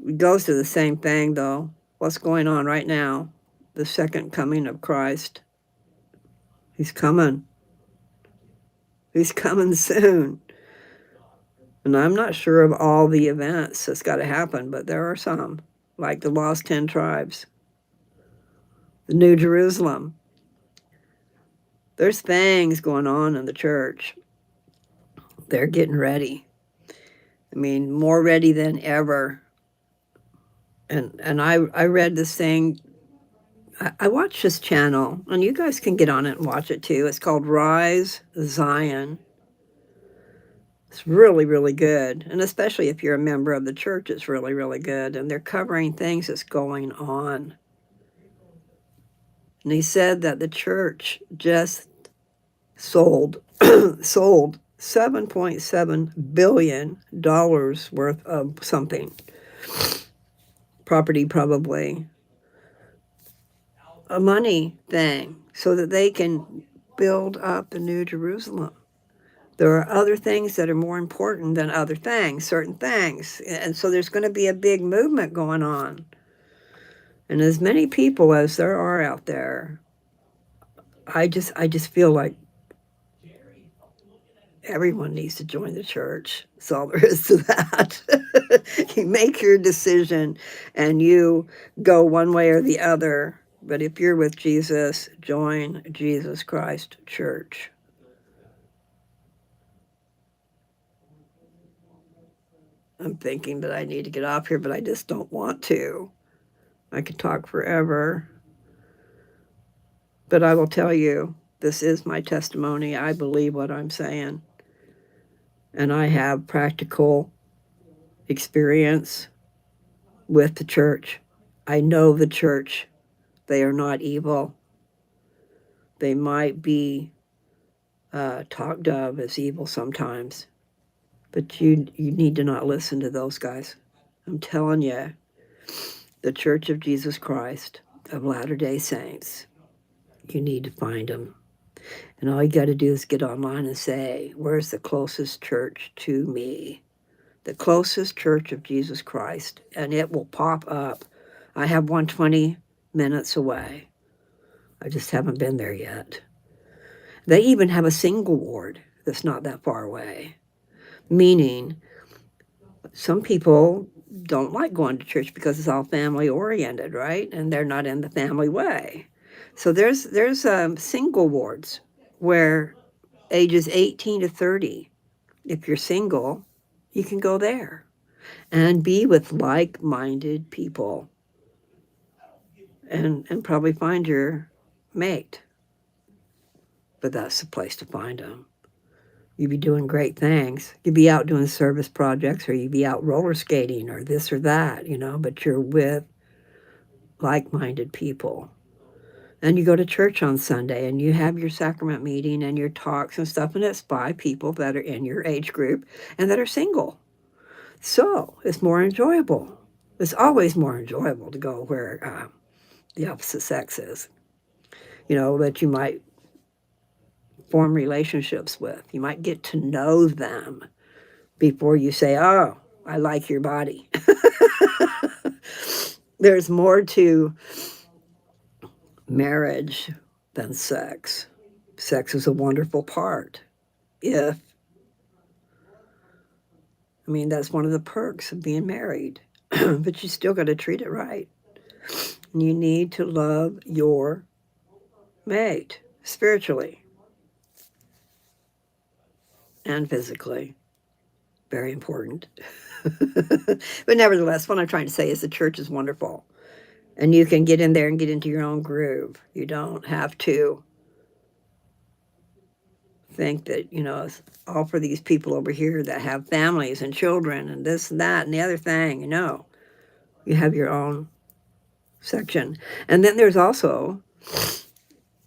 It goes to the same thing, though. What's going on right now? The second coming of Christ. He's coming. He's coming soon. And I'm not sure of all the events that's got to happen, but there are some, like the lost 10 tribes, the New Jerusalem. There's things going on in the church. They're getting ready. I mean, more ready than ever. And I read this thing. I watch this channel, and you guys can get on it and watch it too. It's called Rise Zion. It's really, really good. And especially if you're a member of the church, it's really, really good. And they're covering things that's going on. And he said that the church just sold $7.7 billion worth of something. Property, probably. A money thing, so that they can build up the New Jerusalem. There are other things that are more important than other things, certain things. And so there's going to be a big movement going on. And as many people as there are out there, I just feel like everyone needs to join the church. That's all there is to that. You make your decision and you go one way or the other. But if you're with Jesus, join Jesus Christ Church. I'm thinking that I need to get off here, but I just don't want to. I could talk forever. But I will tell you, this is my testimony. I believe what I'm saying. And I have practical experience with the church. I know the church. They are not evil. They might be talked of as evil sometimes. But you need to not listen to those guys. I'm telling you, the Church of Jesus Christ of Latter-day Saints, you need to find them. And all you got to do is get online and say, where's the closest church to me? The closest Church of Jesus Christ. And it will pop up. I have one 20 minutes away. I just haven't been there yet. They even have a single ward. that's not that far away. Meaning, some people don't like going to church because it's all family oriented, right? And they're not in the family way. So there's single wards where ages 18 to 30, if you're single, you can go there and be with like-minded people and probably find your mate. But that's the place to find them. You'd be doing great things. You'd be out doing service projects, or you'd be out roller skating or this or that, but you're with like-minded people. And you go to church on Sunday and you have your sacrament meeting and your talks and stuff, and it's by people that are in your age group and that are single. So it's more enjoyable. It's always more enjoyable to go where the opposite sex is, that you might form relationships with. You might get to know them before you say, oh, I like your body. There's more to marriage than sex. Sex is a wonderful part. That's one of the perks of being married. But you still got to treat it right. You need to love your mate spiritually and physically. Very important. But nevertheless, what I'm trying to say is the church is wonderful. And you can get in there and get into your own groove. You don't have to think that, it's all for these people over here that have families and children and this and that and the other thing. You have your own section. And then there's also,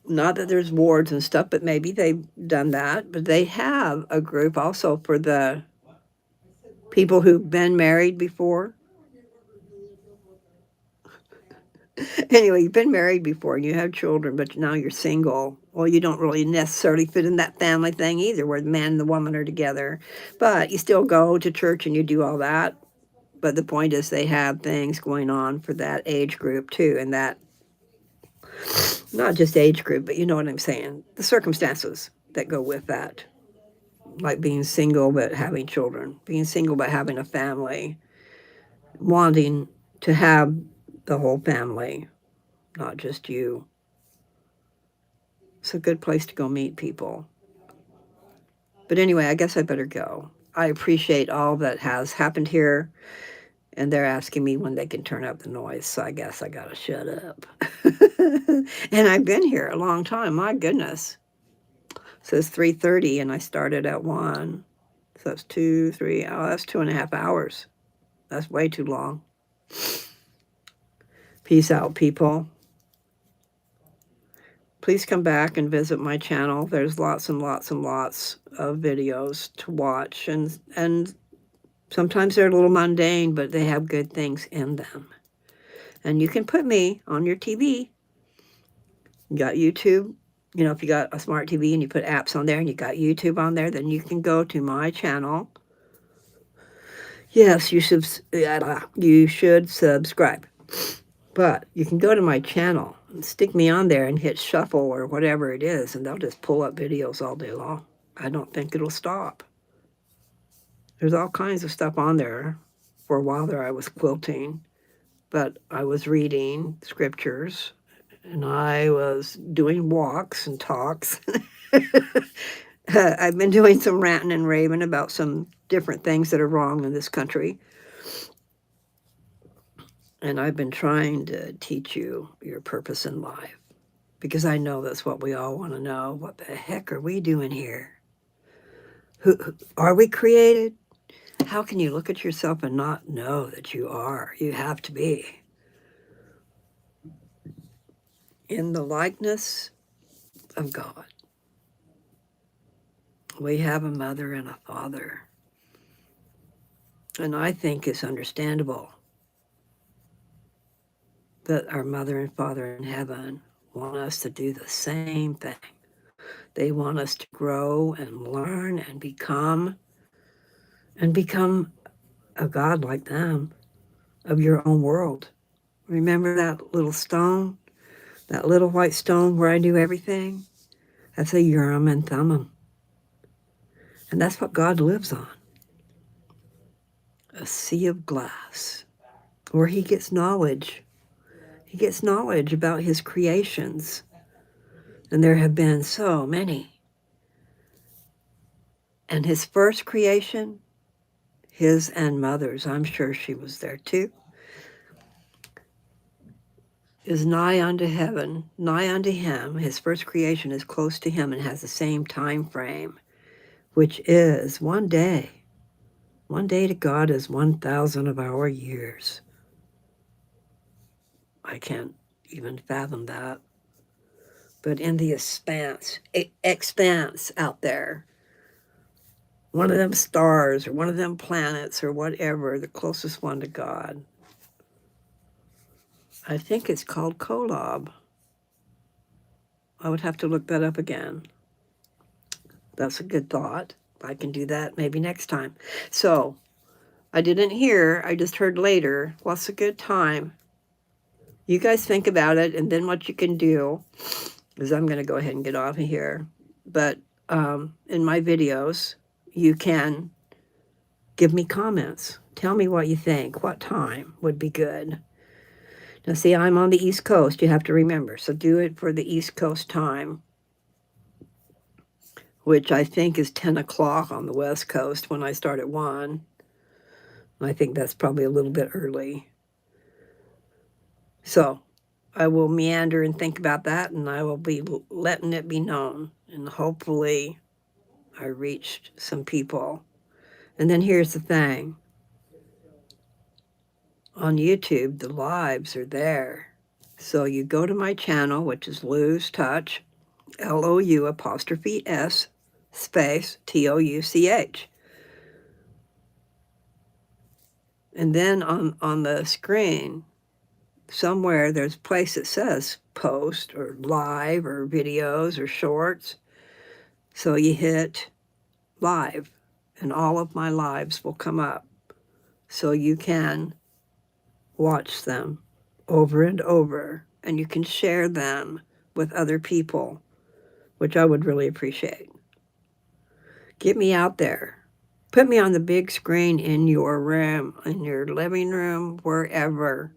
not that there's wards and stuff, but maybe they've done that, but they have a group also for the people who've been married before. Anyway, you've been married before and you have children, but now you're single. Well, you don't really necessarily fit in that family thing either, where the man and the woman are together. But you still go to church and you do all that. But the point is, they have things going on for that age group too, and that, not just age group, but you know what I'm saying, the circumstances that go with that. Like being single but having children, being single but having a family, wanting to have the whole family, not just you. It's a good place to go meet people. But anyway, I guess I better go. I appreciate all that has happened here, and they're asking me when they can turn up the noise, so I guess I gotta shut up. And I've been here a long time, my goodness. It says 3:30 and I started at 1. So that's 2, 3, that's 2.5 hours. That's way too long. Peace out, people. Please come back and visit my channel. There's lots and lots and lots of videos to watch, and sometimes they're a little mundane, but they have good things in them. And you can put me on your TV. You got YouTube. If you got a smart TV and you put apps on there and you got YouTube on there, then you can go to my channel. Yes, you should subscribe. But you can go to my channel and stick me on there and hit shuffle or whatever it is, and they'll just pull up videos all day long. I don't think it'll stop. There's all kinds of stuff on there. For a while there I was quilting, but I was reading scriptures, and I was doing walks and talks. I've been doing some ranting and raving about some different things that are wrong in this country. And I've been trying to teach you your purpose in life, because I know that's what we all want to know. What the heck are we doing here? Who are we created? How can you look at yourself and not know that you are? You have to be in the likeness of God. We have a mother and a father. And I think it's understandable that our mother and father in heaven want us to do the same thing. They want us to grow and learn and become a God like them, of your own world. Remember that little stone, that little white stone where I do everything? That's a Urim and Thummim. And that's what God lives on. A sea of glass, where he gets knowledge. He gets knowledge about his creations. And there have been so many. And his first creation, his and mother's, I'm sure she was there too, is nigh unto heaven, nigh unto him. His first creation is close to him and has the same time frame, which is one day. One day to God is 1,000 of our years. I can't even fathom that. But in the expanse out there, one of them stars or one of them planets or whatever, the closest one to God, I think it's called Kolob. I would have to look that up again. That's a good thought. I can do that maybe next time. So I didn't hear, I just heard later. What's a good time? You guys think about it, and then what you can do is I'm going to go ahead and get off of here. But in my videos, you can give me comments. Tell me what you think. What time would be good? Now, see, I'm on the East Coast, you have to remember. So do it for the East Coast time, which I think is 10 o'clock on the West Coast when I start at 1. I think that's probably a little bit early. So I will meander and think about that, and I will be letting it be known. And hopefully I reached some people. And then here's the thing. On YouTube, the lives are there. So you go to my channel, which is Lou's Touch, Lou apostrophe S space TOUCH. And then on the screen, somewhere there's a place that says post or live or videos or shorts. So you hit live and all of my lives will come up. So you can watch them over and over and you can share them with other people, which I would really appreciate. Get me out there. Put me on the big screen in your room, in your living room, wherever.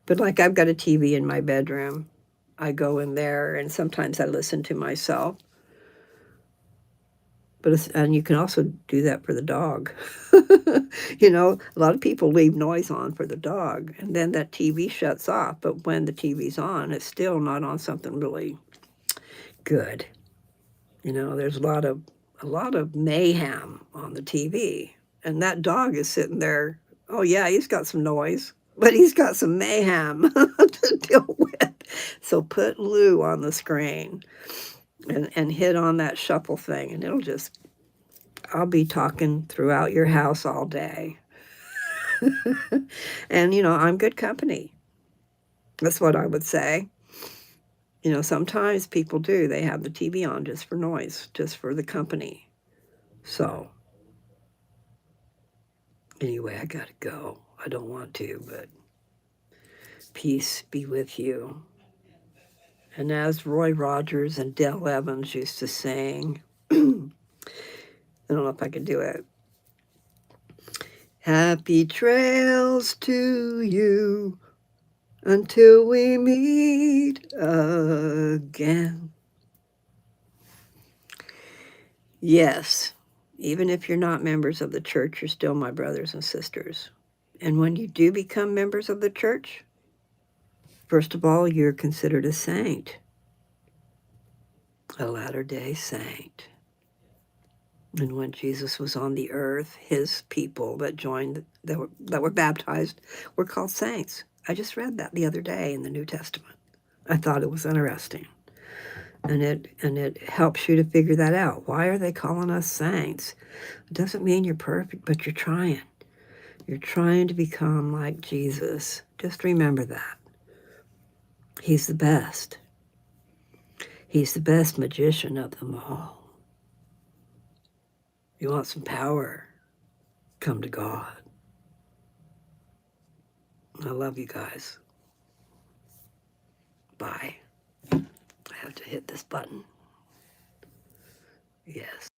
But like I've got a TV in my bedroom. I go in there and sometimes I listen to myself. And you can also do that for the dog. You know, a lot of people leave noise on for the dog and then that TV shuts off. But when the TV's on, it's still not on something really good. You know, there's a lot of mayhem on the TV. And that dog is sitting there, oh yeah, he's got some noise, but he's got some mayhem to deal with. So put Lou on the screen and hit on that shuffle thing, and I'll be talking throughout your house all day. And, you know, I'm good company. That's what I would say. You know, sometimes people do. They have the TV on just for noise, just for the company. So, anyway, I gotta go. I don't want to, but peace be with you. And as Roy Rogers and Dale Evans used to sing, I don't know if I can do it. Happy trails to you until we meet again. Yes, even if you're not members of the church, you're still my brothers and sisters. And when you do become members of the church, first of all, you're considered a saint, a Latter-day Saint. And when Jesus was on the earth, his people that joined, that were baptized, were called saints. I just read that the other day in the New Testament. I thought it was interesting. And it helps you to figure that out. Why are they calling us saints? It doesn't mean you're perfect, but you're trying. You're trying to become like Jesus. Just remember that. He's the best. He's the best magician of them all. You want some power? Come to God. I love you guys. Bye. I have to hit this button. Yes.